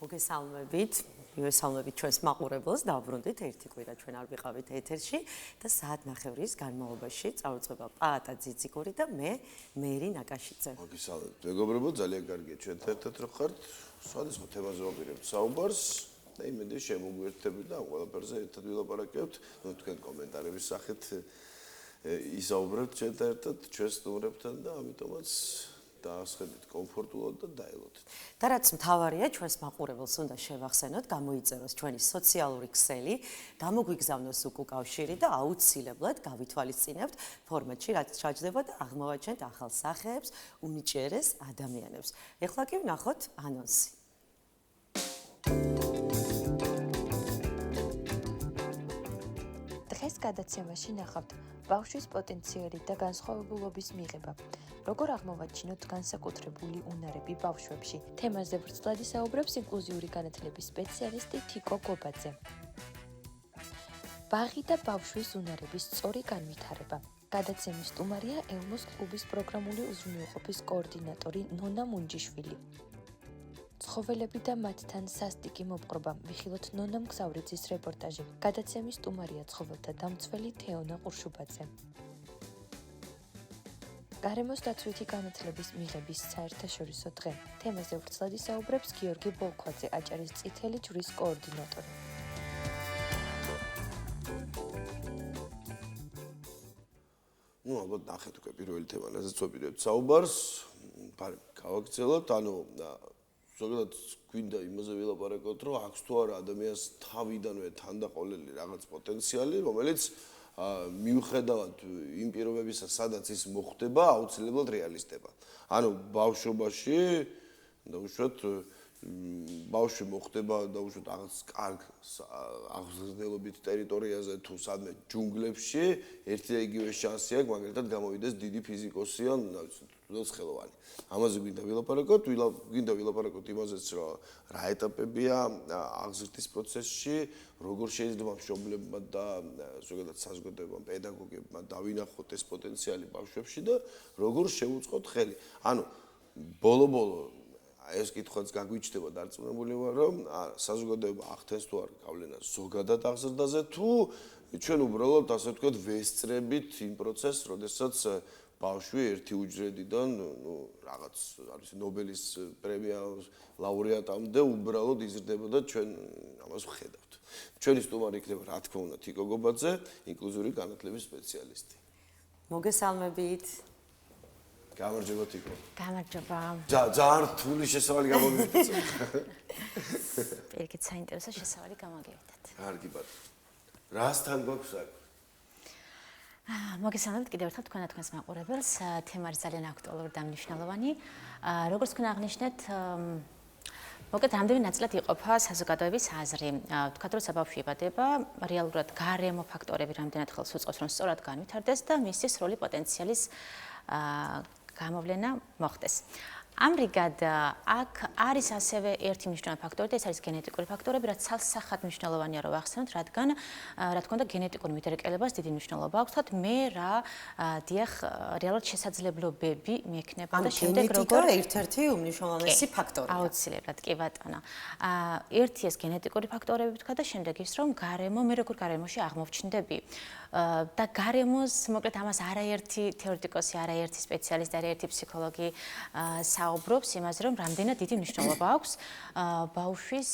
მოგესალმებით ჩვენს მაყურებელს, დავბრუნდით ერთი კვირა ჩვენ არ ვიყავით ეთერში და საათ ნახევრის განმავლობაში წავუწყება პაატა ძიციკური და მე მერი ნაკაშიძე. მოგესალმებით მეგობრებო, ძალიან კარგია ჩვენთან ერთად რომ ხართ. სხვადასხვა თემაზე ვაპირებთ საუბარს და იმედი შემოგვიერთდებით და ამ ყველაფერზე ერთად ვილაპარაკებთ. თქვენ კომენტარების სახით ისაუბრებთ ჩვენთან ერთად, ჩვენს სტუმრებთან და ამიტომაც დაასხედით კომფორტულად და დაელოდეთ. და რაც მთავარია, ჩვენს მაყურებელს უნდა შევახსენოთ, გამოიწეროს ჩვენი სოციალური ქსელი, გამოგვიგზავნოს უკავშირი და აუცილებლად გავითვალისწინებთ ფორმატში, რაც ჩაჯდება და აღმოვაჩენთ ახალ სახეებს, უნიჭიერეს ადამიანებს. ეხლა კი ვნახოთ ანონსი. დღეს გადაცემაში ნახავთ ბავშვის პოტენციალი და განსხვავებულობის მიღება. როგორ აღმოვაჩინოთ განსაკუთრებული უნარები ბავშვებში? თემაზე ვრცლად ისაუბრებს ინკლუზიური განათლების სპეციალისტი თიკო გობაძე. ბაღი და ბავშვის უნარების სწორი განვითარება. გადაცემის სტუმარია ელმოს კლუბის პროგრამული უზრუნველყოფის კოორდინატორი ნონა მუნჯიშვილი. ცხოველები და მათთან სასტიკი მოპყრობა. მიხილოთ ნონა მგზავრიძის რეპორტაჟი. გადაცემის სტუმარია ცხოველთა დამცველი თეონა ყურშუბაძე. გარემოს დაცვითი განათლების მიღების საერთაშორისო დღე. თემაზე ვრცლად ისაუბრებს გიორგი ბოლქვაძე, აჭარის წითელი ჯვრის კოორდინატორი. ალბათ ნახეთ უკვე პირველი თემა, რაზეც ვაპირებთ საუბარს. გავაგრძელოთ, ზოგადად გვინდა იმაზე ვილაპარაკოთ, რომ აქვს თუ არა ადამიანს თავიდანვე თანდაყოლილი რაღაც პოტენციალი, რომელიც მიუხედავად იმ პირობებისა, სადაც ის მოხდება, აუცილებლად რეალისტება. ბავშვობაში დაუშვათ ბავშვი მოხდება დაუშვათ რაღაც კარგ აღზრდელობით ტერიტორიაზე თუ სადმე ჯუნგლებში, ერთი და იგივე შანსი აქვს, მაგალითად გამოვიდეს დიდი ფიზიკოსი ან თუნდაც ხელოვანი. ამაზე გვინდა ვილაპარაკოთ იმაზეც, რომ რა ეტაპებია აღზრდის პროცესში, როგორ შეიძლება მშობლებმა და ზოგადად საზოგადოებამ, პედაგოგებმა დავინახოთ ეს პოტენციალი ბავშვებში და როგორ შევუწყოთ ხელი. ბოლო-ბოლო ეს კითხვაც გაგვიჩნდება დარწმუნებული ვარ, რომ საზოგადოება ახდენს თუ არ გავლენას ზოგადად აღზრდაზე თუ ჩვენ უბრალოდ ასე ვთქვათ ვესწრებით იმ პროცესს, როდესაც ბავშვი ერთი უჯრედიდან რაღაც არის ნობელის პრემიის ლაურეატამდე უბრალოდ იზრდება და ჩვენ ამას ვხედავთ. ჩვენი სტუმარი იქნება რა თქმა უნდა თიკო გობაძე, ინკლუზიური განათლების სპეციალისტი. მოგესალმებით. გამარჯობა თიკო. გამარჯობა. ძალიან რთული შესავალი გამოგივიდეთ. პირიქით საინტერესო შესავალი გამოგივიდეთ. კარგი ბატონო. რასთან გვაქვს საქმე? მოგესალმებით კიდევ ერთხელ თქვენს მაყურებელს. თემა არის ძალიან აქტუალური და მნიშვნელოვანი. როგორც თქვენ აღნიშნეთ, მოკლედ რამდენი ნაწილად იყოფა საზოგადოების აზრი. ვთქვათ, რომ საბავშვი იბადება, რეალურად გარემო ფაქტორები რამდენად ხელს უწყობს, რომ სწორად განვითარდეს და მისი სრული პოტენციალის გამოვლენა მოხდეს. ამრიგად აქ არის ასევე ერთი მნიშვნელოვანი ფაქტორი და ეს არის გენეტიკური ფაქტორები, რაც ცალსახად მნიშვნელოვანია რომ ვახსენოთ, რადგან რა თქმა უნდა გენეტიკურ მიდრეკელებას დიდი მნიშვნელობა აქვს. თქო მე რა დიახ რეალურად შესაძლებლობები მექნება და შემდეგ როგორ ერთ-ერთი უმნიშვნელოვანესი ფაქტორია. აუცილებლად კი ბატონო. ერთი ეს გენეტიკური ფაქტორები ვთქვა და შემდეგ ის რომ გარემო მე როგორ გარემოში აღმოვჩნდები. და გარემოს მოკლედ ამას არაერთი თეორეტიკოსი, არაერთი სპეციალისტი, არაერთი ფსიქოლოგი საუბრობს იმაზე, რომ რამდენად დიდი მნიშვნელობა აქვს ბავშვის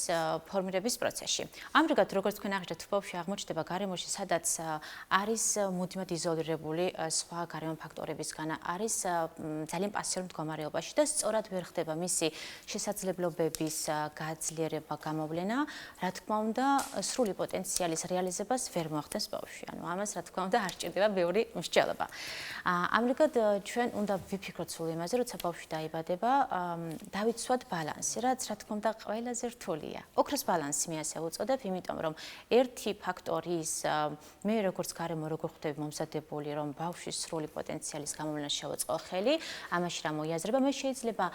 ფორმირების პროცესში. ამრიგად, როგორც თქვენ აღნიშნეთ, ბავშვი აღმოჩნდება გარემოში, სადაც არის მუდმივად იზოლირებული სხვა გარემო ფაქტორებისგან, არის ძალიან პასიურ მდგომარეობაში და სწორად ვერ ხდება მისი შესაძლებლობების გაძლიერება, გამოვლენა, რა თქმა უნდა, სრული პოტენციალის რეალიზებას ვერ მოახდენს ბავშვი. ამას რა თქმა უნდა არ სჭირდება ბევრი მსჯელობა. ამრიგად ჩვენ უნდა ვიფიქროთ სულ იმაზე, როცა ბავშვი დაიბადება, იქნება დავიცვათ ბალანსი, რაც რა თქმა უნდა ყველაზე რთულია. ოქროს ბალანსი მე ასე უწოდებ, იმიტომ რომ ერთი ფაქტორი ის მე როგორც გარემო როგორ ხვდები მომზადებული, რომ ბავშვის სრული პოტენციალის გამოვლენას შევაწყო ხელი, ამაში რა მოიაზრება, მე შეიძლება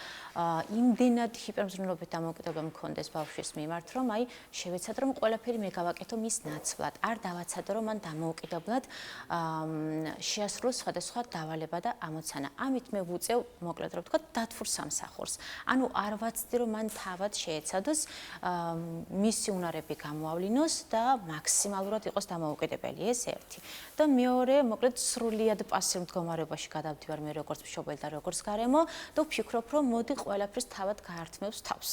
იმდენად ჰიპერმზრუნველობით დამოუკიდებლობა მქონდეს ბავშვის მიმართ, რომ აი შევეცადო რომ ყველაფერი მე გავაკეთო მის ნაცვლად, არ დავაცადო რომ მან დამოუკიდებლად შეასრულოს სხვადასხვა დავალება და ამოცანა. ამით მე ვუწევ მოკლედ რომ ვთქვა დათვურ სამსახურს. ანუ არ ვაცდი რომ მან თავად შეეცადოს მისი უნარები გამოავლინოს და მაქსიმალურად იყოს დამოუკიდებელი, ეს ერთი. და მეორე, მოკლედ სრულიად პასიურ მდგომარეობაში გადავდივარ მე როგორც მშობელი და როგორც გარემო და ვფიქრობ რომ მოდი ყველაფერს თავად გაართმევს თავს.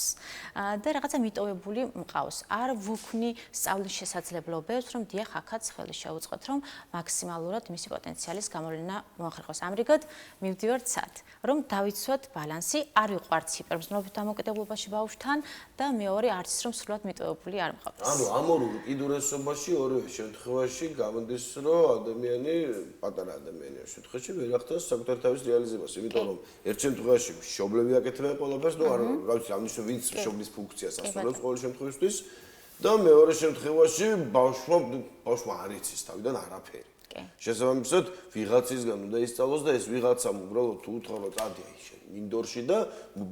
და რაღაცა მიტოვებული მყავს. არ ვუქმნი სწავლის შესაძლებლობებს, რომ დიახ, აქაც ხელი შეუწყოთ, რომ მაქსიმალურად მისი პოტენციალის გამოვლენა მოახერხოს. ამრიგად მივდივარ ცად, რომ დავიცვათ ბალანსი, არ ვიყვართ ჰიპერმზრუნველობით დამოკიდებულობაში ბავშვთან და მეორე არც ის რომ სრულად მიტოვებული არ მყავდეს. ანუ ამორულ კიდურესობაში ორივე შემთხვევაში გამოდის, რომ ადამიანი, პატარა ადამიანის შემთხვევაში ვერ ახდენს საკუთარ თავის რეალიზებას, იმიტომ რომ ერთ შემთხვევაში მშობლები აკეთებენ ყველაფერს, ნუ არ ვიცი, ამნიშნავს ვინც მშობლის ფუნქციას ასრულებს ყოველ შემთხვევაში და მეორე შემთხვევაში ბავშვმა არ იცის თავიდან არაფერი. შესაბამისად, ვიღაცისგან უნდა ისწავლოს და ეს ვიღაცამ უბრალოდ თუ უთხრა რომ წადი აი შენ მინდორში და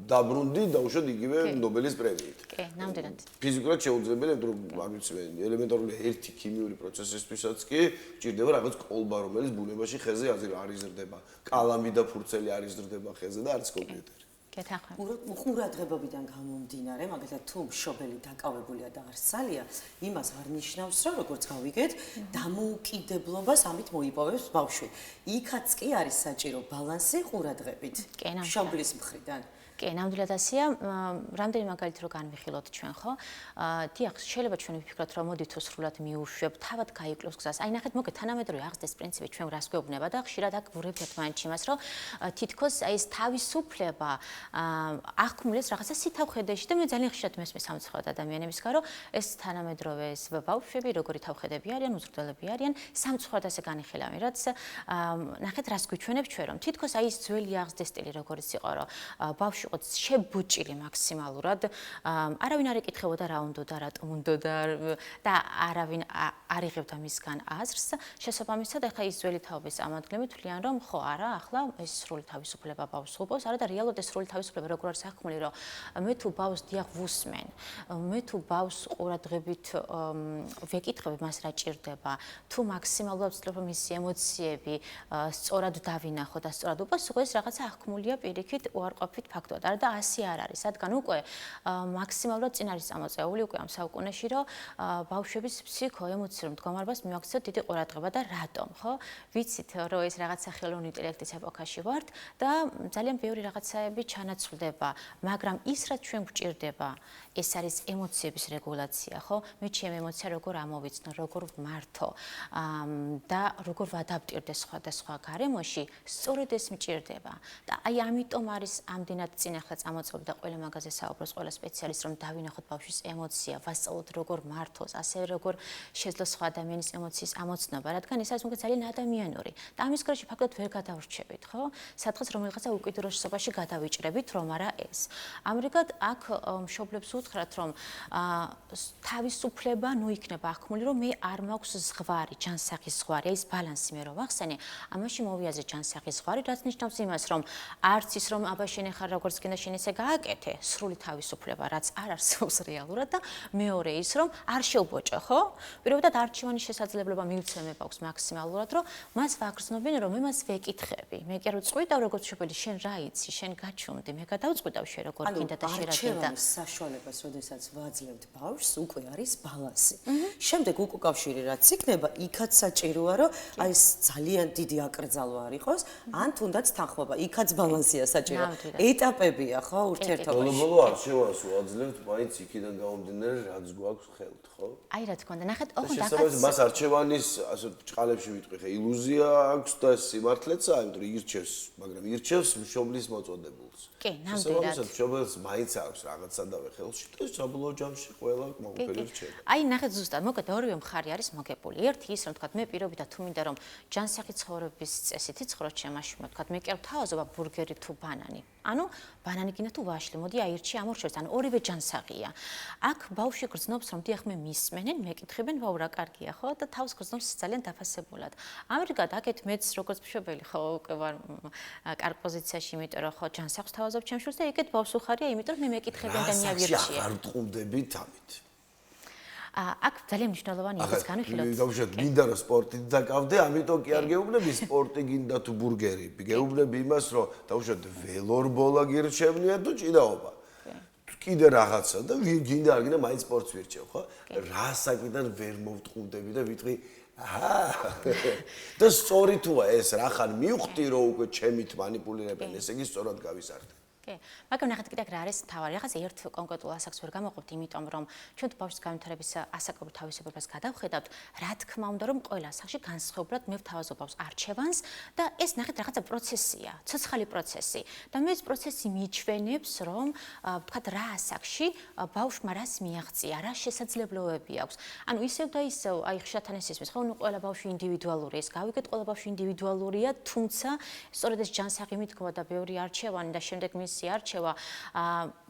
დაბრუნდი დაუშვათ იგივე ნობელის პრემიით. კი, ნამდვილად. ფიზიკურად შეუძლებელია, რომ არ ვიცი, ელემენტარული ერთი ქიმიური პროცესისთვისაც კი ჭირდება რაღაც კოლბა, რომელიც ბუნებაში ხეზე არ იზრდება. კალამი და ფურცელი არ იზრდება ხეზე და არც კომპიუტერი. ყურადღებობიდან გამომდინარე, მაგალითად თუ მშობელი დაკავებულია და არც ძალია, იმას არ ნიშნავს, რომ როგორც გავიგეთ, დამოუკიდებლობას ამით მოიპოვებს ბავშვი. იქაც კი არის საჭირო ბალანსი ყურადღებით მშობლის მხრიდან. კი, ნამდვილად ასეა. რამდენი მაგალითი რო განვიხილოთ ჩვენ, ხო? დიახ, შეიძლება ჩვენ ვიფიქროთ, რომ მოდი თუ სრულად მიუშვებ, თავად გაიკლოს გზას. აი ნახეთ, მოგეთ თანამედროვე აღზრდის პრინციპი ჩვენ რას გვეუბნება და ხშირად აქ ვურებთ მაინც იმას, რომ თითქოს აი ეს თავისუფლება აღქმულეს რაღაცა სითავხედეში და მე ძალიან ხშირად მესმის სამწუხაროდ ადამიანებისგან, რომ ეს თანამედროვე ეს ბავშვები, როგორი თავხედები არიან, უზრდელები არიან, სამწუხაროდ ასე განიხილავენ, რაც ნახეთ, რას გვიჩვენებ ჩვენ, რომ თითქოს აი ეს ძველი აღზრდის სტილი როგორიც იყო, რომ ბავშვი შებუჭილი მაქსიმალურად, არავინ არ ეკითხებოდა რა უნდოდა, რატომ უნდოდა და არავინ არ იღებდა მისგან აზრს. შესაბამისად, ახლა ის ძველი თაობის ამადგლები თვლიან, რომ ხო, არა, ახლა ეს სრული თავისუფლება ბავშვს უბავს, არა და რეალურად ეს სრული თავისუფლება როგორ არის აღქმული, რომ მე თუ ბავშვს დიახ ვუსმენ, მე თუ ბავშვს ყურადღებით ვეკითხებ მას რა ჭირდება, თუ მაქსიმალურად ვცდილობ რომ მისი ემოციები სწორად დავინახო და სწორად უპასუხო, ეს რაღაცა აღქმულია პირიქით უარყოფით ფაქტორად. და ასე არ არის, რადგან უკვე მაქსიმალურად წინ არის წამოწეული უკვე ამ საუკუნეში, რომ ბავშვების ფსიქოემოციურ მდგომარეობას მივაქცევთ დიდი ყურადღება და რატომ, ხო? ვიცით, რომ ეს რაღაცა ხელოვნური ინტელექტის ეპოქაში ვართ და ძალიან ბევრი რაღაცაები ჩანაცვლდება, მაგრამ ის რაც ჩვენ გვჭირდება, ეს არის ემოციების რეგულაცია, ხო? მე ჩემი ემოცია როგორ ამოვიცნო, როგორ ვმართო და როგორ ვადაპტირდე სხვადასხვა გარემოში, სწორედ ეს მჭირდება. და აი ამიტომ არის ამდენად წინ ახლა წამოწეული და ყველა მაგაზე საუბრობს ყველა სპეციალისტი, რომ დავინახოთ ბავშვის ემოცია, ვასწავლოთ როგორ მართოს, ასევე როგორ შეძლოს სხვა ადამიანის ემოციის ამოცნობა, რადგან ეს არის ძალიან ადამიანური. და ამის გარშე ფაქტობრივად ვერ გადავრჩებით, ხო? სადღაც რომელიღაცა უკიდურესობაში გადავიჭრებით, რომ არა ეს. ამრიგად აქ მშობლებს უთხრათ, რომ თავისუფლება ნუ იქნება აღქმული, რომ მე არ მაქვს ზღვარი, ჯანსაღი ზღვარი, ეს ბალანსი მე რო ვახსენე, ამაში მოვიაზრე ჯანსაღი ზღვარი, რაც ნიშნავს იმას, რომ არც ის რომ აბა შენ ახლა როგორც გინდა შენ ესე გააკეთე, სრული თავისუფლება, რაც არ არსებობს რეალურად და მეორე ის, რომ არ შეუბოჭო, ხო? პირობითად არჩევანის შესაძლებლობა მივცემ ბავშვს მაქსიმალურად, რომ მას ვაგრძნობენ, რომ მე მას ვეკითხები. მე კი არ ვწყვიტავ როგორც მშობელი, შენ რა იცი, შენ გაჩვენდი, მე გადავწყვიტავ შენ როგორ გინდა და შენ რა გინდა. არჩევანის საშუალებას, როდესაც ვაძლევთ ბავშვს, უკვე არის ბალანსი. შემდეგ უკავშირი რაც იქნება, იქაც საჭიროა, რომ აი ეს ძალიან დიდი აკრძალვა არ იყოს, ან თუნდაც თანხმობა, იქაც ბალანსია საჭირო. ეტაპებია, ხო, ურთიერთობაში. ბოლო-ბოლო არჩევანს ვაძლევთ, მაინც იქიდან გამომდინარე, რაც გვაქვს ხელთ, ხო? აი რა თქმა უნდა, ნახეთ, ოღონდ შესაბამისად, მას არჩევანის ასე ჭყალებში ვიტყვი, ხე ილუზია აქვს და სიმართლეცა, იმიტომ რომ ირჩევს, მაგრამ ირჩევს მშობლის მოწოდებულს. კი, ნამდვილად. შესაბამისად, მშობელს მაინც აქვს რაღაცადავე ხელში და საბოლოო ჯამში ყველა მოგფერი რჩება. აი, ნახეთ ზუსტად, მოკლედ ორივე მხარე არის მოგებული. ერთი ის, რომ თქვა, მე პირობითად თუ მინდა რომ ჯანსაღი ცხოვრების წესით იცხოვროთ ჩემ მაშინ, თქვა, მე კი არ ვთავაზობა ბურგერი თუ ბანანი. ანუ ბანანი გინდა თუ ვაშლი, მოდი აირჩი ამ ორ შორის, ანუ ორივე ჯანსაღია. აქ ბავშვი გრძნობს, რომ დიახ მე მისმენენ, მეკითხებენ, ვაუ რა კარგია, ხო? და თავს გრძნობს ძალიან დაფასებულად. ამრიგად აქეთ მეც როგორც მშობელი ხო უკვე ვარ კარგ პოზიციაში, იმიტომ რომ ხო ჯანსაღს თავაზობ ჩემ შვილს და ეგეთ ბავშვს უხარია, იმიტომ რომ მე მეკითხებიან და მიავირჩია. არ მტყუნდებით ამით. აქ ძალიან მნიშვნელოვანი ის განვიხილოთ. გავუშვათ, გინდა რომ სპორტით დაკავდე, ამიტომ კი არ გეუბნები სპორტი გინდა თუ ბურგერი. გეუბნები იმას, რომ დავუშვათ ველორბოლა გირჩევნია თუ ჭიდაობა. კიდე რაღაცა და გინდა არ გინდა მაინც სპორტს ვირჩევ, ხო? რა საკიდან ვერ მოვტყუნდები და ვიტყვი და სწორი თუა ეს რა ხან მივხვდი რომ უკვე ჩემით მანიპულირებენ, ესე იგი სწორად გავისახდე. კი, მაგრამ ნახეთ კიდე რა არის თავარი, რაღაც ერთ კონკრეტულ ასაკს ვერ გამოვყოფთ, იმიტომ რომ ჩვენ ბავშვის განვითარების ასაკობრივ თავისებურებას გადავხედავთ, რა თქმა უნდა, რომ ყველა ასაკში განსხვავებულად მე ვთავაზობ ბავშვს არჩევანს და ეს ნახეთ რაღაცა პროცესია, ცოცხალი პროცესი და მე ეს პროცესი მიჩვენებს, რომ ვთქვათ რა ასაკში ბავშვმა რას მიაღწია, რა შესაძლებლობები აქვს. ანუ ისევ და ისევ, აი ხშირად ეს ისმის, ხო, ნუ ყველა ბავშვი ინდივიდუალურია, ეს გავიგეთ, ყველა ბავშვი ინდივიდუალურია, თუმცა სწორედ ეს ჯანსაღი მithქვა და ბევრი არჩევანი და შემდეგ არჩევა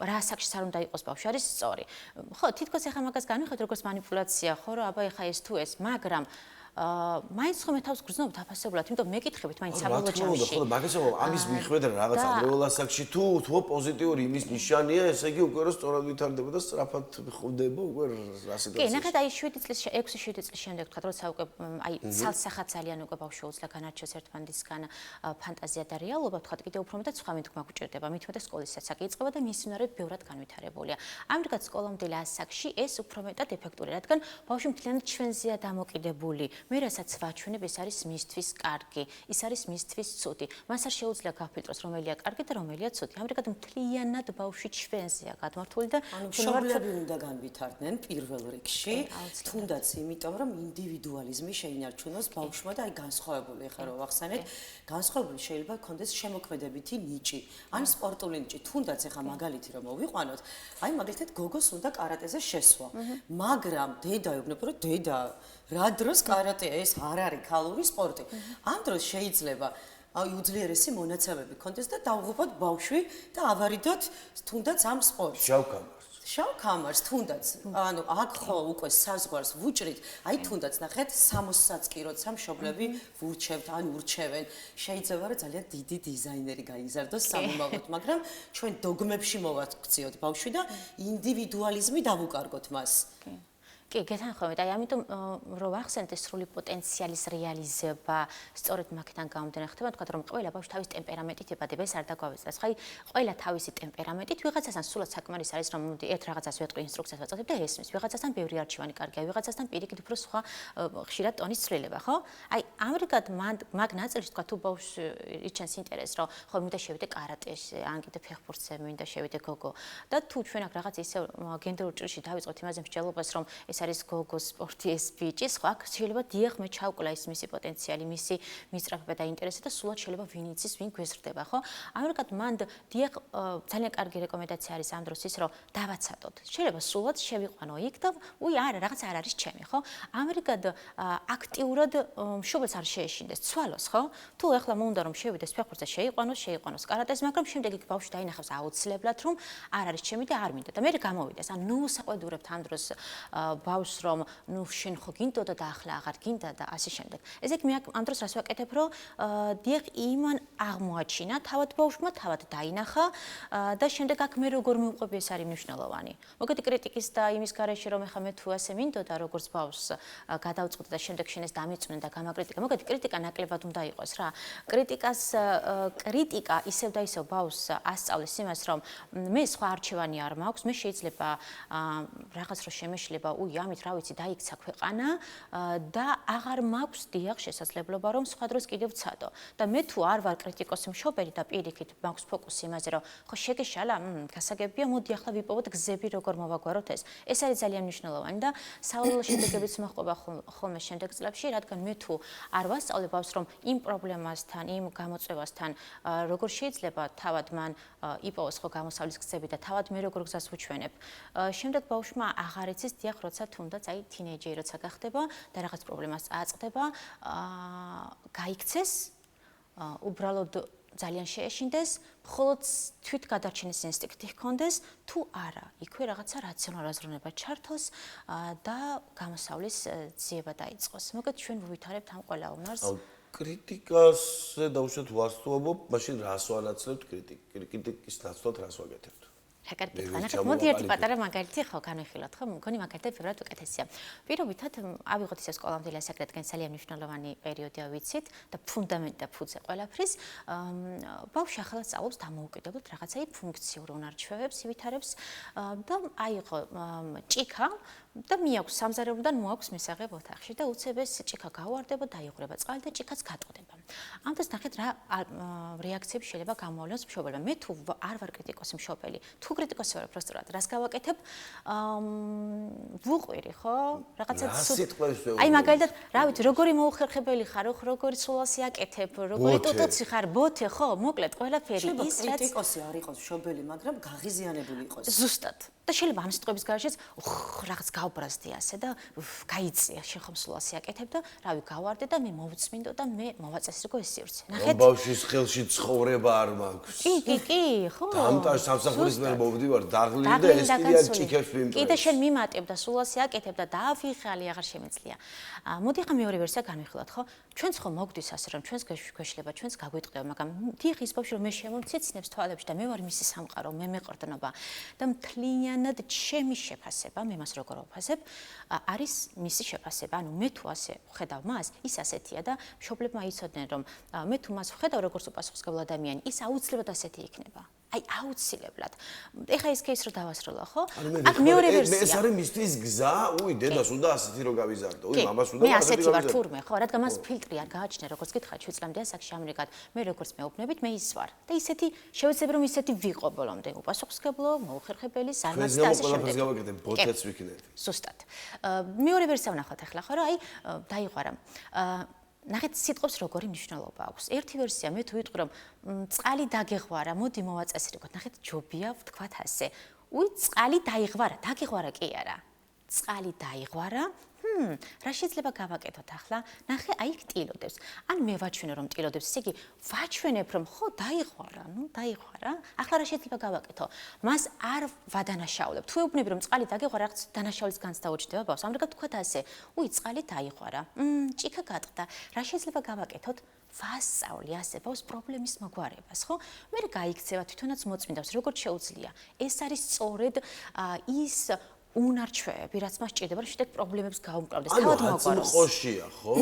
რა ასაკში არ უნდა იყოს ბავშვი არის სწორი. ხო, თითქოს ახლა მაგას განვიხილოთ როგორც манипуляция, ხო, რომ აბა ახლა ეს თუ ეს, მაგრამ მაინც ხომ თავს გრძნობთ აფასებულად, იმიტომ მეკითხებით მაინც საბოლოო ჯამში. ხო, მაგას რომ ამის მიხვედრა რაღაც ამრეულ ასაკში თუ პოზიტიური იმის ნიშანია, ესე იგი უკვე რომ სწორად ვითარდება და სწრაფად ხვდება უკვე რა სიტუაცია. კი, ნახეთ აი 7 წლის 6-7 წლის შემდეგ თქვა, როცა უკვე აი ცალსახად ძალიან უკვე ბავშვი უძლია განარჩევს ერთმანეთისგან ფანტაზია და რეალობა, თქვა კიდე უფრო მეტად სხვა მithქმა გვჭირდება, მით უმეტეს სკოლის ასაკი იწყება და მის უნარები ბევრად განვითარებულია. ამრიგად სკოლამდელი ასაკში ეს უფრო მეტად ეფექტურია, რადგან ბავშვი მთლიანად ჩვენზეა დამოკიდებული. მე რასაც ვაჩვენებ, ეს არის მისთვის კარგი, ის არის მისთვის ცუდი. მას არ შეუძლია გაფილტროს, რომელია კარგი და რომელია ცუდი. ამრიგად მთლიანად ბავშვი ჩვენზეა გადმართული და მშობლები უნდა განვითარდნენ პირველ რიგში, თუნდაც იმიტომ, რომ ინდივიდუალიზმი შეინარჩუნოს ბავშვმა და აი განსხვავებული ახლა რომ ვახსენეთ, განსხვავებული შეიძლება ქონდეს შემოქმედებითი ნიჭი, ან სპორტული ნიჭი. თუნდაც ახლა მაგალითი რომ მოვიყვანოთ, აი მაგალითად გოგოს უნდა კარატეზე შესვა, მაგრამ დედა ეუბნება, რომ დედა რა დროს კარატეა, ეს არ არის ქალური სპორტი. ამ დროს შეიძლება აი უძლიერესი მონაცემები კონდეს და დავღუპოთ ბავშვი და ავარიდოთ თუნდაც ამ სპორტს. შავ-ქამარს თუნდაც, ანუ აქ ხო უკვე საზღვარს ვუჭრით, აი თუნდაც ნახეთ 60-საც კი როცა მშობლები ვურჩევთ, ან ურჩევენ, შეიძლება რომ ძალიან დიდი დიზაინერი გაიზარდოს სამომავლოდ, მაგრამ ჩვენ დოგმებში მოვაქციოთ ბავშვი და ინდივიდუალიზმი დავუკარგოთ მას. კი, გეთანხმებით, აი ამიტომ რომ ვახსენეთ ეს სრული პოტენციალის რეალიზება, სწორედ მაგიდან გამომდინარე ხდება, თქვა რომ ყველა ბავშვი თავის ტემპერამენტით ებადება, ეს არ დაგვავეცდას. ხაი, ყველა თავისი ტემპერამენტით, ვიღაცასთან სულაც საკმარის არის, რომ მოდი ერთ რაღაცას ვეტყვი ინსტრუქციას ვაწოდებ და ესმის. ვიღაცასთან ბევრი არჩევანი კარგია, ვიღაცასთან პირიქით უფრო სხვა ხშირად ტონის ცვლილება, ხო? აი, ამრიგად მაგ ნაწილში თქვა თუ ბავშვს იჩენს ინტერესს, რომ ხო მინდა შევიდე კარატეში, ან კიდე ფეხბურთზე მინდა შევიდე გოგო და თუ ჩვენ აქ რაღაც ისე გენდერულ ჭრილში დავიწყოთ იმაზე მსჯელობას, რომ ეს არის გოგოს სპორტი, ეს ბიჭის, ხო, აქ შეიძლება დიახ მე ჩავკლა ის მისი პოტენციალი, მისი მისწრაფება და ინტერესი და სულად შეიძლება ვინ იცის, ვინ გვეზრდება, ხო? ამრიგად მანდ დიახ ძალიან კარგი რეკომენდაცია არის ამ დროს ის, რომ დავაცადოთ. შეიძლება სულად შევიყვანო იქ და უი არა, რაღაც არ არის ჩემი, ხო? ამრიგად აქტიურად მშობელს არ შეეშინდეს, ცვალოს, ხო? თუ ეხლა მომდა რომ შევიდეს ფეხბურთზე, შეიყვანოს კარატეს, მაგრამ შემდეგ იქ ბავშვი დაინახავს აუცილებლად რომ არ არის ჩემი და არ მინდა და მე გამოვიდეს. ან ნუ საყვედურებთ ამ დროს ბავშვს რომ ნუ შენ ხო გინდოდა და ახლა აღარ გინდა და ასე შემდეგ. ესე იგი მე ამ დროს რას ვაკეთებ, რომ დიახ იმან აღმოაჩინა თავად ბავშვმა, თავად დაინახა და შემდეგ აქ მე როგორ მივყვები ეს არის მნიშვნელოვანი. მოგეთ კრიტიკის და იმის გარეშე რომ ეხა მე თუ ასე მინდოდა როგორც ბავშვს გადავწყვეტ და შემდეგ შენ ეს დამიწვნენ და გამაკრიტიკა. მოგეთ კრიტიკა ნაკლებად უნდა იყოს რა. კრიტიკა ისევ და ისევ ბავშვს ასწავლის იმას, რომ მე სხვა არჩევანი არ მაქვს, მე შეიძლება რაღაც რო შემეშლება, უი ამით რა ვიცი დაიქცა ქვეყანა და აღარ მაქვს დიახ შესაძლებლობა რომ სხვა დროს კიდევ ვცადო. და მე თუ არ ვარ კრიტიკოსი მშობელი და პირიქით მაქვს ფოკუსი იმაზე, რომ ხო შეგეშალა, გასაგებია, მოდი ახლა ვიპოვოთ გზები როგორ მოვაგვაროთ ეს. ეს არის ძალიან მნიშვნელოვანი და სავალალო შედეგებიც მოხდება ხოლმე შემდეგ წლებში, რადგან მე თუ არ ვასწავლებ ბავშვს, რომ იმ პრობლემასთან, იმ გამოწვევასთან როგორ შეიძლება თავად მან იპოვოს ხო გამოსავლის გზები და თავად მე როგორ გზას ვუჩვენებ. შემდეგ ბავშვმა აღარ იცის დიახ, როცა თუნდაც აი თინეიჯერი როცა გახდება და რაღაც პრობლემას წააწყდება, გაიქცეს, უბრალოდ ძალიან შეეშინდეს, მხოლოდ თვითგადარჩენის ინსტინქტი ჰქონდეს, თუ არა, იქვე რაღაცა რაციონალ აზროვნება ჩართოს და გამოსავლის ძიება დაიწყოს. მოკლედ ჩვენ ვვითარებთ ამ ყველა უნარს. კრიტიკაზე დაუშვათ ვარსტუობ, მაშინ რას ვანაცვლებთ კრიტიკის ნაცვლად რას ვაკეთებთ? რა კარგი თქვა, ნახეთ, მოდი ერთი პატარა მაგალითი ხო განვიხილოთ, ხო? მგონი მაგალითად ბევრად უკეთესია. პირობითად ავიღოთ ისე სკოლამდელი ასაკი, რადგან ძალიან მნიშვნელოვანი პერიოდია ვიცით და ფუნდამენტი და ფუძე ყველაფრის. ბავშვი ახალად სწავლობს დამოუკიდებლად რაღაცაი ფუნქციურ უნარ-ჩვევებს ივითარებს და აიღო ჭიქა და მიაქვს სამზარეულოდან მოაქვს მისაღებ ოთახში და უცებ ეს ჭიქა გავარდება, დაიღვრება წყალი და ჭიქაც გატყდება. ამდენს ნახეთ რა რეაქციები შეიძლება გამოავლინოს მშობელმა. მე თუ არ ვარ კრიტიკოსი მშობელი, თუ კრიტიკოსი ვარ პროსტურად, რას გავაკეთებ? ვუყვირი, ხო? რაღაცა აი მაგალითად, რა ვიცი, როგორი მოუხერხებელი ხარ, როგორი სულას იაკეთებ, როგორი ტუტუცი ხარ, ბოთე, ხო? მოკლედ, ყველაფერი ის რაც კრიტიკოსი არ იყოს მშობელი, მაგრამ გაღიზიანებული იყოს. ზუსტად. და შეიძლება ამ სიტყვების გარეშეც რაღაც გავბრაზდი ასე და გაიწია შენ ხომ სულას იაკეთებ და რავი გავარდე და მე მოვწმინდო და მე მოვაწესრიგო ეს სივრცე. ნახეთ. ბავშვის ხელში ცხოვრება არ მაქვს. კი, ხო. დამტა სამსახურის მერ მოვდივარ დაღლილი და ესკრიან ჭიქებს მიმწევს. კიდე შენ მიმატებ და სულას იაკეთებ და დააფიხალი აღარ შემეძლია. მოდი ხა მეორე ვერსია განვიხილოთ, ხო? ჩვენც ხომ მოგდის ასე რომ ჩვენს გვეშლება, ჩვენს გაგვიტყდება, მაგრამ დიხის ბავშვი რომ მე შემომცეცნებს თვალებში და მე ვარ მისი სამყარო, მე მეყრდნობა და მთლიანად ჩემი შეფასება, მე მას როგორ ვაფასებ, არის მისი შეფასება. ანუ მე თუ ასე ვხედავ მას, ის ასეთია და მშობლებმა იცოდნენ რომ მე თუ მას ვხედავ როგორც უპასუხისმგებლო ადამიანი, ის აუცილებლად ასეთი იქნება. აი აუცილებლად. ეხა ის кейს რო დავასრულო, ხო? აქ მეორე ვერსია. ეს არის მისთვის გზა, დედას უნდა ასეთი რო გავიზარდო, მამას უნდა მე ასეთი ვარ თურმე, ხო, რადგან მას ფილტრი არ გააჩნია, როგორც გითხარით, 7 წლამდე ასაკში ამერიკად, მე როგორც მეუბნებით, მე ის ვარ. და ისეთი შევეცდები რომ ისეთი ვიყო ბოლომდე, უპასუხისმგებლო, მოუხერხებელი, ზარმაცი და ასე შემდეგ. ყველაფერს გავაკეთებ, ბოთეც ვიქნებ. ზუსტად. მეორე ვერსია ვნახოთ ახლა, ხო, რა, აი დაიღვარა. ნახეთ სიტყვებს როგორი მნიშვნელობა აქვს. ერთი ვერსია მე თუ ვიტყვი რომ წყალი დაგეღვარა, მოდი მოვაწესრიგოთ. ნახეთ ჯობია ვთქვათ ასე. წყალი დაიღვარა, დაგეღვარა კი არა. წყალი დაიღვარა. რა შეიძლება გავაკეთოთ ახლა? ნახე, აი ტილოდებს. ან მე ვაჩვენო რომ ტილოდებს, ესე იგი ვაჩვენებ რომ ხო დაიღვარა, დაიღვარა. ახლა რა შეიძლება გავაკეთო? მას არ ვადანაშაულებ. თუ ეუბნები რომ წყალი დაგეღვარა, რაღაც დანაშაულის განცდა უჩნდება ბავშვს. ამრიგად ვთქვათ ასე. წყალი დაიღვარა. ჭიქა გატყდა. რა შეიძლება გავაკეთოთ? ვასწავლი ასე ბავშვს პრობლემის მოგვარებას, ხო? მე გაიქცევა თვითონაც მოწმინდავს, როგორც შეუძლია. ეს არის სწორედ ის უნარ-ჩვევები, რაც მას ჭირდება, რომ შედეგ პრობლემებს გაუმკლავდეს, თავად მოგვაროს. ხოშია, ხო?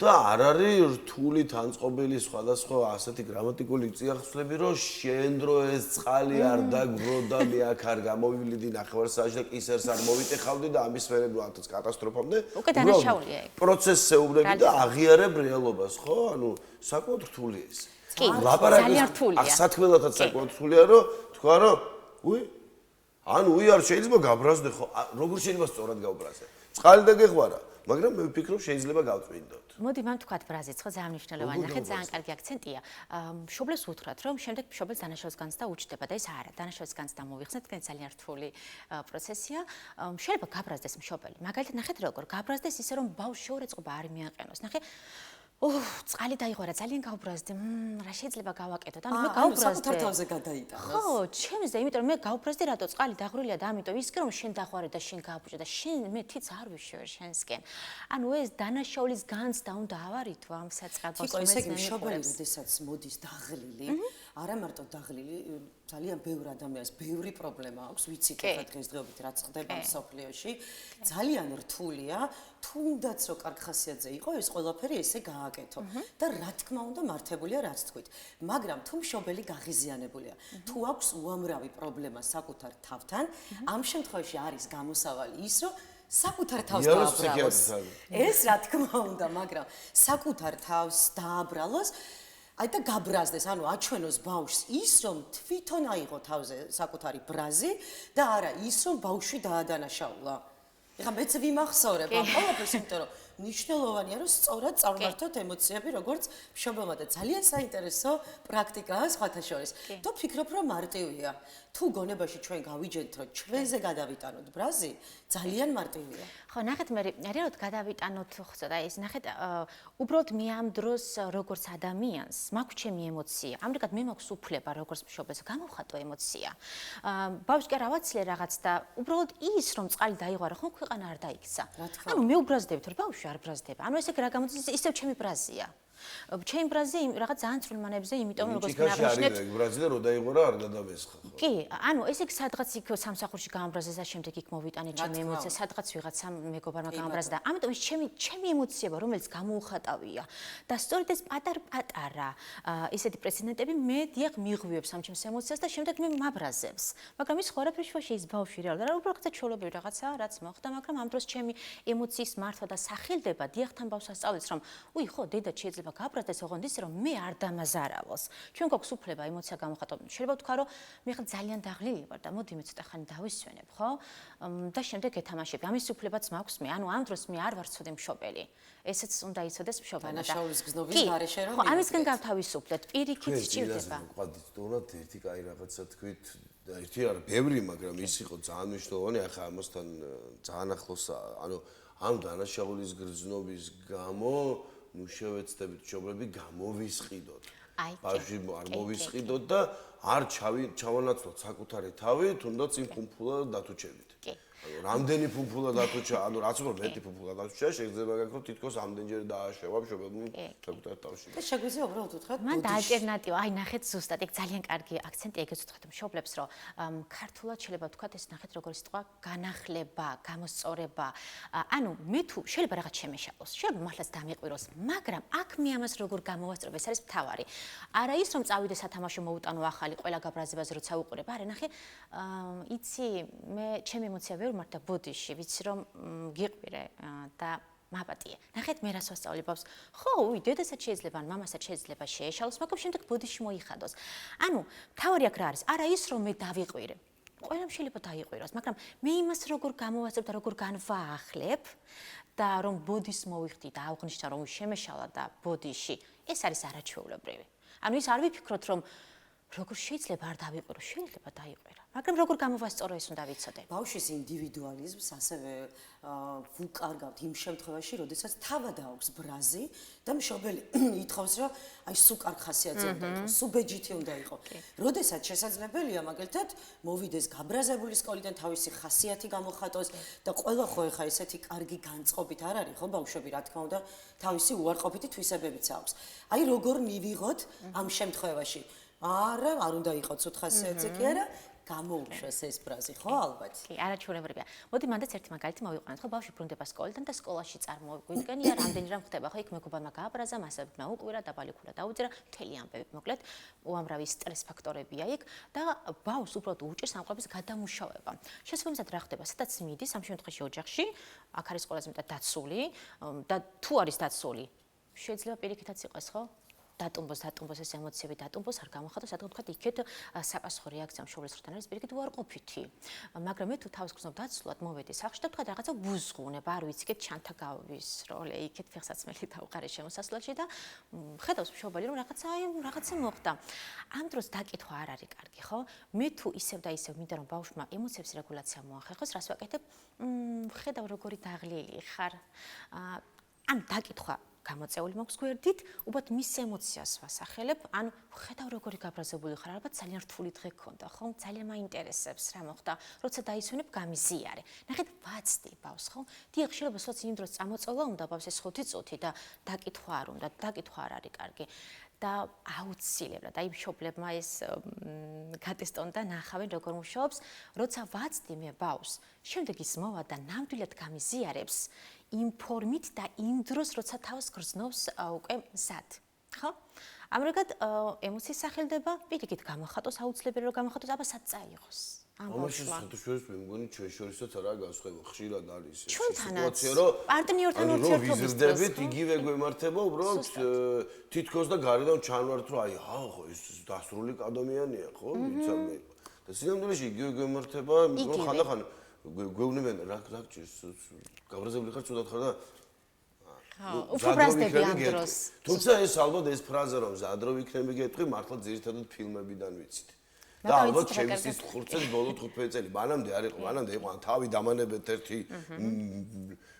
და არ არის რთული თანწყობელი სხვადასხვა ასეთი გრამატიკული წიაღისვლები, რომ შენ დრო ეს წყალი არ დაგბრო და მე აქ არ გამოვივლიდი ნახევარსაათში და კისერს არ მოვიტეხავდი და ამის მერე როათაც კატასტროფამდე. უკვე დანაშაულია ეგ. პროცესს ეუბნები და აღიარებ რეალობას, ხო? ანუ საკმაოდ რთულია ეს. კი, ძალიან რთულია. ასათქმელათაც საკმაოდ რთულია, რომ თქვა რომ ანუ არ შეიძლება გაბრაზდე ხო? როგორ შეიძლება სწორად გავბრაზდე? წყალი დაგეღვარა, მაგრამ მე ვფიქრობ შეიძლება გავწმინდოთ. მოდი მან თქვათ ბრაზიც ხო ძალიან მნიშვნელოვანი. ნახეთ ძალიან კარგი აქცენტია. მშობლებს უთხრათ რომ შემდეგ მშობელს დანაშაულის განცდა უჩნდება და ეს არა, დანაშაულის განცდა მოვიხსნათ, თქვენ ძალიან რთული პროცესია. შეიძლება გაბრაზდეს მშობელი. მაგალითად ნახეთ როგორ გაბრაზდეს ისე რომ ბავშვს შეურეწყობა არ მიაყენოს. ნახე წყალი დაიღვარა, ძალიან გავბრაზდე. რა შეიძლება გავაკეთოთ? ანუ მე გავბრაზდე. საკუთარ თავზე გადაიტანოს. ხო, ჩემზე, იმიტომ რომ მე გავბრაზდე, რატო წყალი დაღვრილია და ამიტომ ისე რომ შენ დაღვარე და შენ გააბუჭე და შენ მე თიც არ ვიშოვე შენსკენ. ანუ ეს დანაშაულის განცდა უნდა ავარითო ამ საწყაბოს მე ესე იგი მშობელი როდესაც მოდის დაღლილი, არა მარტო დაღლილი, ძალიან ბევრ ადამიანს ბევრი პრობლემა აქვს, ვიცით ახლა დღესდღეობით რაც ხდება მსოფლიოში, ძალიან რთულია, თუნდაც რო კარგ ხასიათზე იყო ეს ყველაფერი ესე გააკეთო და რა თქმა უნდა მართებულია რაც თქვით, მაგრამ თუ მშობელი გაღიზიანებულია, თუ აქვს უამრავი პრობლემა საკუთარ თავთან, ამ შემთხვევაში არის გამოსავალი ის, რომ საკუთარ თავს დააბრალოს. ეს რა თქმა უნდა, მაგრამ საკუთარ თავს დააბრალოს აი და გაბრაზდეს, ანუ აჩვენოს ბავშვს ის, რომ თვითონ აიღო თავზე საკუთარი ბრაზი და არა ის, რომ ბავშვი დაადანაშაულა. ეხლა მეც ვიმახსოვრებ ამ ყველაფერს, იმიტომ რომ მნიშვნელოვანია რომ სწორად წარმართოთ ემოციები როგორც მშობელმა და ძალიან საინტერესო პრაქტიკაა სხვათა შორის. თუ ფიქრობ რომ მარტივია, თუ გონებაში ჩვენ გავიჯენთ რომ ჩვენზე გადავიტანოთ ბრაზი, ძალიან მარტივია. ხო, ნახეთ მე რეალურად გადავიტანოთ ხო და ეს ნახეთ უბრალოდ მე ამ დროს როგორც ადამიანს მაქვს ჩემი ემოცია. ამრიგად მე მაქვს უფლება როგორც მშობელს გამოვხატო ემოცია. ბავშვს კი არ ავაცილე რაღაც და უბრალოდ ის რომ წყალი დაიღვარა ხო ქვეყანა არ დაიქცა. ანუ მე უბრაზდებით რომ ბავშვი არ ბრაზდება. ანუ ესე რა გამოდის ისევ ჩემი ბრაზია. ჩემი ბრაზი რაღაც ძალიან წვრილ მანებზე, იმიტომ როგორც მე აღნიშნეთ, ბრაზი და რო დაიღურა არ გადამესხა. კი, ანუ ესე იგი სადღაც იქ სამსახურში გამბრაზეს და შემდეგ იქ მოვიტანე ჩემი ემოცია, სადღაც ვიღაცამ მეგობარმა გამბრაზა და ამიტომ ის ჩემი ემოციაა, რომელიც გამოუხატავია. და სწორედ ეს პატარ-პატარა ესეთი პრეცედენტები მე დიახ მიღვიებს ამ ჩემს ემოციას და შემდეგ მე მაბრაზებს. მაგრამ ის ხوارაფერში ის ბავშვი რეალურად რა უბრალოდ ჩვეულებრივი რაღაცაა, რაც მოხდა, მაგრამ ამ დროს ჩემი ემოციის მართვა და სახილდება დიახ თან ბავშვს ასწავლის, რომ უი ხო, დედა შეიძლება გაბრაზდეს ოღონდ ისე რომ მე არ დამაზარავოს. ჩვენ გვაქვს უფლება ემოცია გამოხატო. შეიძლება ვთქვა რომ მე ხა ძალიან დაღლილი ვარ და მოდი მე ცოტა ხანი დავისვენებ, ხო? და შემდეგ ეთამაშები. ამის უფლებაც მაქვს მე. ანუ ამ დროს მე არ ვარ ცოდი მშობელი. ესეც უნდა იცოდეს მშობელი და დანაშაულის გზნობის გარეშე რომ ამისგან გავთავისუფლეთ. პირიქით სჭირდება. ვყავდით თუნდაც ერთი კაი რაღაცა თქვით ერთი არ ბევრი, მაგრამ ის იყო ძალიან მნიშვნელოვანი, ახლა ამასთან ძალიან ახლოსაა. ანუ ამ დანაშაულის გზნობის გამო მუშავეცდებით მშობლები გამოვისყიდოთ. ბავშვი არ მოვისყიდოთ და არ ჩავანაცვლოთ საკუთარი თავი, თუნდაც იმ ფუმფულა დათუჩებით. ანუ რამდენი ფუმფულა დათუჩა, ანუ რაც უფრო მეტი ფუმფულა დათუჩა, შეიძლება გაქროთ თითქოს ამდენჯერ დააშევა მშობელმა საკუთარ თავში. და შეგვიძლია უბრალოდ უთხრათ მან და ალტერნატივა, აი ნახეთ ზუსტად, ეგ ძალიან კარგი აქცენტი, ეგეც უთხრათ მშობლებს, რომ ქართულად შეიძლება ვთქვათ ეს ნახეთ როგორი სიტყვა, განახლება, გამოსწორება. ანუ მე თუ შეიძლება რაღაც შემეშალოს, შეიძლება მართლაც დამიყვიროს, მაგრამ აქ მე ამას როგორ გამოვასწრებ, ეს არის მთავარი. არა ის რომ წავიდე სათამაშო მოუტანო ახალი ყველა გაბრაზებაზე როცა უყურებ, არა ნახე, იცი მე ჩემი ემოცია ვერ ვმართ და ბოდიში, ვიცი რომ გიყვირე და მაპატიე. ნახეთ მე რას ვასწავლებ ბავშვს. ხო, უი, დედასაც შეიძლება, მამასაც შეიძლება შეეშალოს, მაგრამ შემდეგ ბოდიში მოიხადოს. ანუ თავარი აქ რა არის? არა ის რომ მე დავიყვირე. ყველამ შეიძლება დაიყვიროს, მაგრამ მე იმას როგორ გამოვასწრებ და როგორ განვაახლებ და რომ ბოდის მოვიხდი და აღვნიშნა რომ შემეშალა და ბოდიში, ეს არის არაჩვეულებრივი. ანუ ის არ ვიფიქროთ რომ როგორ შეიძლება არ დავიყვირო, შეიძლება დაიყვირა, მაგრამ როგორ გამოვასწორო ეს უნდა ვიცოდე. ბავშვის ინდივიდუალიზმს ასევე ვუკარგავთ იმ შემთხვევაში, როდესაც თავად აქვს ბრაზი და მშობელი ითხოვს, რომ აი სუკარ ხასიათზე უნდა იყოს, სუბეჯითი უნდა იყოს. როდესაც შესაძლებელია, მაგალითად, მოვიდეს გაბრაზებული სკოლიდან თავისი ხასიათი გამოხატოს და ყველა ხო ეხა ესეთი კარგი განწყობით არ არის, ხო, ბავშვები, რა თქმა უნდა, თავისი უარყოფითი თვისებებიც აქვს. აი როგორ მივიღოთ ამ შემთხვევაში? არა, არ უნდა იყოს ცუდ ხასიათზე კი არა, გამოუშვეს ეს ბრაზი, ხო, ალბათ. კი, არაჩვეულებრივია. მოდი მანდაც ერთი მაგალითი მოვიყვანოთ, ხო, ბავშვი ბრუნდება სკოლიდან და სკოლაში წარმოგვიდგენია, რამდენი რამ ხდება, ხო, იქ მეგობარმა გააბრაზა, მასებმა უყვირა, დაბალი ქულა დაუძერა, მთელი ამბები, მოკლედ, უამრავი სტრეს ფაქტორებია იქ და ბავშვს უბრალოდ უჭირს ამ ყველაფრის გადამუშავება. შესაბამისად რა ხდება, სადაც მიდის, ამ შემთხვევაში ოჯახში, აქ არის ყველაზე მეტად დაცული და თუ არის დაცული, შეიძლება პირიქითაც იყოს, ხო? დატუმბოს ეს ემოციები დატუმბოს არ გამოხატოს, რადგან თქვა იქეთ საპასუხო რეაქცია მშობლის მხრიდან არის პირიქით უარყოფითი. მაგრამ მე თუ თავს გრძნობ დაცულად მოვედი სახლში და თქვა რაღაცა ვუზღუნებ, არ ვიცი, იქეთ ჩანთა გავისროლე, იქეთ ფეხსაცმელი დავყარე შემოსასვლელში და ხედავს მშობელი რომ რაღაცა მოხდა. ამ დროს დაკითხვა არ არის კარგი, ხო? მე თუ ისევ და ისევ მინდა რომ ბავშვმა ემოციების რეგულაცია მოახერხოს, რას ვაკეთებ? ხედავ როგორი დაღლილი ხარ. ან დაკითხვა გამოწეული მაქვს გვერდით, უბრალოდ მის ემოციას ვასახელებ, ანუ ხედავ როგორი გაბრაზებული ხარ, ალბათ ძალიან რთული დღე გქონდა, ხო? ძალიან მაინტერესებს რა მოხდა, როცა დაისვენებ გამიზიარე. ნახეთ, ვაცდი ბავშვს, ხო? დიახ, შეიძლება სოც იმ დროს წამოწოლა უნდა ბავშვს ეს 5 წუთი და დაკითხვა არ უნდა, დაკითხვა არ არის კარგი. და აუცილებლად, აი მშობლებმა ეს გატესტონდა ნახავენ როგორ მუშაობს, როცა ვაცდი მე ბავშვს, შემდეგ ის მოვა და ნამდვილად გამიზიარებს იმ ფორმით და იმ დროს, როცა თავს გრძნობს უკვე მზად, ხო? ამრიგად ემოციის სახელდება, პირიქით გამოხატოს, აუცილებელი რომ გამოხატოს, აბა სად წაიღოს. ამაში საერთოდ მე მგონი ჩვენ შორისაც არაა განსხვავება, ხშირად არის ჩვენთანაც სიტუაცია, რომ პარტნიორთან ურთიერთობის ვიზრდებით, იგივე გვემართება, უბრალოდ თითქოს და გარედან ჩანვართ, რომ აი, ხო, ეს დასრული ადამიანია, ხო, ვიცამე. და სინამდვილეში იგივე გვემართება, ხანდახან გვეუბნებიან, რა გჭირს, გაბრაზებული ხარ, ცუდად ხარ და უფრო ბრაზდები ამ დროს. თუმცა ეს ალბათ ეს ფრაზა რომ ზადრო ვიქნები გეტყვი, მართლა ძირითადად ფილმებიდან ვიცით. და ალბათ შევისის ხურცეს ბოლო 15 წელი. მანამდე არ იყო, მანამდე იყო თავი დამანებეთ ერთი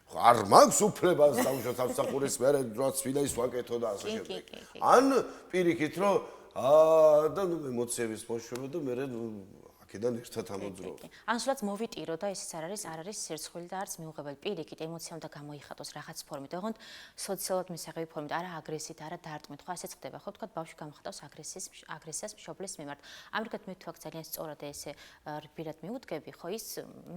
არ მაქვს უფლებას დავუშვათ სამსახურის მერე რაც ვინაის ვაკეთო და ასე შემდეგ. ან პირიქით რომ და ემოციების მოშვება და მე აქედან ერთად ამოძრავ. ან სულაც მოვიტირო და ესეც არ არის სირცხვილი და არც მიუღებელი. პირიქით ემოცია უნდა გამოიხატოს რაღაც ფორმით, ოღონდ სოციალურად მისაღები ფორმით, არა აგრესიით, არა დარტყმით. ხო, ასეც ხდება. ხო, თქვა ბავშვი გამოხატავს აგრესიას მშობლის მიმართ. ამრიგად მე თუ აქ ძალიან სწორად ესე რბილად მიუდგები, ხო, ის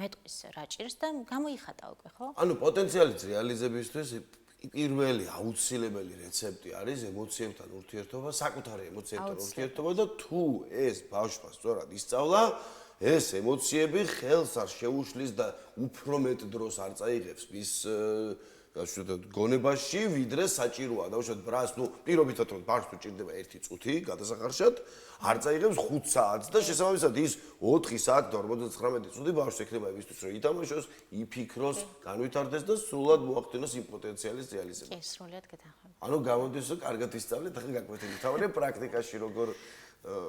მეტყვის რა ჭირს და გამოიხატა უკვე, ხო? ანუ პოტენციალის რეალიზებისთვის პირველი აუცილებელი რეცეპტი არის ემოციებთან ურთიერთობა, საკუთარი ემოციებთან ურთიერთობა და თუ ეს ბავშვმა სწორად ისწავლა, ეს ემოციები ხელს არ შეუშლის და უფრო მეტ დროს არ წაიღებს მის გონებაში, ვიდრე საჭიროა. დავუშვათ ბრას, პირობითად რომ ბავშვს ჭირდება 1 წუთი გადასახარშად, არ წაიღებს 5 საათს და შესაბამისად ის 4 საათი და 59 წუთი ბავშვს ექნება იმისთვის რომ ითამაშოს, იფიქროს, განვითარდეს და სრულად მოახდინოს იმ პოტენციალის რეალიზება. კი, სრულად გეთანხმებით. ანუ გამოდის რომ კარგად ისწავლეთ, ახლა გაკვეთილი თავი პრაქტიკაში როგორ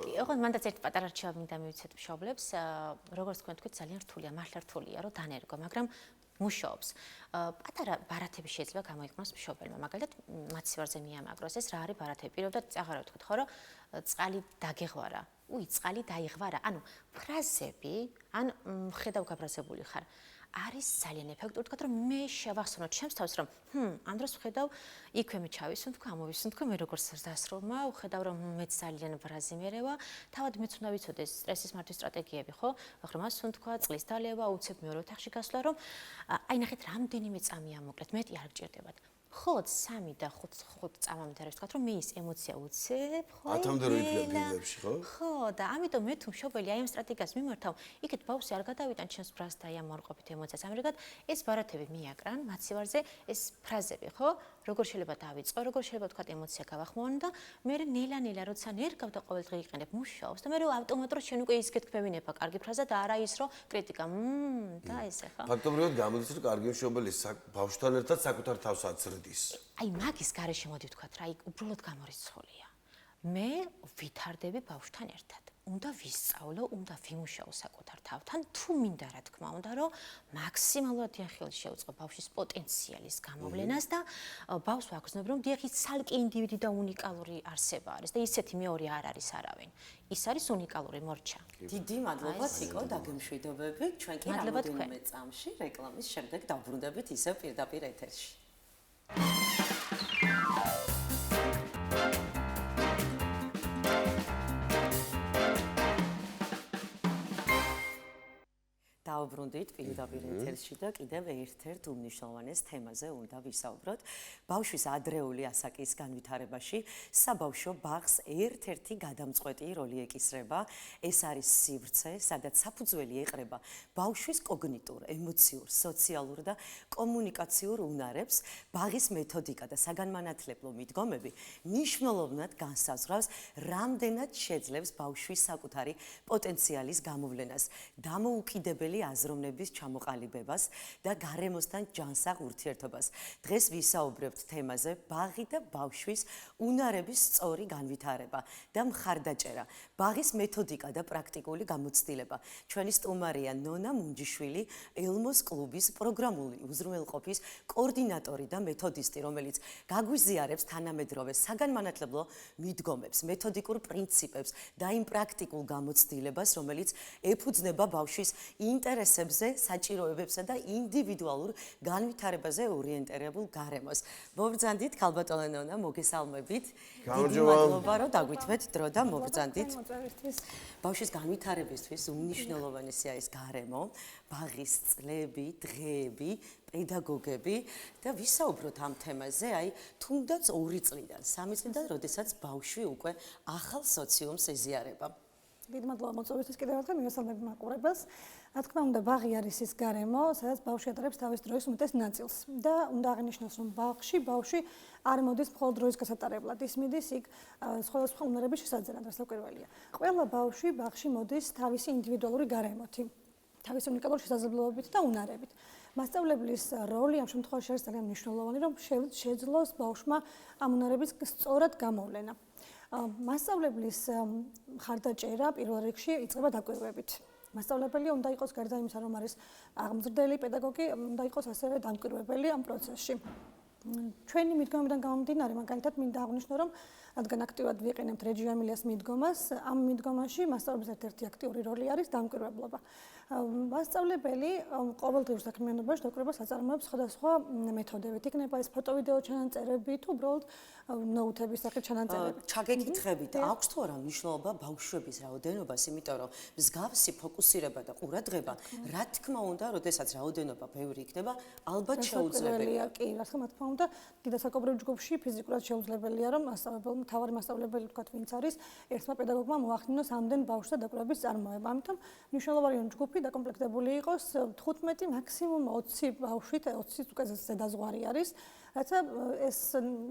კი, ოღონდ მანდაც ერთი პატარა რჩევა მინდა მივიცეთ მშობლებს, როგორც თქვენ თქვით, ძალიან რთულია, მართლა რთულია, რომ დანერგო, მაგრამ მუშაობს. პატარა ბარათები შეიძლება გამოიყენოს მშობელმა, მაგალითად, მაცივარზე მიამაგროს. ეს რა არის ბარათები? პირობდად წაღარავთ თქვით, ხო, რომ წყალი დაგეღვარა. წყალი დაიღვარა. ანუ ფრაზები, ან ხედავ გაბრაზებული ხარ. არის ძალიან ეფექტური თქვა რომ მე შევახსენო ჩემს თავს რომ ამ დროს ვხედავ იქვე მე ჩავისუნთქო ამოვისუნთქო მე როგორც დასრულმა ვხედავ რომ მე ძალიან ბრაზი მერევა თავად მეც უნდა ვიცოდეს სტრესის მართვის სტრატეგიები ხო ღრმა სუნთქვა წყლის დალევა უცებ მეორე ოთახში გასვლა რომ აი ნახეთ რამდენიმე წამია მოკლედ მეტი არ გჭირდებათ ხოთ 3 და 5 წამამდე არის თქვა რომ მე ის ემოცია უცებ ხო 10-მდე რო იქნება ფილმებში ხო ხო და ამიტომ მე თუ მშობელი აი ამ სტრატეგიას მიმართავ იქეთ ბავშვი არ გადავიტან ჩემს ბრას და აი ამ მორყოფით ემოციას ამრიგად ეს ბარათები მიაკრან მაცივარზე ეს ფრაზები ხო როგორ შეიძლება დავიწყო როგორ შეიძლება თქვა ემოცია გავახმოვანო და მე ნელა როცა ნერგავ და ყოველდღე იყენებ მუშაობს და მე ავტომატურად შენ უკვე ის გეთქმევინება კარგი ფრაზა და არა ის რომ კრიტიკა და ესე ხო ფაქტობრივად გამოდის რომ კარგი მშობელი ბავშვთან ერთად საკუთარ თავს აცრდის აი მაგის გარეშე მოდი ვთქვათ რა, უბრალოდ გამორიცხულია. მე ვითარდები ბავშვთან ერთად. უნდა ვისწავლო, უნდა ვიმუშაო საკუთარ თავთან, თუ მინდა რა თქმა უნდა, რომ მაქსიმალურად ხელში შეუწყო ბავშვის პოტენციალის გამოვლენას და ბავშვს ვაგრძნობ, რომ დიახ, ის ცალკე ინდივიდი და უნიკალური არსება არის და ისეთი მეორე არ არის არავინ. ის არის უნიკალური მორჩა. დიდი მადლობა თიკო დაგემშვიდობები. ჩვენ კი რამოდენიმე წამში რეკლამის შემდეგ დავბრუნდებით ისევ პირდაპირ ეთერში. დავბრუნდით პირდაპირ ეთერში და კიდევ ერთ-ერთ უმნიშვნელოვანეს თემაზე უნდა ვისაუბროთ. ბავშვის ადრეული ასაკის განვითარებაში საბავშვო ბაღს ერთ-ერთი გადამწყვეტი როლი ეკისრება. ეს არის სივრცე, სადაც საფუძველი ეყრება ბავშვის კოგნიტურ, ემოციურ, სოციალურ და კომუნიკაციურ უნარებს. ბაღის მეთოდიკა და საგანმანათლებლო მიდგომები მნიშვნელოვნად განსაზღვრავს, რამდენად შეძლებს ბავშვის საკუთარი პოტენციალის გამოვლენას, დამოუკიდებელი აზროვნების ჩამოყალიბებას და გარემოსთან ჯანსაღ ურთიერთობას. დღეს ვისაუბრებთ თემაზე ბაღი და ბავშვის უნარების სწორი განვითარება და მხარდაჭერა. ბაღის მეთოდიკა და პრაქტიკული გამოცდილება. ჩვენი სტუმარია ნონა მუნჯიშვილი, ელმოს კლუბის პროგრამული უზრუნველყოფის კოორდინატორი და მეთოდისტი, რომელიც გაგვიზიარებს თანამედროვე საგანმანათლებლო მიდგომებს, მეთოდიკურ პრინციპებს და იმ პრაქტიკულ გამოცდილებას, რომელიც ეფუძნება ბავშვის ინტერესებზე, საჭიროებებსა და ინდივიდუალურ განვითარებაზე ორიენტირებულ გარემოს. მობრძანდით, ქალბატონო ნონა, მოგესალმებით. დიდი მადლობა, რომ დაგვითმეთ დრო და მობრძანდით. ბავშვის განვითარებისთვის უმნიშვნელოვანესია ეს გარემო, ბაღის წლები, დღეები, პედაგოგები და ვისაუბროთ ამ თემაზე, აი, თუნდაც 2 წლიდან, 3 წლიდან, როდესაც ბავშვი უკვე ახალ სოციუმს ეზიარება. დიდი მადლობა მოწვევისთვის კიდევ ერთხელ მივესალმები მაყურებელს. რა თქმა უნდა, ბაღი არის ის გარემო, სადაც ბავშვი ატარებს თავის დროის უმეტეს ნაწილს და უნდა აღინიშნოს, რომ ბავშვი არ მოდის მხოლოდ დროის გასატარებლად, ის მიდის იქ სხვადასხვა უნარების შესაძლებლად, რასაკვირველია. ყველა ბავშვი ბაღში მოდის თავისი ინდივიდუალური გარემოთი, თავისი უნიკალური შესაძლებლობებით და უნარებით. მასწავლებლის როლი ამ შემთხვევაში არის ძალიან მნიშვნელოვანი, რომ შეძლოს ბავშვმა ამ უნარების სწორად გამოვლენა. მასწავლებლის მხარდაჭერა პირველ რიგში იწყება დაკვირვებით. მასწავლებელი უნდა იყოს გარდა იმისა, რომ არის აღმზრდელი პედაგოგი, უნდა იყოს ასევე დამკვირვებელი ამ პროცესში. ჩვენი მიდგომიდან გამომდინარე, მაგალითად, მინდა აღვნიშნო, რომ რადგან აქტიურად ვიყენებთ რეჯი ამილიას მიდგომას, ამ მიდგომაში მასწავლებლის ერთ-ერთი აქტიური როლი არის დამკვირვებლობა. მასწავლებელი ყოველდღიურ საქმიანობაში დაკვირვებას აწარმოებს სხვადასხვა მეთოდებით. იქნება ეს ფოტო-ვიდეო ჩანაწერები თუ უბრალოდ ნოუთების სახით ჩანაწერები. ჩაგეკითხებით, აქვს თუ არა მნიშვნელობა ბავშვების რაოდენობას, იმიტომ რომ მსგავსი ფოკუსირება და ყურადღება, რა თქმა უნდა, როდესაც რაოდენობა ბევრი იქნება, ალბათ შეუძლებელია. კი, რა თქმა უნდა, დიდასაკობრივ ჯგუფში ფიზიკურად შეუძლებელია, რომ მთავარი მასწავლებელი თქვათ, ვინც არის, ერთმა პედაგოგმა მოახდინოს ამდენ ბავშვთა დაკვირვების წარმოება. ამიტომ მნიშვნელოვანია, რომ ჯგუფი დაკომპლექტებული იყოს 15 მაქსიმუმ 20 ბავშვით, 20-ით უკვე ზედაზღვარი არის, რათა ეს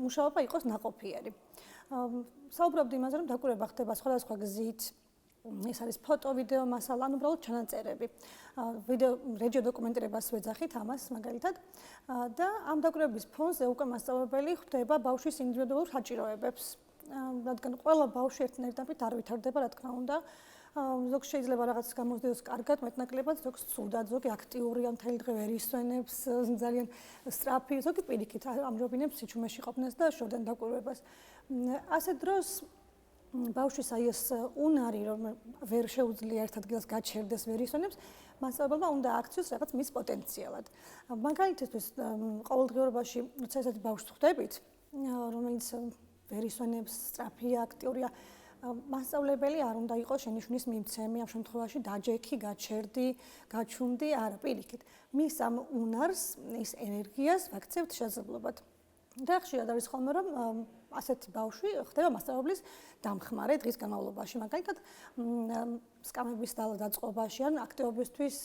მუშაობა იყოს ნაყოფიერი. საუბრობდი იმაზე, რომ დაკვირვება ხდება სხვადასხვა გზით. ეს არის ფოტო, ვიდეო მასალა, ან უბრალოდ ჩანაწერები. ვიდეო რეჯიო დოკუმენტირებას ვეძახით ამას მაგალითად და ამ დაკვირვების ფონზე უკვე მასწავლებელი ხვდება ბავშვის ინდივიდუალურ საჭიროებებს. რადგან ყველა ბავშვი ერთნაირად არ ვითარდება, რა თქმა უნდა. ზოგს შეიძლება რაღაც გამოსდიოს კარგად, მეტნაკლებად, ზოგს ცუდად, ზოგი აქტიურია, მთელი დღე ვერ ისვენებს, ძალიან სწრაფი, ზოგი პირიქით ამჯობინებს სიჩუმეში ყოფნას და შორდან დაკვირვებას. ასეთ დროს ბავშვის აი ეს უნარი, რომ ვერ შეუძლია ერთ ადგილას გაჩერდეს, ვერ ისვენებს, მასწავლებელმა უნდა აქციოს რაღაც მის პოტენციალად. მაგალითისთვის, ყოველდღიურობაში, როცა ესეთი ბავშვს ხვდებით, რომელიც ვერ ისვენებს, სწრაფია, აქტიურია, მასწავლებელი არ უნდა იყოს შენიშვნის მიმცემი, ამ შემთხვევაში დაჯექი, გაჩერდი, გაჩუნდი, არა, პირიქით. მის ამ უნარს, ის ენერგიას ვაქცევთ შესაძლებლობად. და ხშირად არის ხოლმე, რომ ასეთი ბავშვი ხდება მასწავლებლის დამხმარე დღის განმავლობაში, მაგალითად, სკამების დაწყობაში ან აქტივობისთვის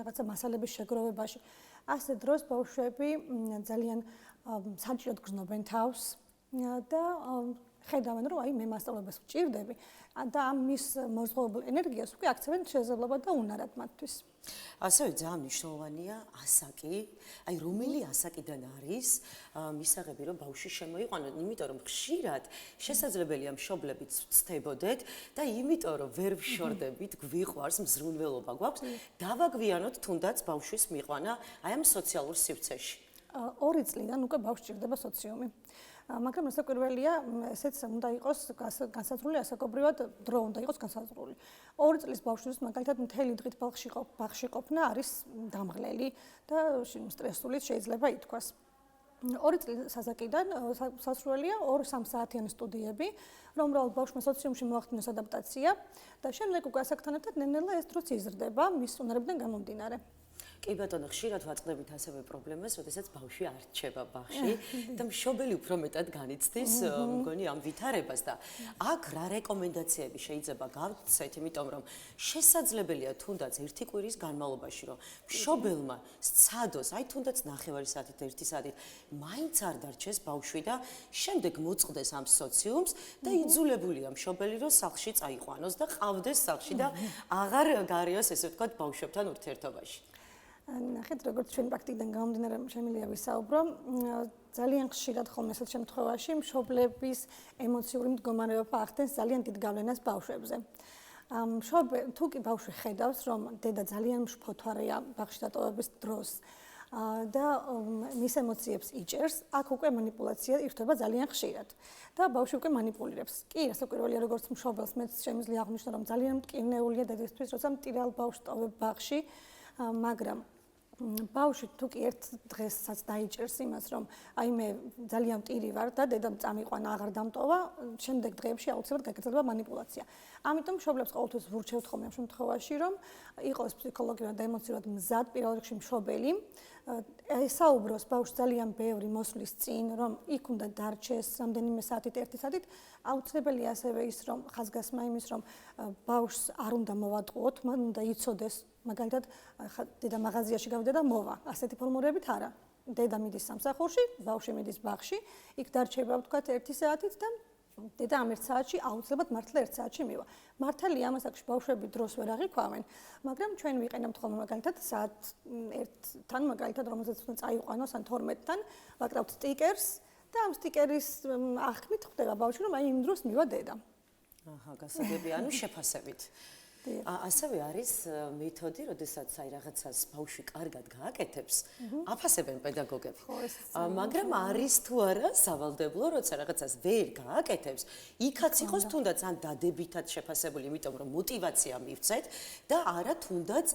რაღაცა მასალების შეგროვებაში. ასეთ დროს ბავშვები ძალიან საჭიროდ გრძნობენ თავს და ხედავენ, რომ აი მე მასწავლებლებს ვჭირდები და ამ მის მოზღობილ ენერგიას უკვე აქცევენ შესაძლებლობად და უნარად მათთვის. ასევე ძალიან მნიშვნელოვანია ასაკი, აი რომელი ასაკიდან არის მისაღები, რომ ბავშვი შემოიყვანოთ, იმიტომ რომ ხშირად შესაძლებელია მშობლებიც ვცდებოდეთ და იმიტომ რომ ვერ ვშორდებით, გვიყვარს, მზრუნველობა გვაქვს, დავაგვიანოთ თუნდაც ბავშვის მიყვანა აი ამ სოციალურ სივრცეში. 2 წლიდან უკვე ბავშვს ჭირდება სოციუმი. მაგრამ რასაკვირველია, ესეც უნდა იყოს განსაზღვრული, ასაკობრივად დრო უნდა იყოს განსაზღვრული. 2 წლის ბავშვის მაგალითად მთელი დღით ბაღში ყოფნა არის დამღლელი და სტრესული შეიძლება ითქვას. 2 წლის ასაკიდან სასურველია 2-3 საათიანი სტუდიები, რომ უბრალოდ ბავშვმა სოციუმში მოახდინოს ადაპტაცია და შემდეგ უკვე ასაკთან ერთად ნელ-ნელა ეს დროც იზრდება მის უნარებიდან გამომდინარე. კი ბატონო, ხშირად ვაწყდებით ასევე პრობლემას, როდესაც ბავშვი არ რჩება ბაღში და მშობელი უფრო მეტად განიცდის მგონი ამ ვითარებას და აქ რა რეკომენდაციები შეიძლება გავცეთ, იმიტომ რომ შესაძლებელია თუნდაც 1 კვირის განმავლობაში, რომ მშობელმა სცადოს, აი თუნდაც 9 საათით, 1 საათით, მაინც არ დარჩეს ბავშვი და შემდეგ მოწყდეს ამ სოციუმს და იძულებულია მშობელი, რომ სახლში წაიყვანოს და ყავდეს სახლში და აღარ გარეოს, ესე ვთქვათ, ბავშვებთან ურთიერთობაში. ნახეთ, როგორც ჩვენ პრაქტიკიდან გამომდინარე შემიძლია ვისაუბრო, ძალიან ხშირად ხოლმე ასეთ შემთხვევაში მშობლების ემოციური მდგომარეობა ახდენს ძალიან დიდ გავლენას ბავშვებზე. თუ კი ბავშვი ხედავს, რომ დედა ძალიან მშფოთვარეა ბაღში დატოვების დროს და მის ემოციებს იჭერს, აქ უკვე манипуляცია ირთვება ძალიან ხშირად და ბავშვი უკვე манипуლირებს. კი, რასაკვირველია, როგორც მშობელს მეც შემიძლია აღვნიშნო, რომ ძალიან მტკივნეულია დედისთვის, როცა მტირალ ბავშვს ტოვებ ბაღში, მაგრამ ბავშვი თუ კი ერთ დღესაც დაიჭერს იმას, რომ აი მე ძალიან მტირი ვარ და დედამ წამიყვანა, აღარ დამტოვა, შემდეგ დღეებში აუცილებლად გაგრძელდება манипуляცია. ამიტომ მშობლებს ყოველთვის ვურჩევთ ხოლმე ამ შემთხვევაში, რომ იყოს ფსიქოლოგიურად და ემოციურად მზად პირველ რიგში მშობელი, ესაუბროს ბავშვს ძალიან ბევრი მოსვლის წინ, რომ იქ უნდა დარჩეს რამდენიმე საათით, 1 საათით, აუცილებელია ასევე ის, რომ ხაზგასმა იმის, რომ ბავშვს არ უნდა მოვატყუოთ, მან უნდა იცოდეს, მაგალითად, დედა მაღაზიაში გავიდა და მოვა. ასეთი ფორმულებით არა. დედა მიდის სამსახურში, ბავშვი მიდის ბაღში, იქ დარჩება, ვთქვათ, 1 საათით და დედა ამ 1 საათში აუცილებლად მართლა 1 საათში მივა. მართალია ამას აქ ბავშვები დროს ვერ აღიქვამენ, მაგრამ ჩვენ ვიყენებთ ხოლმე მაგალითად საათ 1-თან მაგალითად რომელზეც უნდა წაიყვანოს ან 12-თან, ვაკრავთ სტიკერს და ამ სტიკერის აღქმით ხვდება ბავშვი რომ აი იმ დროს მივა დედა. აჰა, გასაგები, ანუ შეფასებით. ასევე არის მეთოდი, როდესაც აი რაღაცას ბავშვი კარგად გააკეთებს, აფასებენ პედაგოგები. მაგრამ არის თუ არა სავალდებულო, როცა რაღაცას ვერ გააკეთებს, იქაც იყოს თუნდაც ან დადებითად შეფასებული, იმიტომ რომ мотиваცია მივცეთ და არა თუნდაც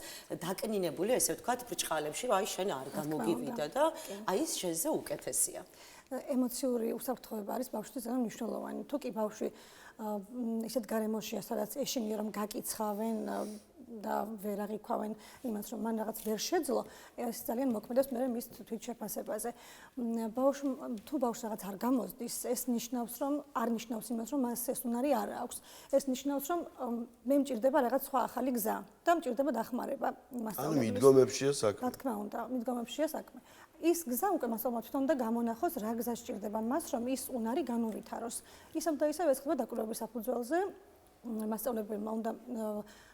დაკნინებული, ესე ვთქვათ, ბრჭყალებში, რომ აი შენ არ გამოგივიდა და აი ეს შენზე უკეთესია. ემოციური უსაფრთხოება არის ბავშვთვის ძალიან მნიშვნელოვანი. თუ კი ბავშვი ისეთ გარემოშია, სადაც ეშინია რომ გაკიცხავენ და ვერ აღიქვავენ იმას, რომ მან რაღაც ვერ შეძლო, ეს ძალიან მოქმედებს მე მის თვითშეფასებაზე. თუ ბავშვს რაღაც არ გამოსდის, ეს ნიშნავს, რომ არ ნიშნავს იმას, რომ მას ეს უნარი არ აქვს. ეს ნიშნავს, რომ მე მჭირდება რაღაც სხვა ახალი გზა და მჭირდება დახმარება მასწავლებლის. ანუ მიდგომებშია საქმე. რა თქმა უნდა, მიდგომებშია საქმე. ის გზა უკვე მასწავლებელმა თვითონ უნდა გამონახოს, რა გზა სჭირდება მას, რომ ის უნარი განუვითაროს. ისევ და ისევ ეცხება დაკვირვების საფუძველზე, მასწავლებელმა უნდა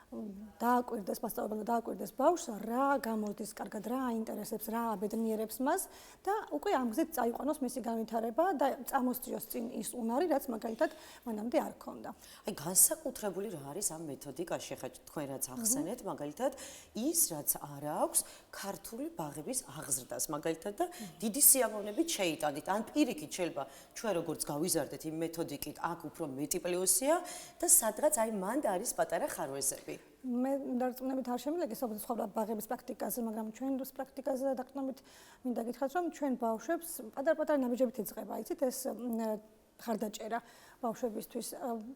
დააკვირდეს მასწავლებელმა დააკვირდეს ბავშვს, რა გამოდის კარგად, რა აინტერესებს, რა აბედნიერებს მას და უკვე ამ გზით წაიყვანოს მისი განვითარება და წამოსწიოს წინ ის უნარი, რაც მაგალითად მანამდე არ ქონდა. აი განსაკუთრებული რა არის ამ მეთოდიკაში, ხა თქვენ რაც ახსენეთ, მაგალითად ის რაც არ აქვს ქართული ბაღების აღზრდას, მაგალითად და დიდი სიამოვნებით შეიტანით. ან პირიქით შეიძლება ჩვენ როგორც გავიზარდეთ იმ მეთოდიკით, აქ უფრო მეტი პლუსია და სადღაც აი მანდ არის პატარა ხარვეზები. მე დარწმუნებით არ შემიძლია გესაუბროთ სხვა ბაღების პრაქტიკაზე, მაგრამ ჩვენ პრაქტიკაზე დაკნობით მინდა გითხრათ, რომ ჩვენ ბავშვებს პატარ-პატარა ნაბიჯებით იწყება, იცით ეს ხარდაჭერა ბავშვებისთვის.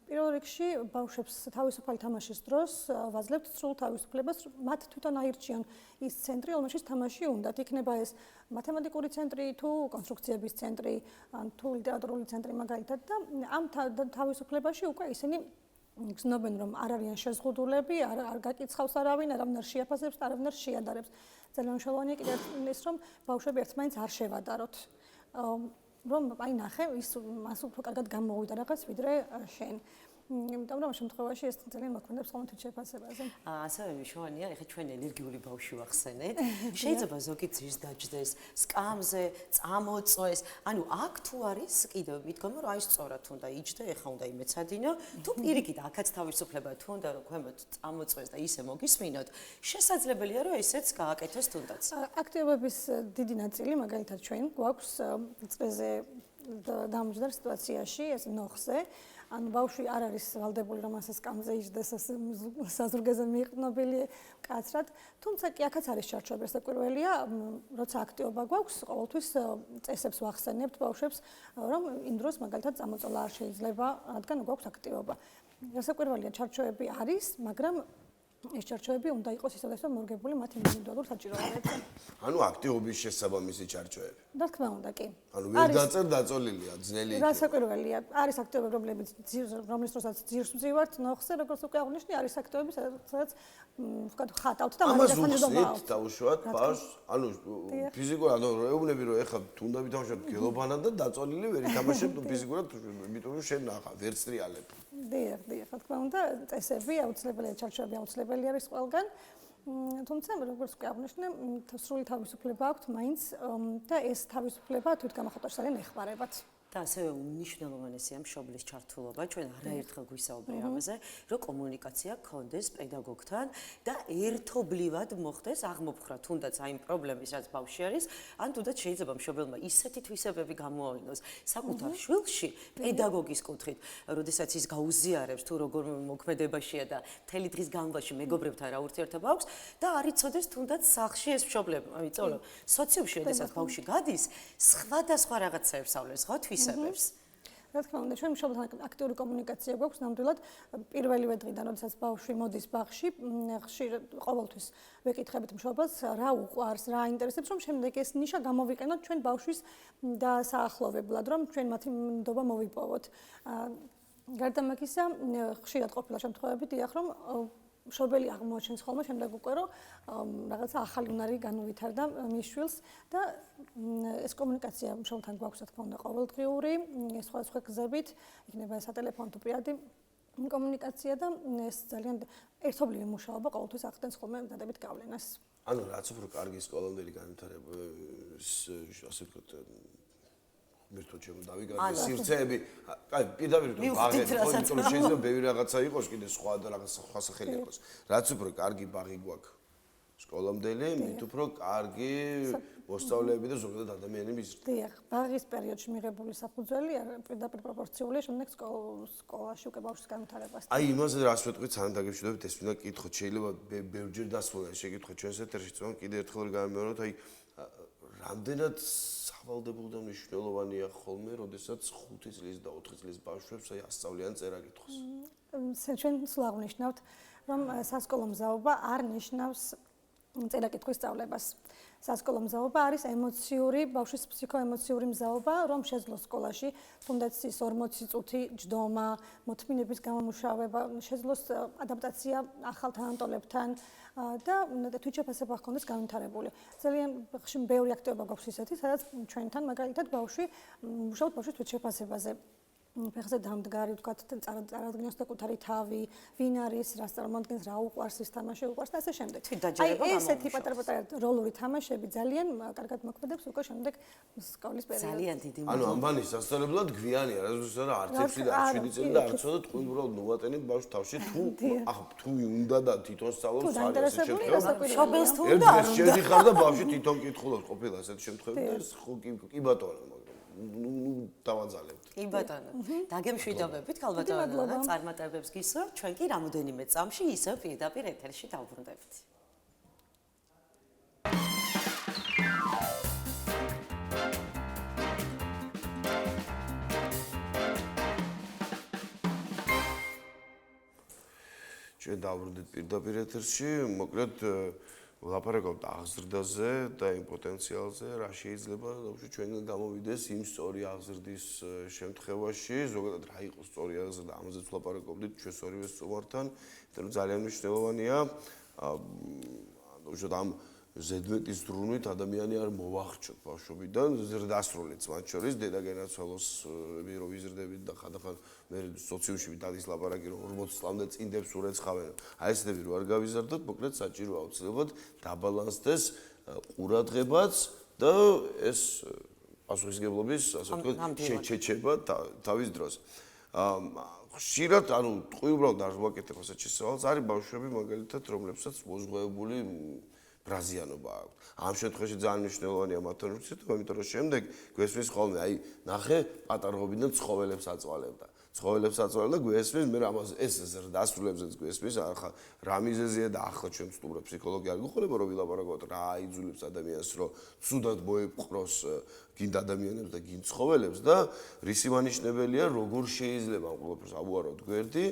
პირველ რიგში ბავშვებს თავისუფალი თამაშის დროს ვაძლევთ სრულ თავისუფლებას, მათ თვითონ აირჩიონ ის ცენტრი, რომელშიც თამაში უნდათ. იქნება ეს მათემატიკური ცენტრი თუ კონსტრუქციების ცენტრი, ან თუ ლიტერატურული ცენტრი მაგალითად და ამ თავისუფლებაში უკვე ისინი გრძნობენ, რომ არ არიან შეზღუდულები, არ გაკიცხავს არავინ, არავინ არ შეაფასებს, არავინ არ შეადარებს. ძალიან მნიშვნელოვანია კიდევ ის, რომ ბავშვები ერთმანეთს არ შევადაროთ. რომ აი ნახე, მას უფრო კარგად გამოვიდა რაღაც, ვიდრე შენ. იმიტომ რომ ამ შემთხვევაში ეს ძალიან მოქმედებს ხოლმე თვითშეფასებაზე. ასევე მნიშვნელოვანია, ეხლა ჩვენ ენერგიული ბავშვი ვახსენეთ. შეიძლება ზოგი ძირს დაჯდეს, სკამზე, წამოწვეს. ანუ აქ თუ არის კიდევ მიდგომა, რომ აი სწორად უნდა იჯდე, ეხლა უნდა იმეცადინო, თუ პირიქით აქაც თავისუფლება თუ უნდა რომ ქვემოთ წამოწვეს და ისე მოგისმინოთ, შესაძლებელია რომ ესეც გააკეთოს თუნდაც. აქტივობების დიდი ნაწილი, მაგალითად ჩვენ გვაქვს წვეზე დამჯდარ სიტუაციაში, ეს ნოხზე. ან ბავშვი არ არის ვალდებული რომ ასე სკამზე იჯდეს, საზრუგეზე მიიყნობილი კაცრად, თუმცა კი აქაც არის ჩარჩოები, საკვირველია, როცა აქტივობა გვაქვს, ყოველთვის წესებს ვახსენებთ ბავშვებს, რომ იმ დროს მაგალითად წამოწოლა არ შეიძლება, რადგან გვაქვს აქტივობა. საკვირველია ჩარჩოები არის, მაგრამ ეს ჩარჩოები უნდა იყოს ისე რომ მორგებული მათ ინდივიდუალურ საჭიროებებზე. ანუ აქტივობის შესაბამისი ჩარჩოები. რა თქმა უნდა, კი. ანუ ვერ დაწერ დაწოლილია, ძნელი იქნება. რა საკვირველია, არის აქტივობები, რომლის დროსაც ძირს ვძივართ ნოხზე, როგორც უკვე აღნიშნე, არის აქტივობები, სადაც ვთქვათ, ხატავთ და ამას უხსნით დაუშვათ ბავშვს, ანუ ფიზიკურად ეუბნები რომ ეხლა თუნდა ვითამაშოთ გელობანად და დაწოლილი ვერ ითამაშებ ფიზიკურად, იმიტომ რომ შენ ნახა, ვერ წრიალებ. დიახ, რა თქმა უნდა, წესები აუცილებელია, ჩარჩოები აუცილებელი არის ყველგან. თუმცა როგორც უკვე აღნიშნე, სრული თავისუფლება აქვს მაინც და ეს თავისუფლება თვითგამახატვაში ძალიან ეხმარებათ. და ასევე უნიშნელოვანესია მშობლის ჩართულობა, ჩვენ არაერთხელ გვისაუბრე ამაზე, რომ კომუნიკაცია გქონდეს პედაგოგთან და ერთობლივად მოხდეს აღმოფხვრა თუნდაც აი იმ პრობლემის, რაც ბავშვი არის, ან თუნდაც შეიძლება მშობელმა ისეთი თვისებები გამოავინოს საკუთარ შვილში პედაგოგის კუთხით, როდესაც ის გაუზიარებს თუ როგორ მოქმედებაშია და მთელი დღის განმავლობაში მეგობრებთან რა ურთიერთობა აქვს და არ იცოდეს თუნდაც სახლში ეს პრობლემა, იმიტომ რომ სოციუმში როდესაც ბავშვი გადის, სხვადასხვა რაღაცებს ავლენს, ხო თვისებებს. რა თქმა უნდა, ჩვენ მშობელთან აქტიური კომუნიკაცია გვაქვს ნამდვილად პირველივე დღიდან, როდესაც ბავშვი მოდის ბაღში, ხშირად ყოველთვის ვეკითხებით მშობელს, რა უყვარს, რა აინტერესებს, რომ შემდეგ ეს ნიშა გამოვიყენოთ ჩვენ ბავშვის დასაახლოვებლად, რომ ჩვენ მათი ნდობა მოვიპოვოთ. გარდა მაგისა, ხშირად ყოფილა შემთხვევები, დიახ, რომ მშობელი აღმოაჩენს ხოლმე შემდეგ უკვე რომ რაღაცა ახალი უნარი განუვითარდა მის შვილს და ეს კომუნიკაცია მშობელთან გვაქვს რა თქმა უნდა ყოველდღიური სხვადასხვა გზებით იქნება სატელეფონო თუ პირადი კომუნიკაცია და ეს ძალიან ერთობლივი მუშაობა ყოველთვის ახდენს ხოლმე დადებით გავლენას. ანუ რაც უფრო კარგი სკოლამდელი განვითარება ასე ვთქვათ მერტო ჩემო დავიგარდე სივრცეები აი პირდაპირ თუ ბაღი ხო შეიძლება ბევრი რაღაცა იყოს კიდე სხვა და რაღაც სხვა სახელი იყოს რაც უფრო კარგი ბაღი გვაქვს სკოლამდელი მით უფრო კარგი მოსწავლეები და ზოგადად ადამიანები იზრდება. დიახ, ბაღის პერიოდში მიღებული საფუძველი პირდაპირ პროპორციულია შემდეგ სკოლაში უკვე ბავშვის განვითარებას. აი იმაზე რას ვეტყვით სანამ დაგეშვიდებით ეს მინდა კითხოთ შეიძლება ბევრჯერ დასვლა შეკითხვა ჩვენს ეთერში თუმცა კიდე ერთხელ გამეოროთ აი რამდენად სავალდებულო და მნიშვნელოვანია ხოლმე როდესაც 5 წლის და 4 წლის ბავშვებს აი ასწავლიან წერა-კითხვას. ჩვენ სულ აღნიშნავთ რომ სასკოლო მზაობა არ ნიშნავს წერა-კითხვის სწავლებას. სასკოლო მზაობა არის ემოციური, ბავშვის ფსიქოემოციური მზაობა, რომ შეძლოს სკოლაში, თუნდაც ის 40 წუთი ჯდომა, მოთმინების გამომუშავება, შეძლოს ადაპტაცია ახალ თანატოლებთან და თვითშეფასება ჰქონდეს განვითარებული. ძალიან ბევრი აქტივობა გვაქვს ისეთი, სადაც ჩვენთან მაგალითად ბავშვი მუშაობთ ბავშვის თვითშეფასებაზე. ფეხზე დამდგარი, ვთქვათ, წარადგენს და კუთარი თავი, ვინ არის, რას წარმოადგენს, რა უყვარს, ის თამაში უყვარს და ასე შემდეგ. აი ესეთი პატარ-პატარა როლური თამაშები ძალიან კარგად მოქმედებს უკვე შემდეგ სკოლის პერიოდში. ძალიან დიდი ანუ ამბანი სასწავლებლად გვიანია, რაზეც რა არც 6 და 7 წელი და არც ცოტა თქვენ უბრალოდ მოვატენით ბავშვს თავში თუ უნდა და თვითონ სწავლობს არ ეს შემთხვევა. შობელს თუ უნდა არ უნდა. შედიხარ და ბავშვი თვითონ კითხულობს ყოფილა ასეთ შემთხვევაში და ეს ხო კი ბატონო დავაძალებთ. კი ბატონო. დაგემშვიდობებით ქალბატონო, წარმატებებს გისურვებთ. ჩვენ კი რამოდენიმე წამში ისევ პირდაპირ ეთერში დავბრუნდებით. ჩვენ დავბრუნდით პირდაპირ ეთერში, მოკლედ ვლაპარაკობთ აღზრდაზე და იმ პოტენციალზე, რა შეიძლება ჩვენგან გამოვიდეს იმ სწორი აღზრდის შემთხვევაში, ზოგადად რა იყოს სწორი აღზრდა, ამაზეც ვლაპარაკობდით ჩვენს ორივე სტუმართან, იმიტომ რომ ძალიან მნიშვნელოვანია, ამ ზედმეტის დრუნვით ადამიანი არ მოვახჩოთ ბავშვობიდან, ზრდასრულიც მათ შორის დედაგენაცვალოსები რო ვიზრდებით და ხანდახან მე სოციუმში დადის ლაპარაკი რომ 40 წლამდე წინდებს ურეცხავენ. აი ესეთები რო არ გავიზარდოთ, მოკლედ საჭიროა აუცილებლად დაბალანსდეს ყურადღებაც და ეს პასუხისმგებლობის, ასე ვთქვათ, შეჩება თავის დროს. ხშირად, ანუ ტყვი უბრალოდ არ ვაკეთებ ასეთ შესავალს, არის ბავშვები მაგალითად, რომლებსაც მოზღვეებული ბრაზიანობა აქვს. ამ შემთხვევაში ძალიან მნიშვნელოვანია მათთან ურთიერთობა, იმიტომ რომ შემდეგ გვესმის ხოლმე, აი, ნახე, პატარღობიდან ცხოველებს აწვალებდა. ცხოველებს აწვალებდა, გვესმის, მე ამას ეს დასრულებზეც გვესმის, ახლა რა მიზეზია და ახლა ჩვენ ვსტუმრობ ფსიქოლოგი არ გიყოლება, რომ ვილაპარაკოთ რა აიძულებს ადამიანს, რომ ცუდად მოეპყროს გინდ ადამიანებს და გინდ ცხოველებს და რისი მანიშნებელია, როგორ შეიძლება ამ ყველაფერს ავუაროთ გვერდი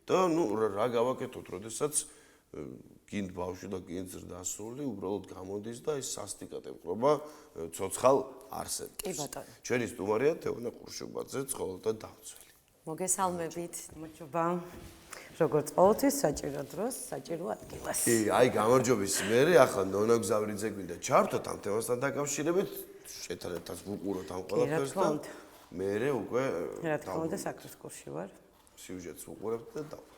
და ნუ რა გავაკეთოთ, როდესაც გინდ ბავშვი და გინდ ზრდასრული უბრალოდ გამოდის და ის სასტიკად ემყრობა ცოცხალ არსებს. კი ბატონო. ჩვენი სტუმარია თეონა ყურშუბაძე, ცხოველთა დამცველი. მოგესალმებით. მოგესალმება. როგორც ყოველთვის საჭირო დროს, საჭირო ადგილას. კი, აი გამარჯობის მერე ახლა ნონა გზავრიძე გვინდა ჩართოთ ამ თემასთან დაკავშირებით, შეთანხმებას ვუყუროთ ამ ყველაფერს და მერე უკვე რა თქმა უნდა საქმის კურსში ვარ. სიუჟეტს ვუყურებთ და დავხვდებით.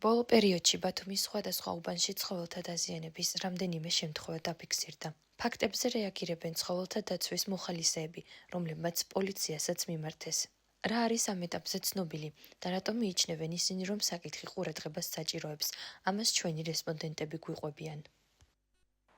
ბოლო პერიოდში ბათუმის სხვადასხვა უბანში ცხოველთა დაზიანების რამდენიმე შემთხვევა დაფიქსირდა. ფაქტებზე რეაგირებენ ცხოველთა დაცვის მოხალისეები, რომლებმაც პოლიციასაც მიმართეს. რა არის ამ ეტაპზე ცნობილი და რატომ მიიჩნევენ ისინი, რომ საკითხი ყურადღებას საჭიროებს? ამას ჩვენი რესპონდენტები გვიყვებიან.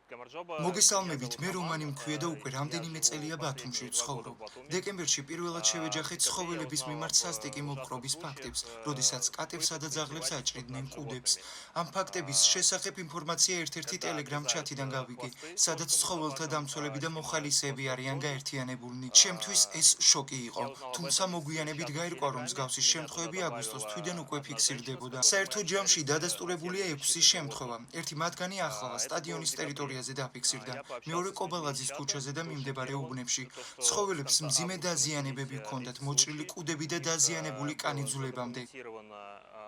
მოგესალმებით, მე რომანი მქვია და უკვე რამდენიმე წელია ბათუმში ვცხოვრობ. დეკემბერში პირველად შევეჯახეთ ცხოველების მიმართ სასტიკი მოპყრობის ფაქტებს, როდესაც კატებსა და ძაღლებს აჭრიდნენ კუდებს. ამ ფაქტების შესახებ ინფორმაცია ერთ-ერთი ტელეგრამ ჩათიდან გავიგე, სადაც ცხოველთა დამცველები და მოხალისეები არიან გაერთიანებულნი. ჩემთვის ეს შოკი იყო, თუმცა მოგვიანებით გაირკვა, რომ მსგავსი შემთხვევები აგვისტოს თვიდან უკვე ფიქსირდებოდა. საერთო ჯამში დადასტურებულია 6 შემთხვევა. ერთი მათგანი ახლა სტადიონის ტერიტორიაზე ტერიტორიაზე დაფიქსირდა. მეორე კობალაძის ქუჩაზე და მიმდებარე უბნებში. ცხოველებს მძიმე დაზიანებები ჰქონდათ, მოჭრილი კუდები და დაზიანებული კანი ძულებამდე.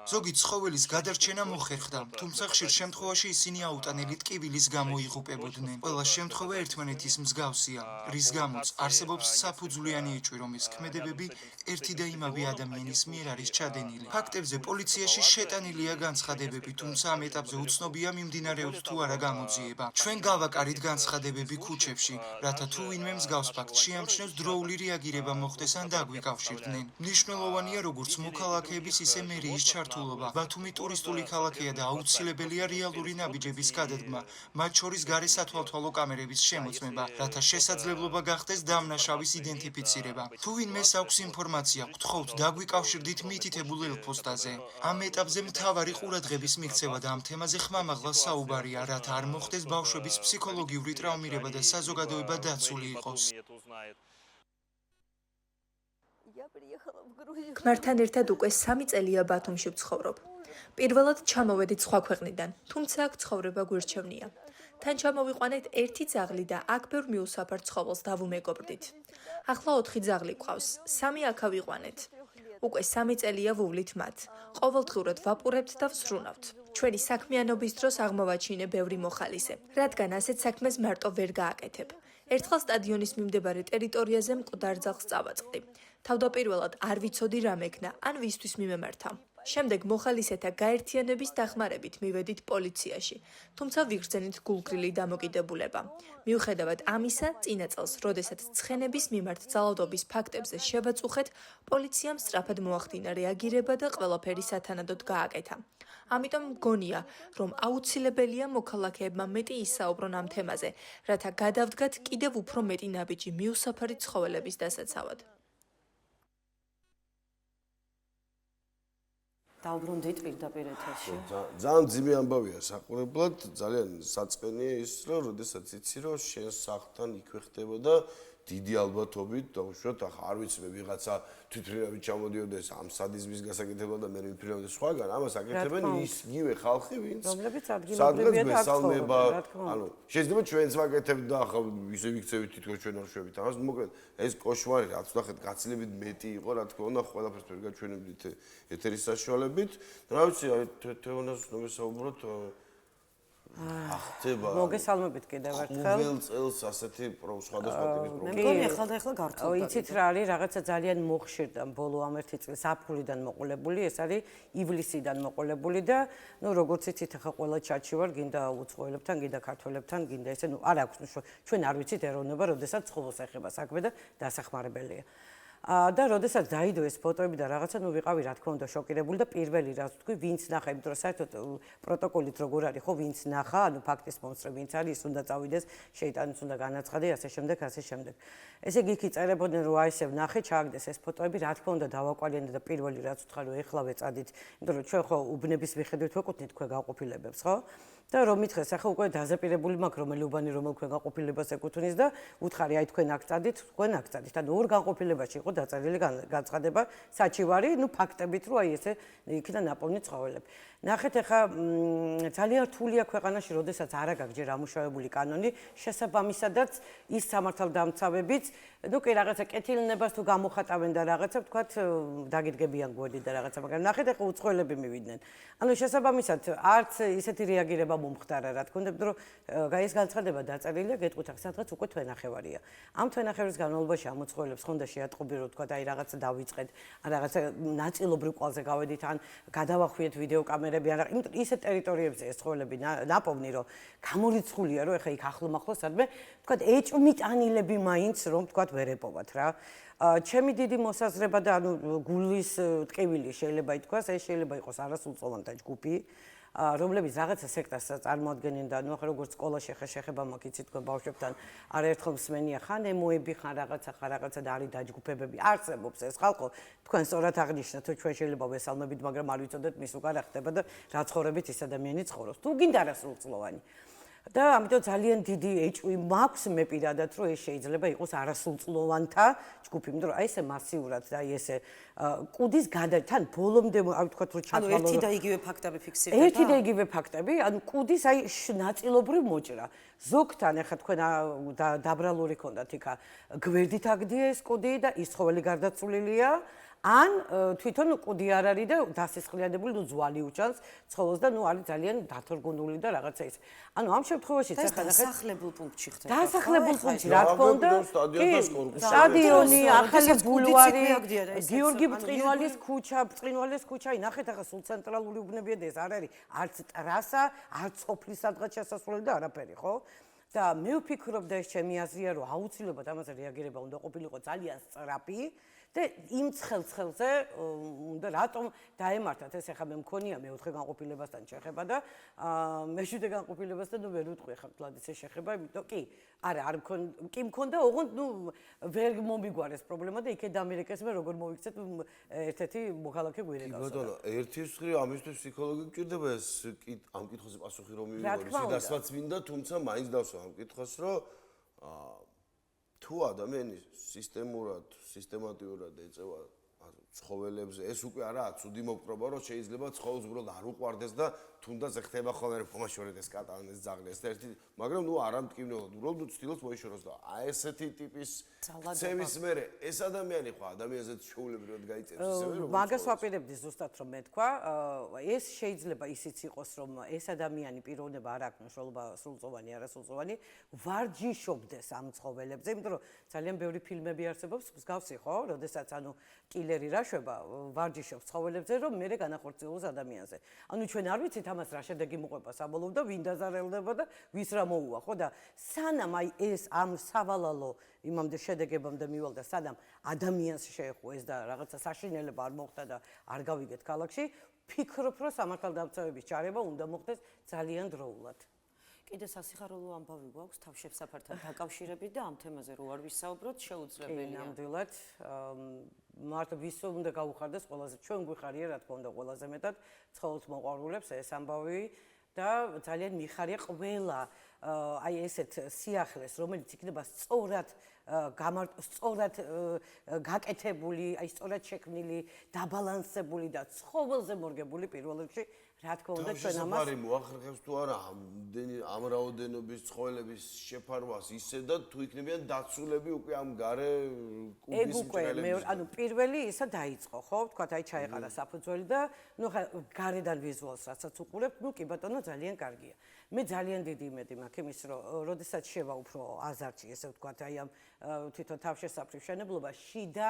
ზოგი ცხოველის გადარჩენა მოხერხდა, თუმცა ხშირ შემთხვევაში ისინი აუტანელი ტკივილის გამო იღუპებოდნენ. ყველა შემთხვევა ერთმანეთის მსგავსია, რის გამოც არსებობს საფუძვლიანი ეჭვი, რომლის ქმედებები ერთი და იმავე ადამიანის მიერ არის ჩადენილი. ფაქტებზე პოლიციაში შეტანილია განცხადებები, თუმცა ამ ეტაპზე უცნობია მიმდინარეობს თუ არა გამოძიება. ჩვენ გავაკარით განცხადებები ქუჩებში, რათა თუ ვინმე მსგავს ფაქტს შეამჩნევს, დროული რეაგირება მოხდეს ან დაგვიკავშირდნენ. მნიშვნელოვანია როგორც მოქალაქეების, ისე მერიის ჩართულობა. ბათუმი ტურისტული ქალაქია და აუცილებელია რეალური ნაბიჯების გადადგმა, მათ შორის გარე სათვალთვალო კამერების შემოწმება, რათა შესაძლებლობა გახდეს დამნაშავის იდენტიფიცირება. თუ ვინმეს აქვს ინფორმაცია, გთხოვთ დაგვიკავშირდით მითითებულ ელფოსტაზე. ამ ეტაპზე მთავარი ყურადღების მიქცევა და ამ თემაზე ხმამაღლა საუბარია, რათა არ მოხდეს ბავშვების ფსიქოლოგიური ტრავმირება და საზოგადოება დაცული იყოს. ქმართან ერთად უკვე 3 წელია ბათუმში ვცხოვრობ. პირველად ჩამოვედით სხვა ქვეყნიდან, თუმცა აქ ცხოვრება გვირჩევნია. თან ჩამოვიყვანეთ 1 ძაღლი და აქ ბევრ მიუსაფარ ცხოველს დავუმეგობრდით. ახლა 4 ძაღლი გვყავს, 3 აქ ავიყვანეთ. უკვე 3 წელია ვუვლით მათ. ყოველდღურად ვაპურებთ და ვსრუნავთ. ჩვენი საქმიანობის დროს აღმოვაჩინე ბევრი მოხალისე, რადგან ასეთ საქმეს მარტო ვერ გააკეთებ. ერთხელ სტადიონის მიმდებარე ტერიტორიაზე მკვდარ ძაღლს წავაწყდი. თავდაპირველად არ ვიცოდი რა მექნა, ან ვისთვის მიმემართა. შემდეგ მოხალისეთა გაერთიანების დახმარებით მივედით პოლიციაში, თუმცა ვიგრძენით გულგრილი დამოკიდებულება. მიუხედავად ამისა, წინა წელს, როდესაც ცხენების მიმართ ძალადობის ფაქტებზე შევაწუხეთ, პოლიციამ სწრაფად მოახდინა რეაგირება და ყველაფერი სათანადოდ გააკეთა. ამიტომ მგონია, რომ აუცილებელია მოქალაქეებმა მეტი ისაუბრონ ამ თემაზე, რათა გადავდგათ კიდევ უფრო მეტი ნაბიჯი მიუსაფარი ცხოველების დასაცავად. დავბრუნდით პირდაპირ ეთერში. ძალიან ძიმე ამბავია საყურებლად, ძალიან საწყენია ის, რომ როდესაც იცი, რომ შენ სახლთან იქვე ხდება და დიდი ალბათობით დაუშვათ, ახლა არ ვიცი მე ვიღაცა თვითმფრინავით ჩამოდიოდეს ამ სადიზმის გასაკეთებლად და მე ვიფრინავდეს სხვაგან, ამას აკეთებენ იგივე ხალხი, ვინც რომლებიც ადგილობრივია და აქ სალმება, ცხოვრობენ, ანუ შეიძლება ჩვენც ვაკეთებთ და ახლა ისე ვიქცევით თითქოს ჩვენ არ შვებით. ამას მოკლედ ეს კოშმარი რაც ნახეთ გაცილებით მეტი იყო, რა თქმა უნდა, ყველაფერს ვერ გაჩვენებდით ეთერის საშუალებით. რა ვიცი, აი თეონას ნომესაუბროთ ახტება. მოგესალმებით კიდევ ერთხელ. ყოველ წელს ასეთი სხვადასხვა ტიპის მე მგონი ახლა გართულდა. იცით რა არის, რაღაცა ძალიან მოხშირდა ბოლო ამ 1 წლის აპრილიდან მოყოლებული, ეს არის ივლისიდან მოყოლებული და ნუ როგორც იცით ახლა ყველა ჩატში ვარ, გინდა უცხოელებთან, გინდა ქართველებთან, გინდა ესე, ნუ არ აქვს ჩვენ არ ვიცით ეროვნება, როდესაც ცხოველს ეხება საქმე და დასახმარებელია. და როდესაც დაიდო ეს ფოტოები და რაღაცა ნუ ვიყავი რა თქმა უნდა შოკირებული და პირველი რაც ვთქვი ვინც ნახა იმიტომ რომ საერთოდ პროტოკოლით როგორ არის ხო ვინც ნახა ანუ ფაქტის მომსწრე ვინც არის ის უნდა წავიდეს შეიტანის უნდა განაცხადე ასე შემდეგ ესე იგი იქ წერებოდნენ რომ აი ესე ნახე ჩააგდეს ეს ფოტოები რა თქმა უნდა დავაკვალიანე და პირველი რაც ვთქვა რომ ეხლა ვეწადით იმიტომ რომ ჩვენ ხო უბნების მიხედვით ვეკუთვნით თქვენ გაყოფილებებს ხო და რომ მითხეს ახლა უკვე დაზაპირებული მაქვს რომელი უბანი რომელ თქვენ გაყოფილებას ეკუთვნის და უთხარი აი თქვენ აქ წადით თქვენ აქ წადით ანუ ორ გაყოფილებაში იყო დაწერილი განცხადება საჩივარი ნუ ფაქტებით რომ აი ესე იქიდან ნაპოვნი ცხოველები ნახეთ ახლა ძალიან რთულია ქვეყანაში როდესაც არ აქვს ჯერ ამუშავებული კანონი შესაბამისადაც ის სამართალდამცავებიც ნუ კი რაღაცა კეთილნებას თუ გამოხატავენ და რაღაცა ვთქვათ დაგიდგებიან გვერდი და რაღაცა მაგრამ ნახეთ ახლა უცხოელები მივიდნენ ანუ შესაბამისად არც ისეთი რეაგირება მომხდარა რა თქმა უნდა რომ ეს განცხადება დაწერილია გეტყვით ახლა სადღაც უკვე თვენახევარია ამ თვენახევრის განმავლობაში ამ უცხოელებს ხონდა შეატყობი რომ ვთქვათ აი რაღაცა დავიწყეთ ან რაღაცა ნაწილობრივ კვალზე გავედით ან გადავახვიეთ ვიდეო კამერები ან იმიტომ ისეთ ტერიტორიებზე ეს ცხოველები ნაპოვნი რომ გამორიცხულია რომ ეხა იქ ახლო-მახლო სადმე ვთქვათ ეჭვმით ანილები მაინც რომ ვთქვათ ვერ ეპოვათ რა ჩემი დიდი მოსაზრება და ანუ გულის ტკივილი შეიძლება ითქვას ეს შეიძლება იყოს არასრულწლოვანთა ჯგუფი რომლებიც რაღაცა სექტას წარმოადგენენ და ნუ ახლა როგორც სკოლაში ხა შეხება მაქვს იცით თქვენ ბავშვებთან არაერთხელ მსმენია ხან ემოები ხან რაღაცა და არის დაჯგუფებები არსებობს ეს ხალხო თქვენ სწორად აღნიშნეთ რომ ჩვენ შეიძლება ვესალმებით მაგრამ არ ვიცოდეთ მის უკან რა ხდება და რა ცხოვრებით ის ადამიანი ცხოვრობს თუ გინდა არასრულწლოვანი და ამიტომ ძალიან დიდი ეჭვი მაქვს მე პირადად რომ ეს შეიძლება იყოს არასრულწლოვანთა ჯგუფი, იმიტომ რომ აი ესე მასიურად და აი ესე კუდის თან ბოლომდე აი ვთქვათ რომ ჩათვალო. ანუ ერთი და იგივე ფაქტები ფიქსირდება. ერთი და იგივე ფაქტები, ანუ კუდის აი ნაწილობრივ მოჭრა. ზოგთან ახლა თქვენ დაბრალური ქონდათ იქა გვერდით აგდია ეს კუდი და ის ცხოველი გარდაცვლილია. ან თვითონ კუდი არ არის და დასისხლიანებული, ნუ ძვალი უჩანს ცხოველს და ნუ არის ძალიან დათორგუნული და რაღაცა ის. ანუ ამ შემთხვევაში ახლა დასახლებულ პუნქტში ხდება. დასახლებულ პუნქტში რა თქმა უნდა, სტადიონი, ახალი ბულვარი, გიორგი ბრწყინვალის ქუჩა, ნახეთ ახლა სულ ცენტრალური უბნებია და ეს არ არის არც ტრასა, არც ყოფილი სადღაც შესასვლელი და არაფერი, ხო? და მე ვფიქრობ და ეს ჩემი აზრია, რომ აუცილებლად ამაზე რეაგირება უნდა ყოფილიყო ძალიან სწრაფი. და იმ ცხელზე უნდა რატომ დაემართათ ეს ახლა მე მქონია მეოთხე განყოფილებასთან შეხება და მეშვიდე განყოფილებასთან ნუ ვერ ვიტყვი ახლა თლად ისე შეხება, იმიტომ კი არა კი მქონდა, ოღონდ ნუ ვერ მომიგვარეს პრობლემა და იქეთ ამერიკას მე როგორ მოვიქცეთ ერთ-ერთი მოქალაქე გვირეკავს. ბატონო, ერთის მხრივ ამისთვის ფსიქოლოგი გჭირდება ეს ამ კითხვაზე პასუხი რომ მივიღო, ისედაც მინდა, თუმცა მაინც დავსვა ამ კითხვას, რომ თუ ადამიანი სისტემატურად ეწევა ცხოველებზე, ეს უკვე არაა ცუდი მოპყრობა, რომ შეიძლება ცხოველს უბრალოდ არ უყვარდეს და თუნდაც ეხება ხოლმე რომ მომაშორდეს კატანეს ძაღლეს და ერთი, მაგრამ ნუ არ ამტკივნელად, უბრალოდ ცდილობს მოიშოროს და აი ესეთი ტიპის ცევის მერე ეს ადამიანი ხო ადამიანზეც შეულებრივად გაიწევს ისევე რომ მაგას ვაპირებდი ზუსტად რომ მე თქვა, ეს შეიძლება ისიც იყოს რომ ეს ადამიანი პიროვნება არ აქვს მნიშვნელობა სრულწლოვანი არასრულწლოვანი, ვარჯიშობდეს ამ ცხოველებზე, იმიტომ რომ ძალიან ბევრი ფილმები არსებობს მსგავსი ხო, როდესაც ანუ კილერი რა შვება ვარჯიშობს ცხოველებზე რომ მე განახორციელოს ადამიანზე. ანუ ჩვენ არ ვიცით ამას რა შედეგი მოყვება საბოლოოდ და ვინ დაზარალდება და ვის რა მოუვა, ხო და სანამ აი ეს ამ სავალალო იმამდე შედეგებამდე მივალ და სანამ ადამიანს შეეხო ეს და რაღაცა საშინელება არ მოხდა და არ გავიგეთ ქალაქში, ფიქრობ რომ სამართალდამცავების ჩარევა უნდა მოხდეს ძალიან დროულად. კიდე სასიხარულო ამბავი გვაქვს თავშესაფართან დაკავშირებით და ამ თემაზე რო არ ვისაუბროთ შეუძლებელია. ნამდვილად მარტო ვის უნდა გაუხარდეს ყველაზე ჩვენ გვიხარია რა თქმა უნდა ყველაზე მეტად ცხოველთ მოყვარულებს ეს ამბავი და ძალიან მიხარია ყველა აი ესეთ სიახლეს რომელიც იქნება სწორად გაკეთებული, აი სწორად შექმნილი, დაბალანსებული და ცხოველზე მორგებული პირველ რიგში რა თქმა უნდა ჩვენ ამას თავშესაფარი მოახერხებს თუ არა ამ რაოდენობის ცხოველების შეფარვას ისე და თუ იქნებიან დაცულები უკვე ამ გარე კუბის მჭრელების. ანუ პირველი ისა დაიწყო, ხო? თქვათ აი ჩაეყარა საფუძველი და ნუ ხა გარედან ვიზუალს რასაც უყურებთ, ნუ კი ბატონო ძალიან კარგია. მე ძალიან დიდი იმედი მაქვს იმის, რომ როდესაც შევა უფრო აზარტში, ესე ვთქვათ, აი ამ თვითონ თავშესაფრის მშენებლობა შიდა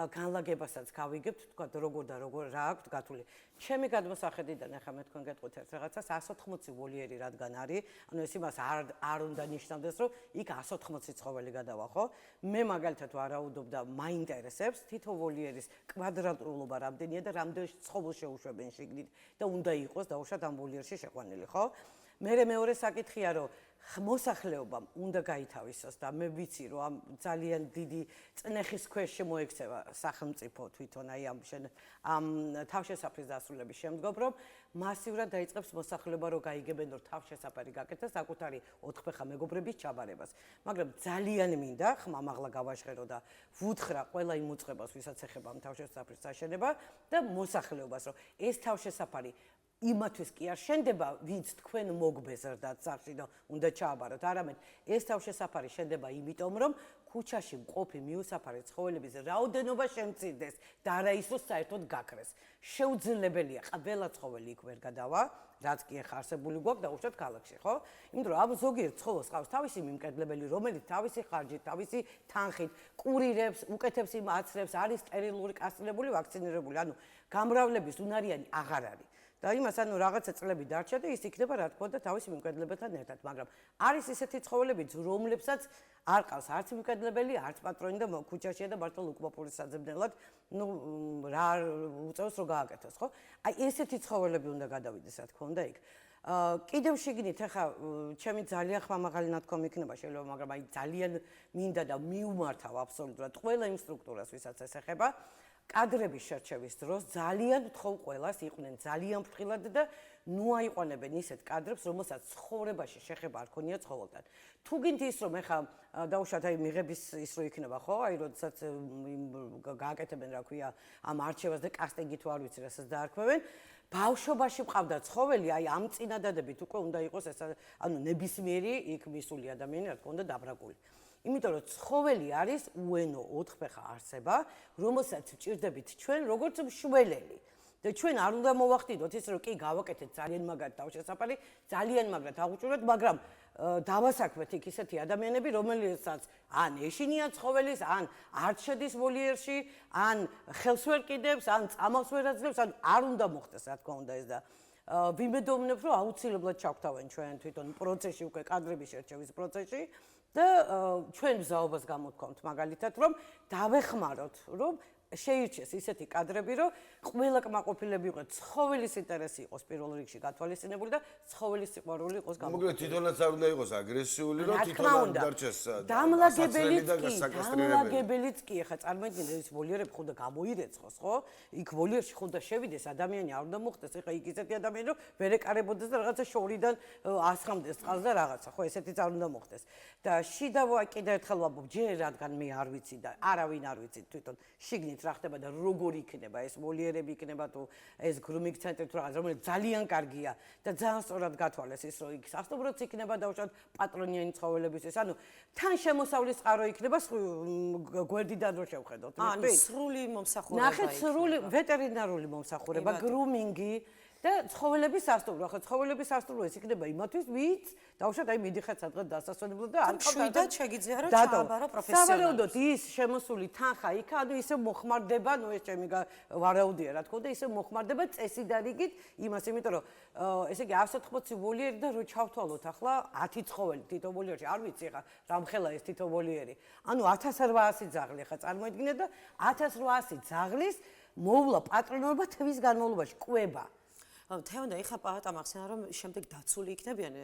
განლაგებასაც გავიგებთ, თქვათ როგორ და როგორ რა აქვს გათვლილი. ჩემი გადმოსახედიდან ახლა მე თქვენ გეტყვით ერთ რაღაცას 180 ვოლიერი რადგან არის, ანუ ეს იმას არ უნდა ნიშნავდეს, რომ იქ 180 ცხოველი გადავა, ხო? მე მაგალითად ვარაუდობ და მაინტერესებს თითო ვოლიერის კვადრატულობა რამდენია და რამდენ ცხოველს შეუშვებენ შიგნით და უნდა იყოს დაუშვათ ამ ვოლიერში შეყვანილი, ხო? მეორე საკითხია, რომ მოსახლეობამ უნდა გაითავისოს და მე ვიცი რომ ამ ძალიან დიდი წნეხის ქვეშ შემოექცევა სახელმწიფო თვითონ აი ამ თავშესაფრის დასრულების შემდგომ რომ მასიურად დაიწყებს მოსახლეობა რომ გაიგებენ რომ თავშესაფარი გაკეთდეს საკუთარი ოთხფეხა მეგობრების ჩაბარებას მაგრამ ძალიან მინდა ხმამაღლა გავაშღერო და ვუთხრა ყველა იმ უწყებას ვისაც ეხება ამ თავშესაფრის აშენება და მოსახლეობას რომ ეს თავშესაფარი იმათვის კი არ შენდება, ვინც თქვენ მოგბეზრდათ სახში და უნდა ჩააბაროთ. არამედ ეს თავშესაფარი შენდება იმიტომ, რომ ქუჩაში მყოფი მიუსაფარი ცხოველების რაოდენობა შემცირდეს და არა ის რომ საერთოდ გაქრეს. შეუძლებელია ყველა ცხოველი იქ ვერ გადავა, რაც კი ახლა არსებული გვაქვს დაუშვათ ქალაქში, ხო? იმიტომ რომ ამ ზოგიერთ ცხოველს ყავს თავისი მიმკედლებელი, რომელიც თავისი ხარჯით, თავისი თანხით კურირებს, უკეთებს იმ აცრებს, არის სტერილური, კასტრირებული, ვაქცინირებული. ანუ გამრავლების უნარიანი აღარ არის. და იმას ანუ რაღაცა წლები დარჩა და ის იქნება რა თქმა უნდა თავის მიმკედლებელთან ერთად, მაგრამ არის ისეთი ცხოველებიც, რომლებსაც არ ყავს არც მიმკედლებელი, არც პატრონი და ქუჩაშია და მარტო ლუკმოპურის საძებნელად, ნუ რა უწევს რომ გააკეთოს, ხო? აი ესეთი ცხოველები უნდა გადავიდეს, რა თქმა უნდა იქ. კიდევ შიგნით ახლა ჩემი ძალიან ხმამაღალი ნათქვამი იქნება შეიძლება, მაგრამ აი ძალიან მინდა და მიუმართავ აბსოლუტურად ყველა იმ სტრუქტურას, ვისაც ეს ეხება. კადრების შერჩევის დროს ძალიან ვთხოვ ყველას იყვნენ ძალიან ფრთხილად და ნუ აიყვანებენ ისეთ კადრებს, რომელსაც ცხოვრებაში შეხება არ ქონია ცხოველთან. თუ გინდ ის რომ ეხა დაუშვათ აი მიღების ის რო იქნება ხო? აი როდესაც გააკეთებენ რა ქვია ამ არჩევას და კასტინგი თუ არ ვიცი რასაც დაარქმევენ, ბავშვობაში მყავდა ცხოველი, აი ამ წინადადებით უკვე უნდა იყოს ეს ანუ ნებისმიერი იქ მისული ადამიანი რა თქმა უნდა დაბრაკული. იმიტომ რომ ცხოველი არის უენო ოთხფეხა არსება, რომელსაც ვჭირდებით ჩვენ როგორც მშველელი. და ჩვენ არ უნდა მოვახდინოთ ის რომ კი გავაკეთეთ ძალიან მაგრად თავშესაფარი, ძალიან მაგრად აღუჭურეთ, მაგრამ დავასაქმეთ იქ ისეთი ადამიანები, რომელსაც ან ეშინია ცხოველის, ან არ შედის ვოლიერში, ან ხელს ვერ კიდებს, ან წამალს ვერ აძლევს, ან არ უნდა მოხდეს რა თქმა უნდა ეს და ვიმედოვნებ რომ აუცილებლად ჩავთავენ ჩვენ თვითონ პროცესში უკვე კადრების შერჩევის პროცესში და ჩვენ მზაობას გამოთქვამთ მაგალითად რომ დავეხმაროთ რომ შეირჩეს ისეთი კადრები, რომ ყველა კმაყოფილები იყოს, ცხოველის ინტერესი იყოს პირველ რიგში გათვალისწინებული და ცხოველის სიყვარული იყოს გამოყენებული. მოკლედ თვითონაც არ უნდა იყოს აგრესიული, რომ თვითონ დარჩეს დამლაგებელიც კი, ახლა წარმოიდგინე ეს ვოლიერები ხოდა გამოირეცხოს, ხო? იქ ვოლიერში ხოდა შევიდეს ადამიანი, არ უნდა მოხდეს, ახლა იქ ისეთი ადამიანი, რომ ვერ ეკარებოდეს და რაღაცა შორიდან ასხამდეს წყალს და რაღაცა, ხო, ესეთიც არ უნდა მოხდეს. და შიდა კიდევ ერთხელ ვამბობ, ჯერ რადგან მე არ ვიცი და არავინ არ ვიცი თვითონ შიგნით რა ხდება და როგორ იქნება ეს ვოლიერები იქნება თუ ეს გრუმინგ ცენტრი თუ რაღაც რომელიც ძალიან კარგია და ძალიან სწორად გათვალეს ის რომ იქ სასტუმროც იქნება დაუშვათ პატრონიანი ცხოველებისთვის ანუ თან შემოსავლის წყარო იქნება გვერდიდან რო შევხედოთ ანუ სრული მომსახურება ნახეთ სრული ვეტერინარული მომსახურება გრუმინგი და ცხოველების სასტუმრო, ხო ცხოველების სასტუმრო ეს იქნება იმათვის, ვინც დაუშვათ აი მიდიხართ სადღაც დასასვენებლად და არ შვიდად შეგიძლია რომ ჩააბარო პროფესიონალს. სავარაუდოდ ის შემოსული თანხა იქ ანუ ისე მოხმარდება, ნუ ეს ჩემი ვარაუდია რა თქმა უნდა, ისე მოხმარდება წესიდან რიგით იმას, იმიტომ რომ ესე იგი 180 ვოლიერი და რო ჩავთვალოთ ახლა 10 ცხოველი თითო ვოლიერში, არ ვიცი ახლა რამხელა ეს თითო ვოლიერი. ანუ 1800 ძაღლი ახლა წარმოიდგინეთ და 1800 ძაღლის მოვლა პატრონობა თვის განმავლობაში კვება. თეონდა ეხა პაატა მახსენა რომ შემდეგ დაცული იქნებიან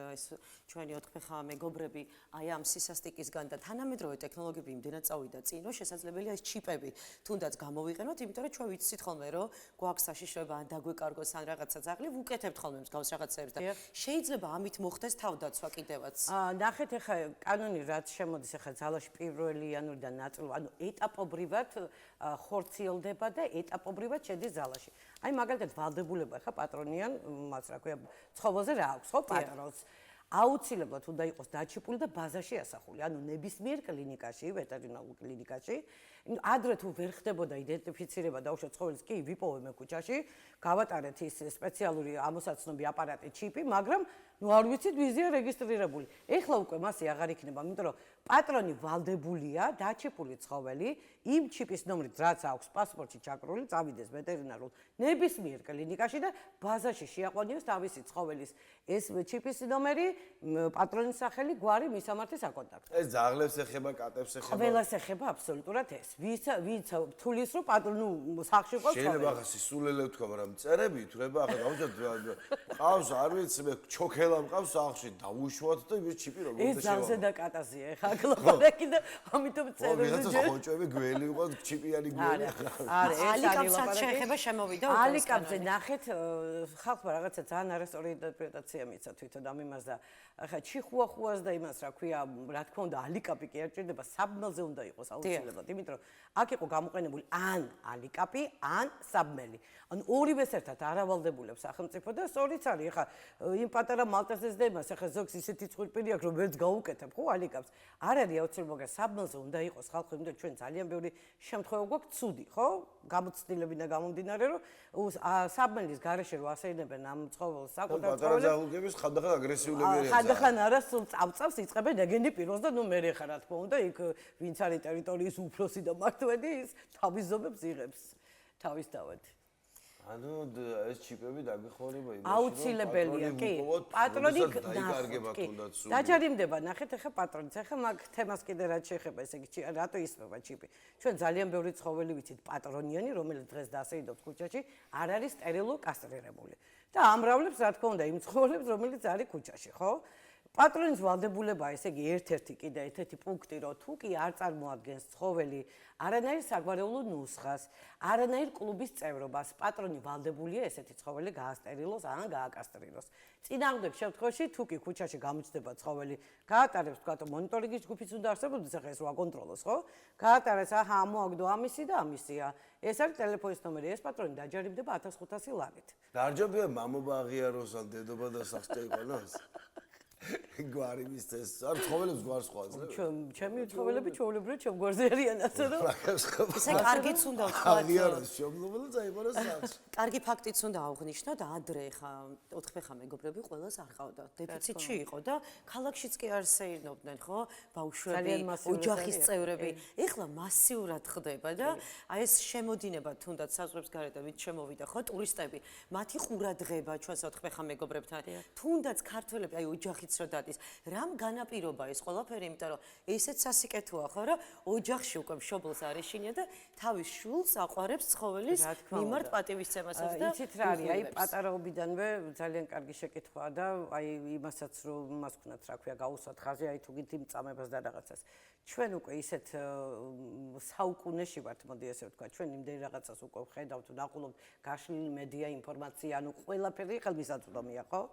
ეს ჩვენი ოთხფეხა მეგობრები აი ამ სისასტიკისგან და თანამედროვე ტექნოლოგიები იმდენად წავიდა წინ რომ შესაძლებელია ეს ჩიპები თუნდაც გამოვიყენოთ იმიტომ რომ ჩვენ ვიცით ხოლმე რომ გვაქვს საშიშროება ან დაგვეკარგოს ან რაღაცა ძაღლი ვუკეთებთ ხოლმე მსგავს რაღაცებს და შეიძლება ამით მოხდეს თავდაცვა კიდევაც ნახეთ ეხა კანონი რაც შემოდის ეხა ძალაში პირველი იანვრიდან ნაწილ ანუ ეტაპობრივად ხორციელდება და ეტაპობრივად შედის ძალაში აი მაგალითად ვალდებულება ხა პატრონიან მას რა ქვია ცხოველზე რა აქვს ხო პატრონს აუცილებლად უნდა იყოს დაჩიპული და ბაზაში ასახული ანუ ნებისმიერ კლინიკაში ვეტერინარულ კლინიკაში ადრე თუ ვერ ხდებოდა იდენტიფიცირება დაუშვათ ცხოველის კი ვიპოვე მე ქუჩაში გავატარეთ ის სპეციალური ამოსაცნობი აპარატი ჩიპი მაგრამ ნუ არ ვიცით ვიზია რეგისტრირებული ეხლა უკვე მასე აღარ იქნება იმიტომ რომ პატრონი ვალდებულია დაჩიპული ცხოველი იმ ჩიპის ნომრით რაც აქვს პასპორტში ჩაკრული წავიდეს ვეტერინარულ ნებისმიერ კლინიკაში და ბაზაში შეაყვანიოს თავისი ცხოველის ეს ჩიპის ნომერი პატრონის სახელი გვარი მისამართი საკონტაქტო ეს ძაღლებს ეხება კატებს ეხება ყველას ეხება აბსოლუტურად ეს ვინც თulis რომ ნუ სახში ყავს შეიძლება ახლა სისულელე თქვა მაგრამ წერები ითვლება ახლა დავუშვათ ყავს არ ვიცი მე ჩოქელა მყავს სახში დავუშვათ და ის ჩიპი როგორ ეს ძალზე და კატაზია ეხლა კლოპარაკი და ამიტომ წერები ვიღაცა ხოჭები გველი იყო ჩიპიანი გველი არა ეს არის ლაპარაკი შეეხება შემოვიდა ალიკაბზე ნახეთ ხალხმა რაღაცა ძალიან არასწორი ინტერპრეტაცია მიცა თვითონ ამ იმას და ახლა ჩიხუახუას და იმას რა ქვია რა თქმა უნდა ალიკაპი კი არ ჭირდება საბმელზე უნდა იყოს აუცილებლად იმიტომ რომ აქ იყო გამოყენებული ან ალიკაპი ან საბმელი ანუ ორივეს ერთად არავალდებულებს სახელმწიფო და სწორიც არის ახლა იმ პატარა მალტაზეს და იმას ახლა ზოგს ისეთი წყვილპირი აქვს რომ ვერც გაუკეთებ ხო ალიკაპს არ არის აუცილებლად მაგრამ საბმელზე უნდა იყოს ხალხი იმიტომ ჩვენ ძალიან ბევრი შემთხვევა გვაქვს ცუდი ხო გამოცდილებიდან გამომდინარე რომ საბმელის გარეშე რო ასეინებენ ამ ცხოველს საკუთარ პატარა ძაღლების ხანდახან აგრესიულებია ხანდახან არა სულ წავწავს იწყებენ ეგენი პიროს და ნუ მე ხა რა თქმა უნდა იქ ვინც არის ტერიტორიის უფროსი და მართვედი ის თავის ზომებს იღებს თავისთავად ანუ ეს ჩიპები დაგვიხმარება იმაში აუცილებელია კი პატრონი დაიკარგება თუნდაც სულ დაჯარიმდება ნახეთ ახლა პატრონიც ახლა მაგ თემას კიდე რაც შეეხება ესე იგი რატო ისმება ჩიპი ჩვენ ძალიან ბევრი ცხოველი ვიცით პატრონიანი რომელიც დღეს დასეიდობს ქუჩაში არ არის სტერილო კასტრირებული და ამრავლებს რა თქმა უნდა იმ ცხოველებს რომელიც არის ქუჩაში ხო პატრონის ვალდებულება, ესე იგი, ერთ-ერთი კიდე ერთ-ერთი პუნქტი, რომ თუ კი არ წარმოადგენს ცხოველი არანაირ საგვარეულო ნუსხას, არანაირ კლუბის წევრობას, პატრონი ვალდებულია ესეთი ცხოველი გაასტერილოს ან გააკასტრიროს. წინააღმდეგ შემთხვევაში, თუ კი ქუჩაში გამოჩნდება ცხოველი, გაატარებს, თქვა, მონიტორინგის ჯგუფიც უნდა არსებობდეს, ახლა ეს რო აკონტროლოს, ხო? გაატარებს, აჰა, მოაგდო ამისი და ამისია. ეს არის ტელეფონის ნომერი, ეს პატრონი დაჯერებდება 1500 ლარით. დაარჯებია მამობა აღიაროს ან დედობა და სახსტე იყონოს. გვარი მისცეს, არ ცხოველებს გვარს ხვაზე. ჩემი ცხოველები ჩვეულებრივად ჩემ გვარზე არიან, ასე რომ ესე კარგიც უნდა ვთქვათ. აღიაროს შემდგომელი წაიბაროს სახლში. კარგი ფაქტიც უნდა აღვნიშნოთ, ადრე ხა 4-ხა მეგობრები ყველას არ ყავდა. დეფიციტში იყო და ქალაქშიც კი არ სეირნობდნენ, ხო? ბავშვები, ოჯახის წევრები. ეხლა მასიურად ხდება და აი ეს შემოდინება თუნდაც საზღვრებს გარეთ და ვით შემოვიდა, ხო, ტურისტები, მათი ყურადღება ჩვენს 4-ხა მეგობრებთან. თუნდაც ქართველები, აი ოჯახიც რო დადის, რამ განაპირობა ეს ყველაფერი, იმიტომ რომ ესეც სასიკეთოა, ხო, რომ ოჯახში უკვე მშობელს არ ეშინია და თავის შულს აყვარებს ცხოველის მიმართ პატივისცემასაც და იცით რა არის, აი პატარაობიდანვე ძალიან კარგი შეკითხვაა და აი იმასაც რომ მას ვქნათ, რა ქვია, გაუსვათ ხაზი, აი თუ გით იმ წამებას და რაღაცას. ჩვენ უკვე ისეთ საუკუნეში ვართ, მოდი ესე ვთქვა, ჩვენ იმდენ რაღაცას უკვე ვხედავთ, ნაყოლობთ გაშლილი მედია ინფორმაცია, ანუ ყველაფერი ხელმისაწვდომია, ხო?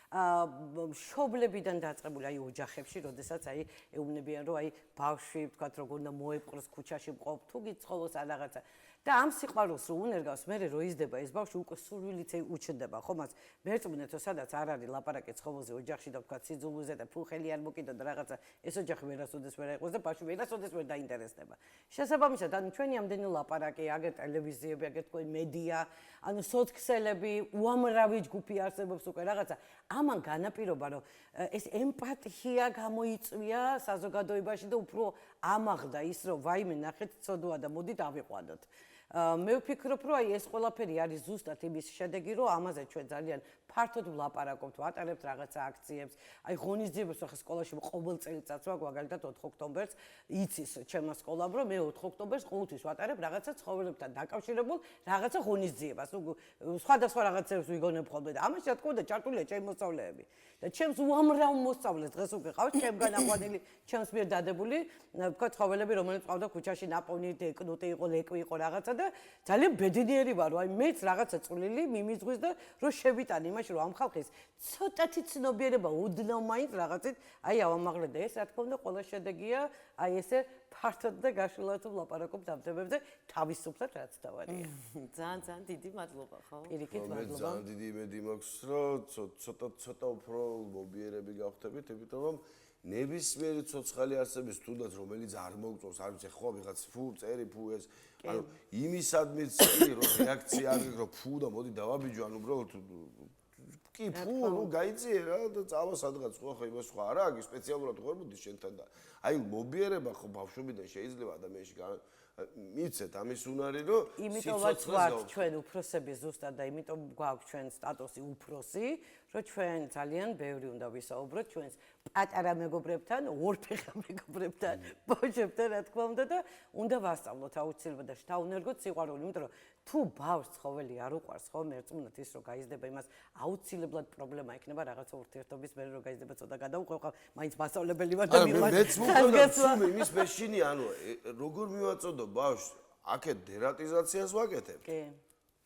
მშობლებიდან დაწყებული აი ოჯახებში, როდესაც აი ეუბნებიან, რომ აი ბავშვი, ვთქვათ, როგორ უნდა მოეპყროს ქუჩაში მყოფ, თუ გიცხოვოს ან რაღაცა. და ამ სიყვარულს რო უნერგავს, მერე რო იზრდება ეს ბავშვი უკვე სურვილით უჩნდება, ხო, მას მერწმუნეთ, რომ სადაც არ არის ლაპარაკი ცხოველზე ოჯახში და ვთქვათ სიძულვაზე და ფულხელი არ მოკიდო და რაღაცა, ეს ოჯახი ვერასოდეს ვერ აიყვეს და ბავშვი ვერასოდეს ვერ დაინტერესდება. შესაბამისად, ანუ ჩვენი ამდენი ლაპარაკი, აგერ ტელევიზიები, აგერ თქვენი მედია, ანუ სოციქსელები, უამრავი ჯგუფი არსებობს უკვე რაღაცა. ამან განაპირობა, რომ ეს ემპათია გამოიწვია საზოგადოებაში და უფრო ამაღლდა ის, რომ ვაიმე ნახეთ ცოდოა და მოდით ავიყვანოთ. მე ვფიქრობ, რომ აი ეს ყველაფერი არის ზუსტად იმის შედეგი, რომ ამაზე ჩვენ ძალიან ფართოდ ვლაპარაკობთ, ვატარებთ რაღაცა აქციებს. აი ღონისძიებებს ახლა სკოლაში ყოველ წელიწადს ვაკ, მაგალითად 4 ოქტომბერს იცის ჩემმა სკოლამ, რომ მე 4 ოქტომბერს ყოველთვის ვატარებ რაღაცა ცხოველებთან დაკავშირებულ რაღაცა ღონისძიებას. სხვადასხვა რაღაცებს ვიგონებ ხოლმე და ამაში რა თქმა უნდა ჩართულია ჩემი მოსწავლეები. და ჩემს უამრავ მოსწავლეს დღეს უკვე ყავს ჩემგან აყვანილი, ჩემს მიერ დადებული, ვთქვათ, ცხოველები, რომელიც ყავდა ქუჩაში ნაპოვნი, ეკნუტი იყო, ლეკვი იყო რაღაცა და ძალიან ბედნიერი ვარ, რომ აი მეც რაღაცა წვლილი მიმიზღვის და რომ შევიტანი იმაში, რომ ამ ხალხის ცოტათი ცნობიერება უდნავ მაინც რაღაცით, აი ავამაღლე და ეს რა თქმა უნდა ყველა შედეგია, აი ესე ფართოდ და გაშლილად ვლაპარაკობთ ამ თემებზე, თავისუფლად რაც თავარია. ძალიან დიდი მადლობა, ხო? პირიქით მე მადლობა. ძალიან დიდი იმედი მაქვს, რომ ცოტა უფრო მობიერები გავხდებით, იმიტომ რომ ნებისმიერი ცოცხალი არსების თუნდაც რომელიც არ მოგწონს, არ ვიცი, ხო ვიღაც ფუ წერი ფუ ეს, ანუ იმისადმის კი რომ რეაქცია არ გიქრო ფუ და მოდი დავაბიჯო, ანუ უბრალოდ კი ფუ, ნუ გაიწიე რა და წავა სადღაც ხო ხა იმას სხვა არა, კი სპეციალურად ხო მოდი შენთან და აი მობიერება ხო ბავშვობიდან შეიძლება ადამიანში მიცეთ ამის უნარი რომ იმიტომაც ვართ ჩვენ უფროსები ზუსტად და იმიტომ გვაქვს ჩვენ სტატუსი უფროსი, რომ ჩვენ ძალიან ბევრი უნდა ვისაუბროთ ჩვენს პატარა მეგობრებთან, ორფეხა მეგობრებთან, ბავშვებთან, რა თქმა უნდა და უნდა ვასწავლოთ აუცილებლად და შთაუნერგოთ სიყვარული, იმიტომ რომ თუ ბავშვს ცხოველი არ უყვარს, ხო, მერწმუნეთ ის რომ გაიზრდება იმას აუცილებლად პრობლემა იქნება რაღაცა ურთიერთობის მერე რომ გაიზრდება ცოტა გადაუყვება, მაინც მასწავლებელი ვარ და მიყვარს. მეც მოგონდა იმის მეშინი, ანუ როგორ მივაწოდო ბავშვს, აქეთ დერატიზაციას ვაკეთებ. კი.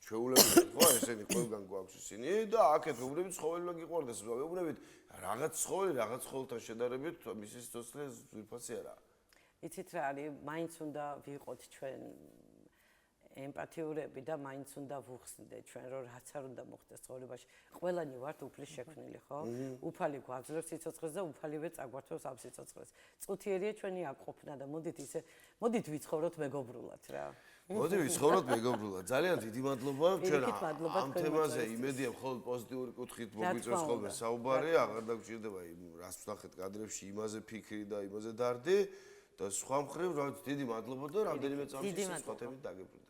ჩვეულებრივად ხო ესენი ყველგან გვაქვს ისინი და აქეთ ვეუბნებით ცხოველებმა გიყვარდეს, ვეუბნებით რაღაც ცხოველი რაღაც ცხოველთან შედარებით მისი სიცოცხლე ძვირფასი არაა. იცით რა არის, მაინც უნდა ვიყოთ ჩვენ ემპათიურები და მაინც უნდა ვუხსნდეთ ჩვენ რომ რაც არ უნდა მოხდეს ცხოვრებაში. ყველანი ვართ უფლის შექმნილი, ხო? უფალი გვაძლევს სიცოცხლეს და უფალივე წაგვართვევს ამ სიცოცხლეს. წუთიერია ჩვენი აკყოფნა და მოდით ვიცხოვროთ მეგობრულად რა. მოდი ვიცხოვროთ მეგობრულად. ძალიან დიდი მადლობა ჩვენ ამ თემაზე იმედია მხოლოდ პოზიტიური კუთხით მოგვიწევს ხოლმე საუბარი, აღარ დაგჭირდება რას ვნახეთ კადრებში იმაზე ფიქრი და იმაზე დარდი და სხვა მხრივ დიდი მადლობა და რამდენიმე წამში სხვა თემით დაგებრუნდებით.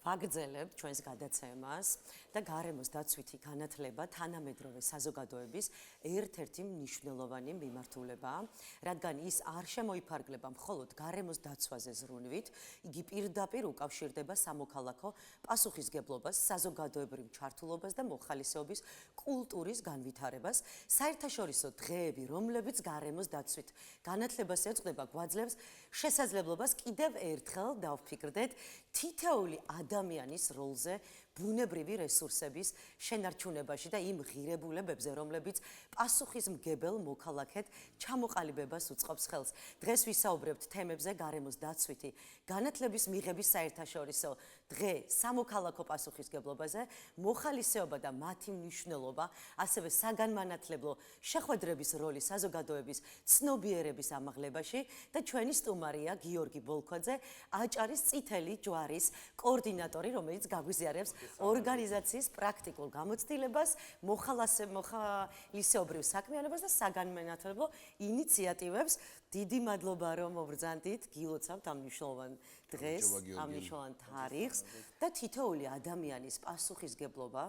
ვაგრძელებთ ჩვენს გადაცემას და გარემოს დაცვითი განათლება თანამედროვე საზოგადოების ერთ-ერთი მნიშვნელოვანი მიმართულებაა, რადგან ის არ შემოიფარგლება მხოლოდ გარემოს დაცვაზე ზრუნვით, იგი პირდაპირ უკავშირდება სამოქალაქო პასუხისგებლობას, საზოგადოებრივ ჩართულობას და მოხალისეობის კულტურის განვითარებას. საერთაშორისო დღეები, რომლებიც გარემოს დაცვით განათლებას ეწყდება, გვაძლევს შესაძლებლობას კიდევ ერთხელ დავფიქრდეთ თითოეული ადამიანის როლზე ბუნებრივი რესურსების შენარჩუნებაში და იმ ღირებულებებზე, რომლებიც პასუხისმგებელ მოქალაქედ ჩამოყალიბებას უწყობს ხელს. დღეს ვისაუბრებთ თემებზე გარემოს დაცვითი განათლების მიღების საერთაშორისო დღე სამოქალაქო პასუხისგებლობაზე, მოხალისეობა და მათი მნიშვნელობა, ასევე საგანმანათლებლო შეხვედრების როლი საზოგადოების ცნობიერების ამაღლებაში და ჩვენი სტუმარია გიორგი ბოლქვაძე, აჭარის წითელი ჯვარის კოორდინატორი, რომელიც გაგვიზიარებს ორგანიზაციის პრაქტიკულ გამოცდილებას, მოხალისეობრივ საქმიანობას და საგანმანათლებლო ინიციატივებს. დიდი მადლობა, რომ მობრძანდით, გილოცავთ ამ მნიშვნელოვან დღეს, ამ მნიშვნელოვან თარიღს და თითოეული ადამიანის პასუხისგებლობა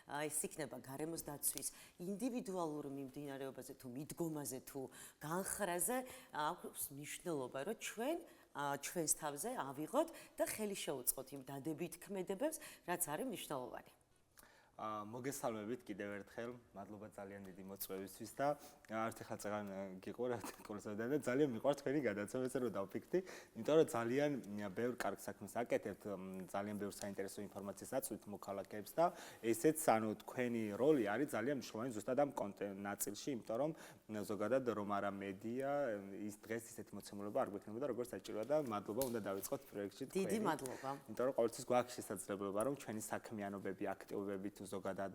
ეს იქნება გარემოს დაცვის ინდივიდუალურ მიმდინარეობაზე თუ მიდგომაზე თუ განხრაზე აქვს მნიშვნელობა, რომ ჩვენს თავზე ავიღოთ და ხელი შევუწყოთ იმ დადებითი ქმედებებს, რაც არის მნიშვნელოვანი. მოგესალმებით კიდევ ერთხელ, მადლობა ძალიან დიდი მოწვევისთვის და არც ახლა წეგან გიყურებთ კურსებიდან და ძალიან მიყვარს თქვენი გადაცემა, ესე რომ დავფიქრდი, იმიტომ რომ ძალიან ბევრ კარგ საქმეს აკეთებთ, ძალიან ბევრ საინტერესო ინფორმაციას აწვით მოქალაქეებს და ესეც ანუ თქვენი როლი არის ძალიან მნიშვნელოვანი ზუსტად ამ ნაწილში, იმიტომ რომ ზოგადად რომ არა მედია, ის დღეს ისეთი მოცემულობა არ გვექნებოდა, როგორც საჭიროა და მადლობა უნდა დავიწყოთ პროექტში თქვენი. დიდი მადლობა. იმიტომ რომ ყოველთვის გვაქვს შესაძლებლობა რომ ჩვენი საქმიანობები, აქტივობები თუ ზოგადად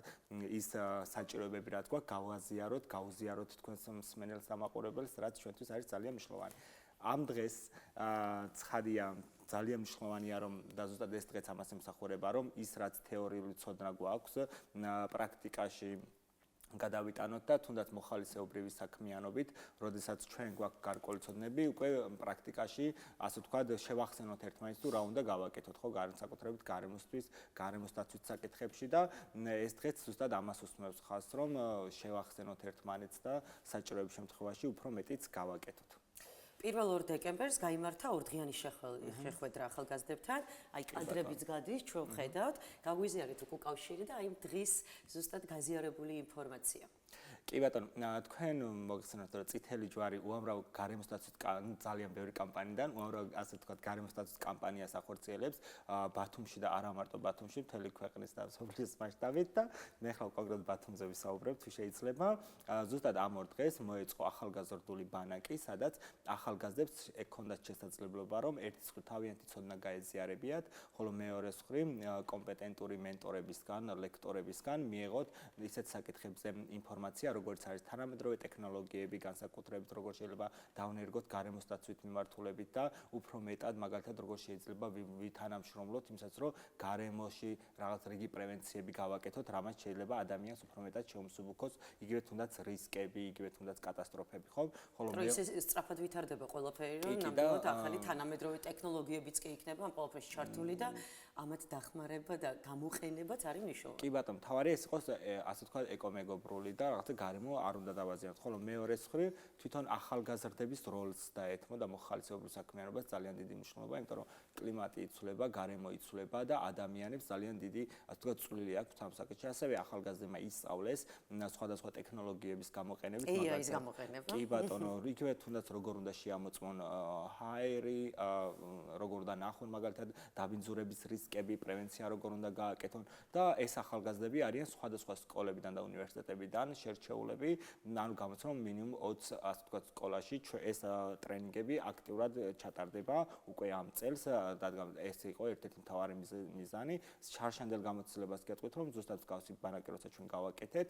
ის საჭიროებები რაც გვაქვს გავაზიაროთ თქვენს მსმენელს და მაყურებელს, რაც ჩვენთვის არის ძალიან მნიშვნელოვანი. ამ დღეს ცხადია ძალიან მნიშვნელოვანია რომ და ზუსტად ეს დღეც ამას ემსახურება რომ ის რაც თეორიული ცოდნა გვაქვს პრაქტიკაში გადავიტანოთ და თუნდაც მოხალისეობრივი საქმიანობით, როდესაც ჩვენ გვაქვს გარკვეული ცოდნები, უკვე პრაქტიკაში, ასე ვთქვათ, შევახსენოთ ერთმანეთს თუ რა უნდა გავაკეთოთ, ხო, განსაკუთრებით გარემოსთვის, გარემოს დაცვის საკითხებში და ეს დღეც ზუსტად ამას უსმენს ხაზს, რომ შევახსენოთ ერთმანეთს და საჭიროების შემთხვევაში უფრო მეტიც გავაკეთოთ. 1 დეკემბერს გაიმართა ორდღიანი შეხვედრა ახალგაზრდებთან, აი კადრებიც გადის, ჩვენ ხედავთ, გაგვიზიარეთ უკავშირი და აი დღის ზუსტად გაზიარებული ინფორმაცია. კი ბატონო, თქვენ მოგხსენებთ რომ წითელი ჯვარი უამრავ გარემოს დაცვის ძალიან ბევრი კამპანიიდან, უამრავ ასე ვთქვათ გარემოს დაცვის კამპანიას ახორციელებს ბათუმში და არა მარტო ბათუმში, მთელი ქვეყნის და მსოფლიოს მასშტაბით და მე ხალ კონკრეტულად ბათუმზე ვისაუბრებ, თუ შეიძლება. ზუსტად ამ ორ დღეს მოეწყო ახალგაზრდული ბანაკი, სადაც ახალგაზრდებს ექონდათ შესაძლებლობა რომ ერთის მხრივ თავიანთი ცოდნა გაეზიარებიათ, ხოლო მეორეს მხრივ კომპეტენტური მენტორებისგან, ლექტორებისგან მიეღოთ ისეთ საკითხებზე ინფორმაცია, როგორც არის თანამედროვე ტექნოლოგიები, განსაკუთრებით როგორც შეიძლება დავნერგოთ გარემოს დაცვით მიმართულებით და უფრო მეტად მაგალითად როგორც შეიძლება ვითანამშრომლოთ იმსაც, რომ გარემოში რაღაც რიგი პრევენციები გავაკეთოთ, რამაც შეიძლება ადამიანს უფრო მეტად შეუმსუბუქოს, იგივე თუნდაც რისკები, იგივე თუნდაც კატასტროფები, ხო? ხოლო ეს სწრაფად ვითარდება ყველაფერი, რომ ნამდვილად ახალი თანამედროვე ტექნოლოგიებიც კი იქნება ამ ყველაფერში ჩართული და ამათ დახმარება და გამოყენებაც არის მნიშვნელოვანი. კი ბატონო, თავარი ეს იყოს ასე ვთქვათ ეკომეგობრული და რაღაცა გარემო არ უნდა დავაზიანოთ, ხოლო მეორეს მხრივ თვითონ ახალგაზრდების როლს დაეთმო და მოხალისეობრივ საქმიანობას ძალიან დიდი მნიშვნელობა, იმიტომ რომ კლიმატი იცვლება, გარემო იცვლება და ადამიანებს ძალიან დიდი ასე ვთქვათ წვლილი აქვს ამ საკითხში. ასევე ახალგაზრდებმა ისწავლეს სხვადასხვა ტექნოლოგიების გამოყენებით, AI-ის გამოყენება. კი ბატონო, იგივე თუნდაც როგორ უნდა შეამოწმონ ჰაერი, როგორ უნდა ნახონ მაგალითად დაბინძურების რისკები, პრევენცია როგორ უნდა გააკეთონ და ეს ახალგაზრდები არიან სხვადასხვა სკოლებიდან და უნივერსიტეტებიდან შერჩეულები, ანუ გამოცემ მინიმუმ 20 ასე ვთქვათ სკოლაში ეს ტრენინგები აქტიურად ჩატარდება უკვე ამ წელს და ეს იყო ერთ-ერთი მთავარი მიზანი. შარშანდელ გამოცდილებას გეტყვით, რომ ზუსტად მსგავსი ბანაკი როცა ჩვენ გავაკეთეთ,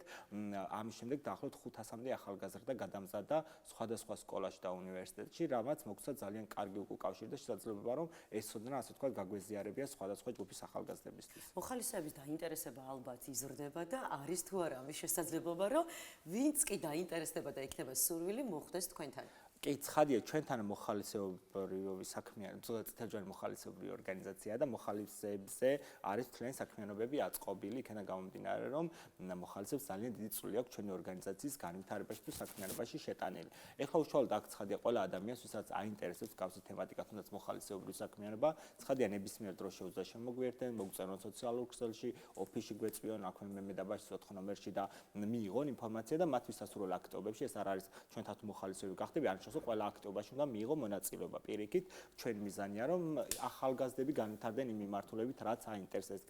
ამის შემდეგ დაახლოებით 500-მდე ახალგაზრდა გადამზადდა სხვადასხვა სკოლაში და უნივერსიტეტში, რამაც მოგცა ძალიან კარგი უკავშირი და შესაძლებლობა, რომ ეს ცოდნა ასე ვთქვათ გაგვეზიარებია სხვადასხვა ჯგუფის ახალგაზრდებისთვის. მოხალისეების დაინტერესება ალბათ იზრდება და არის თუ არა ამის შესაძლებლობა, რომ ვინც კი დაინტერესდება და იქნება სურვილი მოხვდეს თქვენთან. კი, ცხადია, ჩვენთან მოხალისეობრივი საქმიანი, წითელჯვარი მოხალისეობრივი ორგანიზაცია და მოხალისეებზე არის მთლიანი საქმიანობები აწყობილი, იქიდან გამომდინარე, რომ მოხალისეებს ძალიან დიდი წვლილი აქვს ჩვენი ორგანიზაციის განვითარებაში თუ საქმიანობაში შეტანილი. ეხლა უშუალოდ აქ ცხადია ყველა ადამიანს, ვისაც აინტერესებს გავსი თემატიკა, თუნდაც მოხალისეობრივი საქმიანობა, ცხადია ნებისმიერ დროს შეუძლია შემოგვიერთდნენ, მოგწერონ სოციალურ ქსელში, ოფისში გვეწვიონ, აქვე მედაბაშის 4 ნომერში და მიიღონ ინფორმაცია და მათთვის სასურველ აქტივობებში, ეს არ არის ჩვენთან მოხალისეობრივი გახდები, არ ნიშნავს, რომ ყველა აქტივობაში უნდა მიიღო მონაწილეობა. პირიქით, ჩვენი მიზანია, რომ ახალგაზრდები განვითარდნენ იმ მიმართულებით, რაც აინტერესებს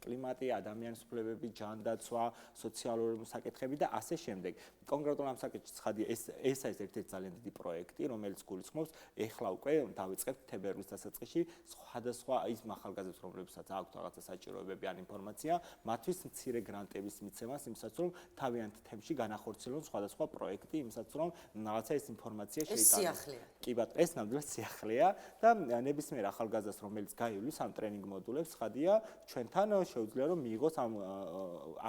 კლიმატი, ადამიანის უფლებები, ჯანდაცვა, სოციალური საკითხები და ასე შემდეგ. კონკრეტულად ამ საკითხში ცხადია, ეს არის ერთ-ერთი ძალიან დიდი პროექტი, რომელიც გულისხმობს, ეხლა უკვე დავიწყებთ თებერვლის დასაწყისში სხვადასხვა ის ახალგაზრდებს, რომლებსაც აქვთ რაღაცა საჭიროებები ან ინფორმაცია, მათთვის მცირე გრანტების მიცემას, იმისათვის რომ თავიანთ თემში განახორციელონ სხვადასხვა პროექტი, იმისათვის რომ რაღაცა ეს ინფორმაცია შეიტანოს. კი ბატონო, ეს ნამდვილად სიახლეა და ნებისმიერ ახალგაზრდას, რომელიც გაივლის ამ ტრენინგ მოდულებს, ხადია ჩვენთან შეუძლია რომ მიიღოს ამ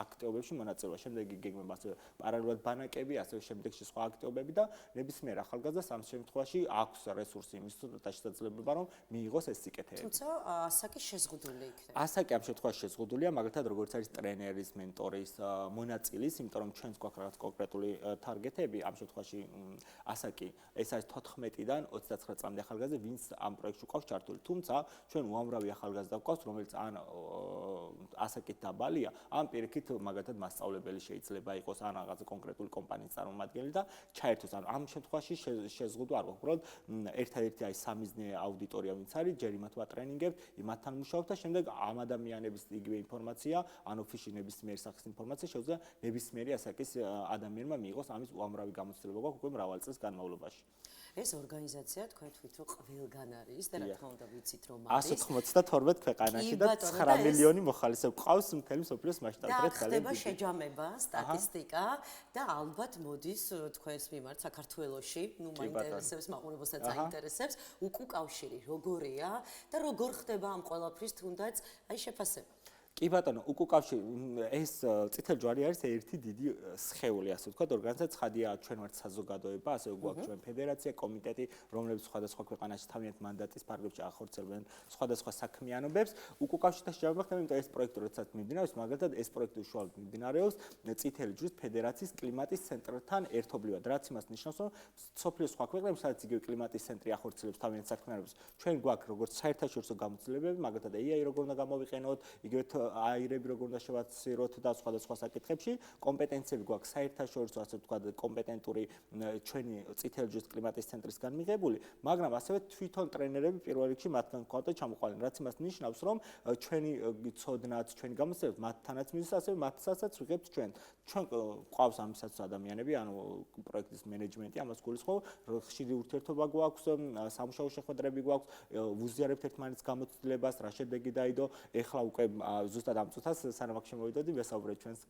აქტივობებში მონაწილეობა. შემდეგ იგეგმება ასევე პარალელურად ბანაკები, ასევე შემდეგში სხვა აქტივობები და ნებისმიერ ახალგაზრდას ამ შემთხვევაში აქვს რესურსი იმის და შესაძლებლობა რომ მიიღოს ეს სიკეთეები. თუმცა ასაკი შეზღუდული იქნება. ასაკი ამ შემთხვევაში შეზღუდულია, მაგალითად როგორც არის ტრენერის, მენტორის, მონაწილის, იმიტომ რომ ჩვენს გვაქვს რაღაც კონკრეტული თარგეტები, ამ შემთხვევაში ასაკი ეს არის 14-დან 29 წლამდე ახალგაზრდა, ვინც ამ პროექტში ყავს ჩართული. თუმცა ჩვენ უამრავი ახალგაზრდა გვყავს, რომელიც ან ასაკით დაბალია, ან პირიქით მაგალითად მასწავლებელი შეიძლება იყოს, ან რაღაც კონკრეტული კომპანიის წარმომადგენელი და ჩაერთოს. ანუ ამ შემთხვევაში შეზღუდვა არ გვაქვს. უბრალოდ ერთადერთი აი სამიზნე აუდიტორია ვინც არის, ჯერ იმათმა ტრენინგებთ, იმათთან მუშაობთ და შემდეგ ამ ადამიანების იგივე ინფორმაცია, ან ოფისში ნებისმიერი სახის ინფორმაცია შეუძლია ნებისმიერი ასაკის ადამიანმა მიიღოს. ამის უამრავი გამოცდილება გვაქვს უკვე მრავალი წლის განმავლობაში. ეს ორგანიზაცია თქვენ თვით რომ ყველგან არის და რა თქმა უნდა ვიცით რომ არის 192 ქვეყანაში და 9 მილიონი მოხალისე გვყავს მთელი მსოფლიოს მასშტაბით. და ხდება შეჯამება, სტატისტიკა და ალბათ მოდის თქვენს მიმართ საქართველოში, ნუ მაინტერესებს, მაყურებელსაც აინტერესებს, უკუკავშირი როგორია და როგორ ხდება ამ ყველაფრის თუნდაც აი შეფასება. კი ბატონო, უკუკავშირი ეს წითელი ჯვარი არის ერთი დიდი სხეული, ასე ვთქვათ, ორგანიზაცია ცხადია ჩვენ ვართ საზოგადოება, ასევე გვაქვს ჩვენ ფედერაცია, კომიტეტი, რომლებიც სხვადასხვა ქვეყანაში თავიანთ მანდატის ფარგლებში ახორციელებენ სხვადასხვა საქმიანობებს. უკუკავშირთან შეჯამება ხდება, იმიტომ ეს პროექტი როდესაც მიმდინარეობს, მაგალითად ეს პროექტი უშუალოდ მიმდინარეობს წითელი ჯვრის ფედერაციის კლიმატის ცენტრთან ერთობლივად, რაც იმას ნიშნავს, რომ სოფლიოს სხვა ქვეყნებში, სადაც იგივე კლიმატის ცენტრი ახორციელებს თავიანთ საქმიანობებს, ჩვენ გვაქვს როგორც საერთაშორისო გამოცდილებები, მაგალითად EIA როგორ უნდა გამოვიყენოთ, იგივე აირები როგორ უნდა შევაციროთ და სხვადასხვა საკითხებში კომპეტენციები გვაქვს საერთაშორისო ასე ვთქვათ კომპეტენტური ჩვენი წითელი ჯვრის კლიმატის ცენტრისგან მიღებული, მაგრამ ასევე თვითონ ტრენერები პირველ რიგში მათგან გვყავდა ჩამოყვანილი, რაც იმას ნიშნავს, რომ ჩვენი ცოდნაც, ჩვენი გამოცდილება მათთანაც მიდის, ასევე მათთანაც ვიღებთ ჩვენ. ჩვენ გვყავს ამისათვის ადამიანები, ანუ პროექტის მენეჯმენტი, ამას გულისხმობ, ხშირი ურთიერთობა გვაქვს, სამუშაო შეხვედრები გვაქვს, ვუზიარებთ ერთმანეთს გამოცდილებას, რა შედეგი დაიდო, ეხლა უკვე ზუსტად ამ წუთას სანამ აქ შემოვიდოდი, ვესაუბრეთ ჩვენს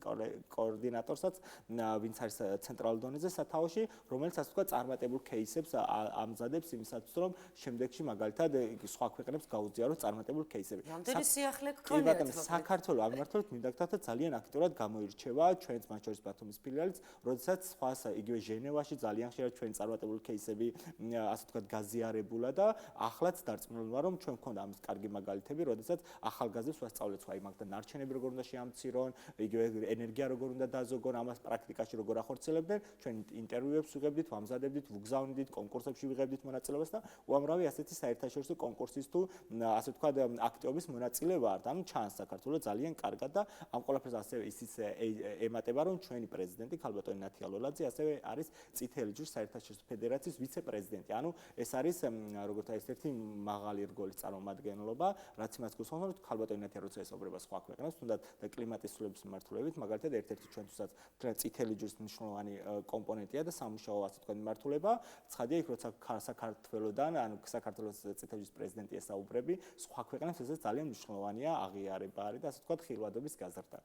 კოორდინატორსაც, ვინც არის ცენტრალურ დონეზე სათაოში, რომელიც ასე ვთქვათ წარმატებულ кейსებს ამზადებს იმისათვის, რომ შემდეგში მაგალითად სხვა ქვეყნებს გაუზიაროთ წარმატებულ кейსები. რამდენი სიახლე გქონიათ? საქართველოს ამ მიმართულებით მინდა გითხრათ, ძალიან აქტიურად გამოირჩევა ჩვენს მათ შორის ბათუმის ფილიალიც, როდესაც სხვა იგივე ჟენევაში ძალიან ხშირად ჩვენი წარმატებული кейსები ასე ვთქვათ გაზიარებულა და ახლაც დარწმუნებული ვარ, რომ ჩვენ გვქონდა ამის კარგი მაგალითები, როდესაც ახალგაზრდებს ვასწავლეთ სხვა მაგალითად ნარჩენები როგორ უნდა შეამცირონ, იგივე ენერგია როგორ უნდა დაზოგონ, ამას პრაქტიკაში როგორ ახორციელებდნენ, ჩვენ ინტერვიუებს ვიღებდით, ვამზადებდით, ვუგზავნიდით, კონკურსებში ვიღებდით მონაწილეობას და უამრავი ასეთი საერთაშორისო კონკურსის თუ ასე ვთქვათ აქტივობის მონაწილე ვართ. ანუ ჩანს საქართველოს ძალიან კარგად და ამ ყველაფერს ასევე ისიც ემატება, რომ ჩვენი პრეზიდენტი ქალბატონი ნათია ლოლაძე ასევე არის წითელი ჯვრის საერთაშორისო ფედერაციის ვიცე-პრეზიდენტი. ანუ ეს არის როგორც ერთ-ერთი მაღალი რგოლის წარმომადგენლობა, რაც იმას გულისხმობს, რომ ქალბატონი ნათია როცა ესაუბრება სხვა ქვეყნებს, თუნდაც და კლიმატის ცვლილების მიმართულებით, მაგალითად ერთ-ერთი ჩვენთვისაც წითელი ჯვრის მნიშვნელოვანი კომპონენტია და სამუშაო ასე ვთქვათ მიმართულება. ცხადია იქ როცა საქართველოსდან, ანუ საქართველოს წითელი ჯვრის პრეზიდენტი ესაუბრები, სხვა ქვეყნებს ეს ძალიან მნიშვნელოვანია აღიარება არის და ასე ვთქვათ ხილვადობის გაზრდა.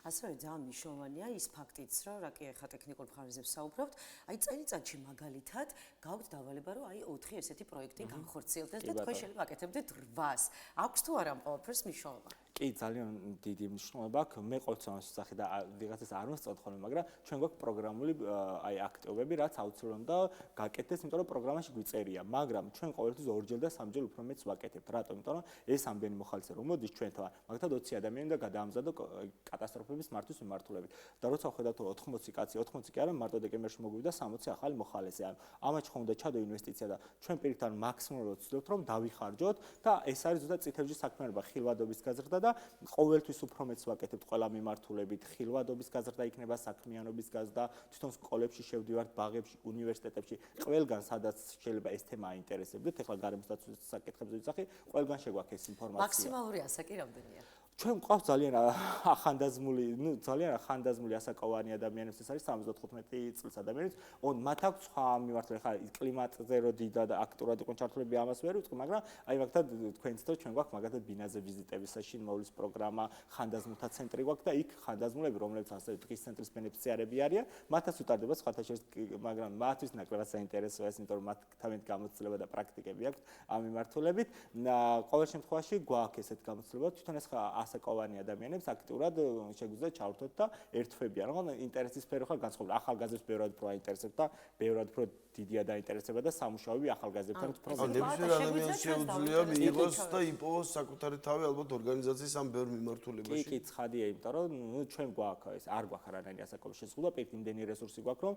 ასევე ძალიან მნიშვნელოვანია ის ფაქტიც, რომ რა კი ახლა ტექნიკურ მხარეზე ვსაუბრობთ, აი წელიწადში მაგალითად გაქვთ დავალება, რომ აი 4 ესეთი პროექტი განხორციელდეს და თქვენ შეიძლება აკეთებდეთ 8-ს. აქვს თუ არა ამ ყველაფერს მნიშვნელობა? კი, ძალიან დიდი მნიშვნელობა აქვს. მე ყოველთვის სახე და ვიღაცას არ მოსწონთ ხოლმე, მაგრამ ჩვენ გვაქვს პროგრამული აი აქტივობები, რაც აუცილებლად უნდა გაკეთდეს, იმიტომ რომ პროგრამაში გვიწერია, მაგრამ ჩვენ ყოველთვის ორჯერ და სამჯერ უფრო მეტს ვაკეთებთ. რატომ? იმიტომ რომ ეს ამდენი მოხალისე რომ მოდის ჩვენთან, მაგალითად 20 ადამიანი და გადაამზადო კატასტროფების მართვის მიმართულებით. და როცა ხედავთ 80 კაცი, 80 კი არა, მარტო დეკემბერში მოგვივიდა 60 ახალი მოხალისე. ანუ ამათ ხომ უნდა ჩადო ინვესტიცია და ჩვენ პირიქით მაქსიმალურად ვცდილობთ რომ დავიხარჯოთ და ეს არის ზუსტად წითელჯვრის საქმიანობა, ხილვადობის გაზრდა და ყოველთვის უფრო მეტს ვაკეთებთ ყველა მიმართულებით. ხილვადობის გაზრდა იქნება, საქმიანობის გაზრდა, თვითონ სკოლებში შევდივართ, ბაღებში, უნივერსიტეტებში, ყველგან სადაც შეიძლება ეს თემა აინტერესებდეთ, ეხლა გარემოსდაცვის საკითხებზე ვიცახი, ყველგან შეგვაქვს ეს ინფორმაცია. მაქსიმალური ასაკი რამდენია? ჩვენ გვყავს ძალიან ახანდაზმული, ძალიან ახანდაზმული ასაკოვანი ადამიანებს, ეს არის 75 წლის ადამიანებს. მათ აქვს სხვა მიმართულება, ხა კლიმატზე რო დიდად და აქტიურად იყვნენ ჩართულები, ამას ვერ ვიტყვი, მაგრამ აი მაგათად თქვენც და ჩვენ გვაქვს მაგათად ბინაზე ვიზიტების საშინ მოვლის პროგრამა, ხანდაზმულთა ცენტრი გვაქვს და იქ ხანდაზმულები, რომლებიც ასევე დღის ცენტრის ბენეფიციარები არიან, მათაც უტარდება სხვათა შორის, მაგრამ მათთვის ნაკლებად საინტერესოა ეს, იმიტომ რომ მათ თავიანთი გამოცდილება და პრაქტიკები აქვს ამ მიმართულებით. ყოველ შემთხვევაში გვაქვს ესეთ გამოცდილება, თვითონ ეს ასაკოვანი ადამიანებს აქტიურად შეგვიძლია ჩავრთოთ და ერთვებიან. მაგრამ ინტერესის სფერო ხარ განსხვავებული. ახალგაზრდებს ბევრად უფრო აინტერესებთ და ბევრად უფრო დიდია დაინტერესება და სამუშაოები ახალგაზრდებთან უფრო ნებისმიერ ადამიანს შეუძლია მიიღოს და იპოვოს საკუთარი თავი ალბათ ორგანიზაციის ამ ბევრ მიმართულებაში. კი, ცხადია, იმიტომ რომ ჩვენ გვაქვს ეს არ გვაქვს არანაირი ასაკობის შეზღუდვა, პირიქით იმდენი რესურსი გვაქვს, რომ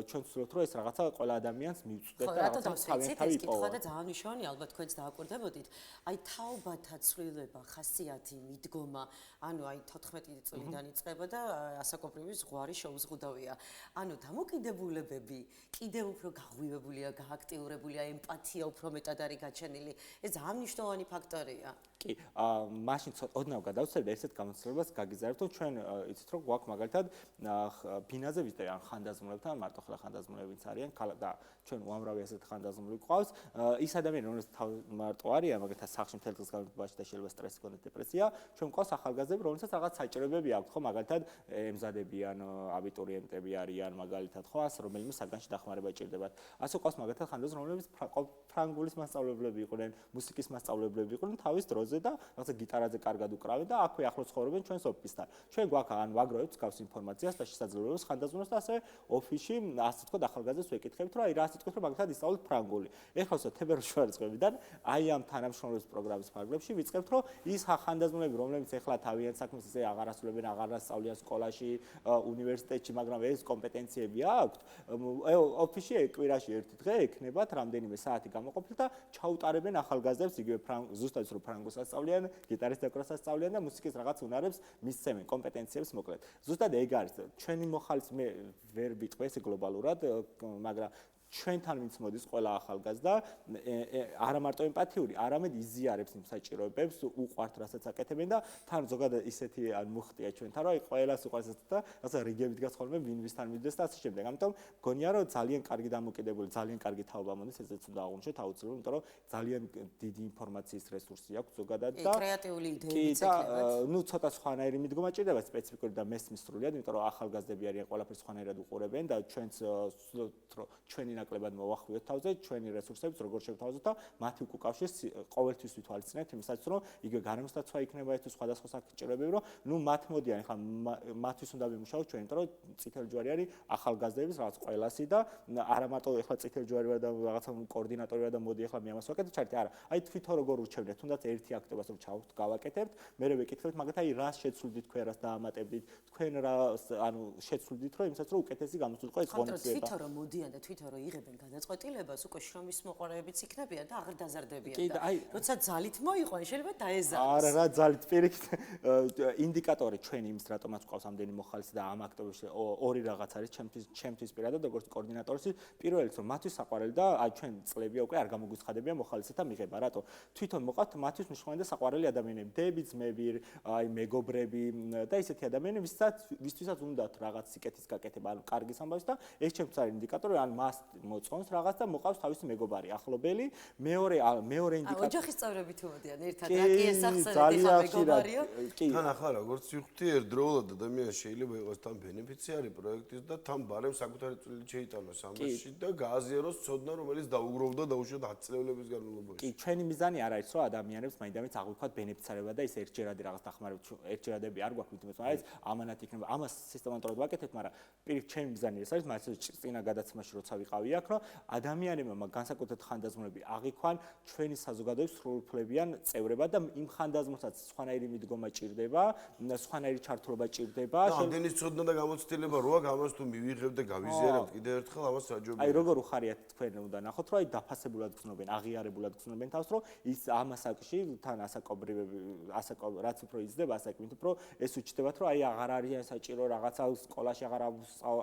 ჩვენ ვცდილობთ რომ ეს რაღაცა ყველა ადამიანს მივწვდეთ და რაღაცა თავიანთი იპოვოს. და ძალიან მნიშვნელოვანი, ალბათ თქვენც დააკვირდებოდით, აი თაობათა ცვლილება, ხასიათი, მიდგომა, ანუ აი 14 წლიდან იწყება და ასაკობრივი ზღვარი შეუზღუდავია. ანუ დამოკიდებულებები კიდევ უფრო გაღვივებულია, გააქტიურებულია, ემპათია უფრო მეტად არის გაჩენილი. ეს ძალიან მნიშვნელოვანი ფაქტორია. კი, მაშინ ოდნავ გადავცემ ერთ გამოცდილებას გაგიზარდეთ, რომ ჩვენ იცით რომ გვაქვს მაგალითად ბინაზე ვიზიტები ან ხანდაზმულებთან, მარტო ხლა ხანდაზმულებიც არიან და ჩვენ უამრავი ასეთ ხანდაზმული გვყავს. ის ადამიანები, რომლებიც მარტო არიან, მაგალითად სახლში მთელ დღეს განმავლობაში და შეიძლება სტრესი ჰქონდეთ, დეპრესია, ჩვენ გვყავს ახალგაზრდები, რომლებსაც რაღაც საჭიროებები აქვთ, ხო, მაგალითად ემზადებიან, აბიტურიენტები არიან, მაგალითად, ხო, ასე რომელიმე საგანში დახმარება ჭირდებათ. ასე გვყავს მაგალითად ხანდაზმული, რომლებიც ფრანგულის მასწავლებლები იყვნენ, მუსიკის მასწავლებლები იყვნენ თავის დროზე და რაღაცა გიტარაზე კარგად უკრავენ და აქვე ახლოს ცხოვრობენ ჩვენს ოფისთან. ჩვენ გვაქვს ან ვაგროვებთ გავს ინფორმაციას და შესაძლებლობას ხანდაზმულს და ასევე ოფისში ასე თქვა ახალგაზრდებს ვეკითხებთ, რომ აი რა სიტყვით რომ მაგალითად ისწავლოთ ფრანგული. ეხლა თებერვალის შუარწმებიდან აი ამ თანამშრომლობის პროგრამის ფარგლებში ვიწყებთ, რომ ის ხანდაზმულები, რომლებიც ეხლა თავიანთ საქმეს ისე აღარ ასრულებენ, აღარ ასწავლიან სკოლაში, უნივერსიტეტში, მაგრამ ეს კომპეტენციები აქვთ, ოფისში კვირაში ერთი დღე ექნებათ რამდენიმე საათი გამოყოფილ და ჩაუტარებენ ახალგაზრდებს იგივე ზუსტად ის რომ ფრანგულს ასწავლიან, გიტარის დაკვრას ასწავლიან და მუსიკის რაღაც უნარებს მისცემენ, კომპეტენციებს მოკლედ. ზუსტად ეგ არის. ჩვენი მოხალისე მე ვერ ვიტყვი ეს გლობალურად, მაგრამ ჩვენთან ვინც მოდის ყველა ახალგაზრდა არა მარტო ემპათიური, არამედ იზიარებს იმ საჭიროებებს, უყვართ რასაც აკეთებენ და თან ზოგადად ისეთი ან მუხტია ჩვენთან, რომ აი ყველას უყვარს და რაღაცა რიგებით გასხოლმე ვინ ვისთან მიდის და ასე შემდეგ. ამიტომ გონია რომ ძალიან კარგი დამოკიდებული, ძალიან კარგი თაობა მოდის, ესეც უნდა აღვნიშნოთ აუცილებლად, იმიტომ რომ ძალიან დიდი ინფორმაციის რესურსი აქვს ზოგადად და კრეატიული იდეებიც ეკლებათ. ნუ ცოტა სხვანაირი მიდგომა ჭირდება სპეციფიკური და მესმის სრულიად, იმიტომ რომ ახალგაზრდები არიან ყველაფერს სხვანაირად უყურებენ და ჩვენც ჩვენი ნაკლებად მოვახვიოთ თავზე, ჩვენი რესურსებიც როგორ შევთავაზოთ და მათი უკავშირს ყოველთვის ვითვალისწინებთ იმისათვის, რომ იგივე გარემოსდაცვა იქნება ეს თუ სხვადასხვა საჭიროებები, რომ ნუ მათ მოდიან, ხა მათთვის უნდა ვიმუშაოთ ჩვენ, იმიტომ რომ წითელი ჯვარი არის ახალგაზრდების რაღაც ყველასი და არა მარტო ეხლა წითელი ჯვარი ვარ და რაღაცა კოორდინატორი ვარ და მოდი ეხლა მე ამას ვაკეთებ, ჩართი არა. აი თვითონ როგორ ურჩევნეთ, თუნდაც ერთი აქტობას რომ გავაკეთებთ, მე ვეკითხებთ, მაგათ აი რას შეცვლით თქვენ, რას დაამატებდით, თქვენ რა ანუ შეცვლით, რომ იმასაც რომ უკეთესი გამოსულიყო ეს ღონისძიება. თვითონ რომ მოდიან და თვითონ რომ იღებენ გადაწყვეტილებას, უკვე შრომის მოყოლეებიც იქნებიან და აღარ დაზარდებიან და როცა ძალით მოიყვნენ, შეიძლება დაეზაროს. არა, რა ძალით პირიქით ინდიკატორი ჩვენი იმის რატომაც ყავს ამდენი მოხალისე და ამ აქტობებში ორი რაღაც არის ჩემთვის პირადად როგორც კოორდინატორის პირველიც რომ მათთვის საყვარელი და აი ჩვენ წლებია უკვე არ გამოგვიცხადებიან მოხალისეთა მიღება, რატო თვითონ მოყავთ მათთვის მნიშვნელოვანი და საყვარელი ადამიანები, დები, ძმები, აი მეგობრები და ისეთი ადამიანები, ვისთვისაც უნდათ რაღაც სიკეთის გაკეთება, ანუ კარგი სამბავის და ეს ჩემთვის არის ინდიკატორი, ან მოწონს რაღაც და მოყავს თავისი მეგობარი, ახლობელი, მეორე ინდიკატორი. ოჯახის წევრები თუ მოდიან ერთად, რა კი ესახსენეთ ეხა მეგობარიო? თან ახლა როგორც ვიხდი, ერთდროულად ადამიანი შეიძლება იყოს თან ბენეფიციარი პროექტის და თან ბარემ საკუთარი წვლილი შეიტანოს ამაში და გააზიაროს ცოდნა, რომელიც დაუგროვდა დაუშვათ 10 წლების განმავლობაში. კი, ჩვენი მიზანი არ არის, რომ ადამიანებს მაინდამაინც აღვიქვათ ბენეფიციარება და ის ერთჯერადი რაღაც დახმარება, ერთჯერადები არ გვაქვს, ვიდრე ეს ამანათ იქნება. ამას სისტემატურად ვაკეთებთ, მაგრამ პირიქით ჩემი მიზანი ეს არის, მაგალითად წინა გადაცემაში როცა ვიყავი აქ, რომ ადამიანებმა განსაკუთრებით ხანდაზმულები აღიქვან ჩვენი საზოგადოების სრულუფლებიან წევრებად და იმ ხანდაზმულსაც სხვანაირი მიდგომა ჭირდება, სხვანაირი ჩართულობა ჭირდება. ამდენის ცოდნა და გამოცდილება როა გამას თუ მივიღებთ და გავიზიარებთ კიდევ ერთხელ ამას საჯობია. აი როგორ უხარიათ თქვენ უნდა ნახოთ, რომ აი დაფასებულად გრძნობენ, აღიარებულად გრძნობენ თავს, რომ ის ამასაკში თან ასაკობრივები, რაც უფრო იზრდება, ასაკ მით უფრო ეს უჩნდებათ, რომ აი აღარ არის საჭირო რაღაცა სკოლაში აღარ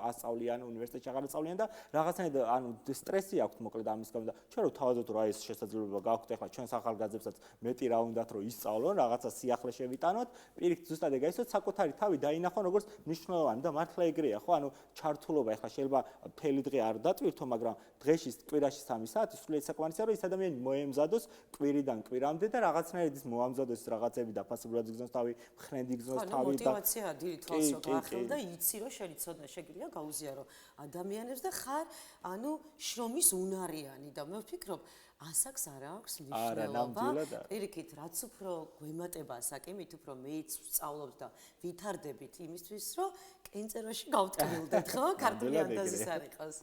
ასწავლიან, უნივერსიტეტში აღარ ასწავლიან და რაღაცნაირად ანუ სტრესი აქვთ მოკლედ ამის გამო და ჩვენ რო თავაზობთ რომ აი ეს შესაძლებლობა გაქვთ ახლა ჩვენს ახალგაზრდებსაც მეტი რა უნდათ რომ ისწავლონ, რაღაცა სიახლე შევიტანოთ, პირიქით ზუსტად ეგ აისო საკუთარი თავი დაინახონ როგორც მნიშვნელოვანი და მართლა ეგრეა ხო, ანუ ჩართულობა ახლა შეიძლება მთელი დღე არ დატვირთო, მაგრამ დღეში კვირაში 3 საათი სრულიად საკმარისია რომ ის ადამიანი მოემზადოს კვირიდან კვირამდე და რაღაცნაირად ის მოამზადოს რაღაცები დაფასებულად გზნოს თავი, ხნედი გზნოს თავი და მოტივაცია დიდი თვალს რო გაახელ და იცი რომ შენი ცოდნა შეგიძლია გაუზიარო ადამიანებს და ხარ ანუ შრომის უნარიანი და მე ვფიქრობ ასაკს არ აქვს მნიშვნელობა. პირიქით, რაც უფრო გვემატება ასაკი, მით უფრო მეც ვსწავლობ და ვითარდებით იმისთვის, რომ კენწეროში გავტკბილდეთ, ხო? ქართული ანდაზის არ იყოს.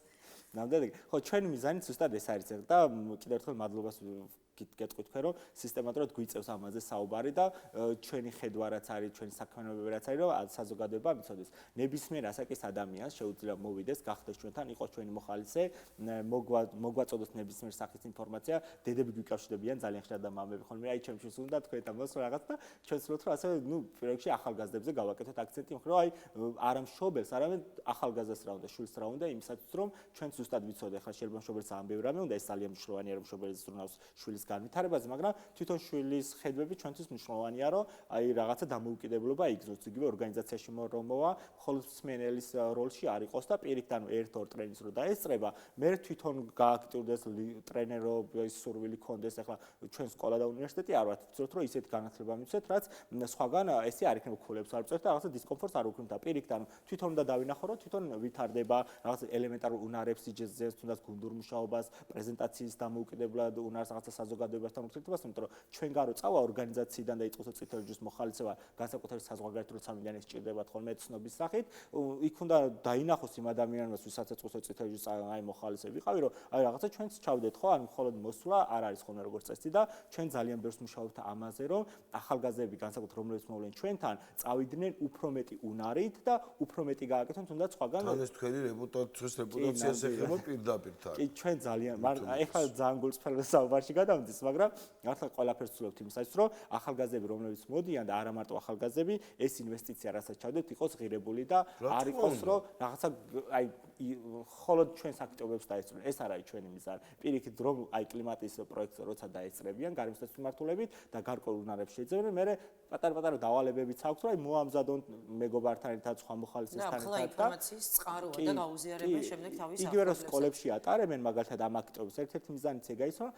ნამდვილად. ხო, ჩვენი მიზანი ზუსტად ეს არის და კიდევ ერთხელ მადლობას გეტყვით თქვენ რომ სისტემატურად გვიწევს ამაზე საუბარი და ჩვენი ხედვა რაც არის, ჩვენი საქმიანობები რაც არის, რომ საზოგადოება მიცოდეს. ნებისმიერ ასაკის ადამიანს შეუძლია მოვიდეს, გახდეს ჩვენთან, იყოს ჩვენი მოხალისე, მოგვაწოდოს ნებისმიერ სახის ინფორმაცია, დედები გვიკავშირდებიან ძალიან ხშირად და მამები ხოლმე, აი ჩემთვის უნდა თქვენთან მოსვლა რაღაც და ჩვენს ვთქვათ რომ ასე, ნუ პირველში ახალგაზრდებზე გავაკეთოთ აქცენტი, ხო, აი არა მშობელს, არამედ ახალგაზრდას რა უნდა, შვილს რა უნდა, იმისათვის რომ ჩვენ ზუსტად ვიცოდე, ახლა შეიძლება მშობელს ამ ბევრი რამე უნდა, ეს ძალიან მნიშვნელოვანია რომ მშობელი ზრუნავს შვილის განვითარებაზე, მაგრამ თვითონ შვილის ხედვები ჩვენთვის მნიშვნელოვანია, რომ აი რაღაცა დამოუკიდებლობა იგრძნოს, იგივე ორგანიზაციაში რომ მოვა, მხოლოდ მსმენელის როლში არ იყოს და პირიქით ანუ ერთ-ორ ტრენის რო დაესწრება, მე თვითონ გააქტიურდეს ტრენერობის სურვილი ქონდეს, ახლა ჩვენ სკოლა და უნივერსიტეტი არ ვართ, ვცდილობთ რომ ისეთ განათლება მივცეთ, რაც სხვაგან ესე არ იქნება ქულებს არ წევთ და რაღაცა დისკომფორტს არ უქმნით და პირიქით ანუ თვითონ უნდა დავინახო, რომ თვითონ ვითარდება რაღაც ელემენტარულ უნარებს იძენს, თუნდაც გუნდურ მუშაობას, პრეზენტაციის დამოუკიდებლად უნარს რაღაცა საზოგადოებასთან ურთიერთობას, იმიტომ რომ ჩვენგან რო წავა ორგანიზაციიდან და იყოს წითელი ჯვრის მოხალისევა, განსაკუთრებით საზღვარგარეთ როცა მიდიან ეს ჭირდებათ ხოლმე ცნობის სახით, იქ უნდა დაინახოს იმ ადამიანებს, ვისაც ეწყოს წითელი ჯვრის აი მოხალისე ვიყავი, რომ აი რაღაცა ჩვენც ჩავდეთ ხო, ანუ მხოლოდ მოსვლა არ არის ხოლმე როგორც წესი და ჩვენ ძალიან ბევრს მუშაობთ ამაზე, რომ ახალგაზრდები განსაკუთრებით რომლებიც მოვლენ ჩვენთან, წავიდნენ უფრო მეტი უნარით და უფრო მეტი გააკეთონ თუნდაც სხვაგან. თან ეს თქვენი რეპუტაციას ეხება პირდაპირ თან. კი, ჩვენ ძალიან, მაგრამ ეხლა ძალიან გულწრფელ საუბარში გადავდის, მაგრამ მართლა ყველაფერს ვცდილობთ იმისათვის, რომ ახალგაზრდები რომლებიც მოდიან და არა მარტო ახალგაზრდები, ეს ინვესტიცია რასაც ჩავდებთ, იყოს ღირებული და არ იყოს რომ რაღაცა აი მხოლოდ ჩვენს აქტივობებს დაესწრონ. ეს არ არის ჩვენი მიზანი. პირიქით რომ აი კლიმატის პროექტს როცა დაესწრებიან გარემოსდაცვის მიმართულებით და გარკვეულ უნარებს შეძებენ, მე პატარ-პატარა დავალებებიც აქვს, რომ აი მოამზადონ მეგობართან ერთად, სხვა მოხალისესთან ერთად. ახლა ინფორმაციის წყაროა და გაუზიარებენ შემდეგ თავის იგივე რომ სკოლებში ატარებენ მაგალითად ამ აქტივობას, ერთ-ერთი მიზანიც ეგ არის, რომ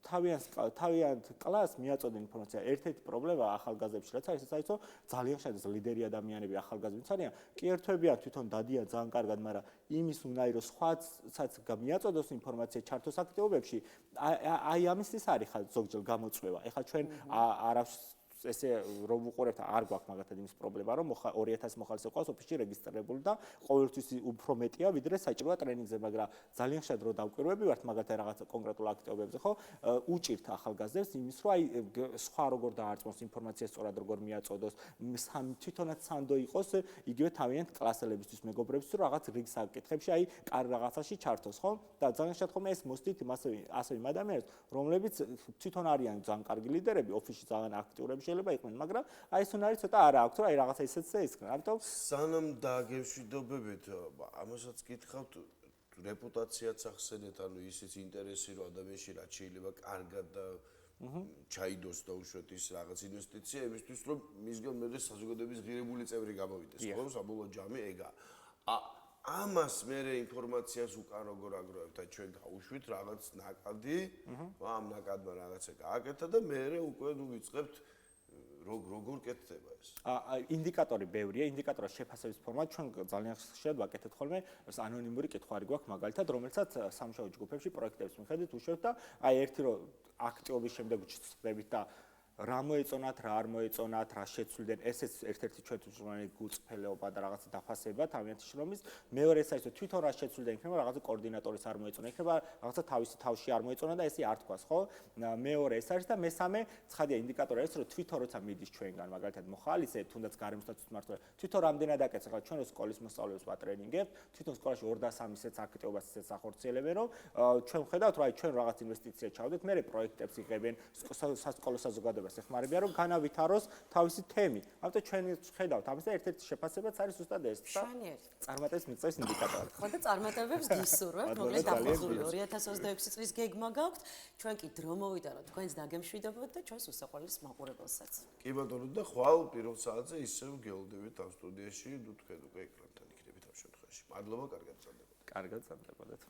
თავიანთ კლასს მიაწოდენ ინფორმაცია. ერთ-ერთი პრობლემა ახალგაზრდებში რაც არის, ეს არის, რომ ძალიან ხშირად ლიდერი ადამიანები ახალგაზრდებს არიან, კი ერთვებიან თვითონ დადიან ძალიან კარგად, მაგრამ იმის უნაირო რომ სხვაცაც მიაწოდოს ინფორმაცია ჩართოს აქტივობებში, აი ამის ის არის ხა ზოგჯერ გამოწვევა. ეხლა ჩვენ არავს ესე რომ უყურებთ არ გვაქვს მაგათად იმის პრობლემა რომ 2000 მოხალისე ყავს ოფისში რეგისტრირებული და ყოველთვის უფრო მეტია ვიდრე საჭიროა ტრენინგზე, მაგრამ ძალიან ხშირად რო დავკვირვები ვართ მაგათად რაღაცა კონკრეტულ აქტივობებზე, ხო, უჭირთ ახალგაზრდებს იმის რომ აი სხვა როგორ დაარწმუნოს ინფორმაცია სწორად როგორ მიაწოდოს, თვითონაც სანდო იყოს იგივე თავიანთ კლასელებისთვის, მეგობრებისთვის რაღაც რიგ საკითხებში აი კარ რაღაცაში ჩართოს, ხო? და ძალიან ხშირად ხომ ეს მოსდით ასე იმ ადამიანებს, რომლებიც თვითონ არიან ძალიან კარგი ლიდერები, ოფისში ძალიან აქტიურები შეიძლება იყვნენ, მაგრამ აი ეს უნარი ცოტა არა აქვს, რომ აი რაღაცა ისეც და ისქნა. ამიტომ სანამ დაგემშვიდობებით, ამასაც გითხავთ, რეპუტაციაც ახსენეთ, ანუ ისიც ინტერესი რომ ადამიანში რაც შეიძლება კარგად და ჩაიდოს და უშუალოდ ის რაღაც ინვესტიცია იმისთვის, რომ მისგან მე საზოგადოების ღირებული წევრი გამოვიდეს, ხო? საბოლოო ჯამი ეგა. ამას მე ინფორმაციას უკან როგორ აგროვებთ და ჩვენ დავუშვით რაღაც ნაკადი, ამ ნაკადმა რაღაცა გააკეთა და მე უკვე ვიწყებთ როგორ კეთდება ეს. ინდიკატორი ბევრია, ინდიკატორის შეფასების ფორმა ჩვენ ძალიან ხშირად ვაკეთებთ ხოლმე, ეს ანონიმური კითხვარი გვაქვს მაგალითად, რომელსაც სამუშაო ჯგუფებში პროექტების მიხედვით უშვებთ და ერთი რომ აქტიობის შემდეგ ვჩნდებით და რა მოეწონათ, რა არ მოეწონათ, რა შეცვლდნენ, ესეც ერთ-ერთი ჩვენი გულწრფელობა და რაღაცა დაფასება თავიანთი შრომის. მეორე ეს არის რომ თვითონ რა შეცვლიდა იქნება რაღაცა კოორდინატორის არ მოეწონა, იქნება რაღაცა თავისი თავში არ მოეწონა და ესე არ თქვას, ხო? მეორე ეს არის და მესამე ცხადია ინდიკატორი არის რომ თვითონ როცა მიდის ჩვენგან მაგალითად მოხალისე, თუნდაც გარემოსტატუს მმართველი, თვითონ რამდენად აკეთებს, ხა ჩვენ რო სკოლის მოსწავლეებს ვატრენინგებთ, თვითონ სკოლაში 2-3 ისეთ აქტივობას ისეთ ახორციელებენ, რომ ჩვენ ვხედავთ, რომ აი ჩვენ რაღაც ინვესტიცია ჩავდეთ, მე პროექტებს იღებენ სასკოლო საზოგადოებას ეხმარებიან რომ განავითაროს თავისი თემი. ამიტომ ჩვენ ვხედავთ ამას და ერთ-ერთი შეფასებაც არის ზუსტად ეს. წარმატების მიღწევის ინდიკატორი. ხო და წარმატებებს გისურვებთ, მოკლედ დაფუძნებული 2026 წლის გეგმა გაქვთ. ჩვენ კი დრო მოვიდა რომ თქვენს დაგემშვიდობოთ და ჩვენს უსაყვარლეს მაყურებელსაც. კი ბატონო და ხვალ პირველ საათზე ისევ გეოლდებით ამ სტუდიაში, ნუ თქვენ უკვე ეკრანთან იქნებით ამ შემთხვევაში. მადლობა, კარგად წამდებოდეთ. კარგად წამდებოდეთ.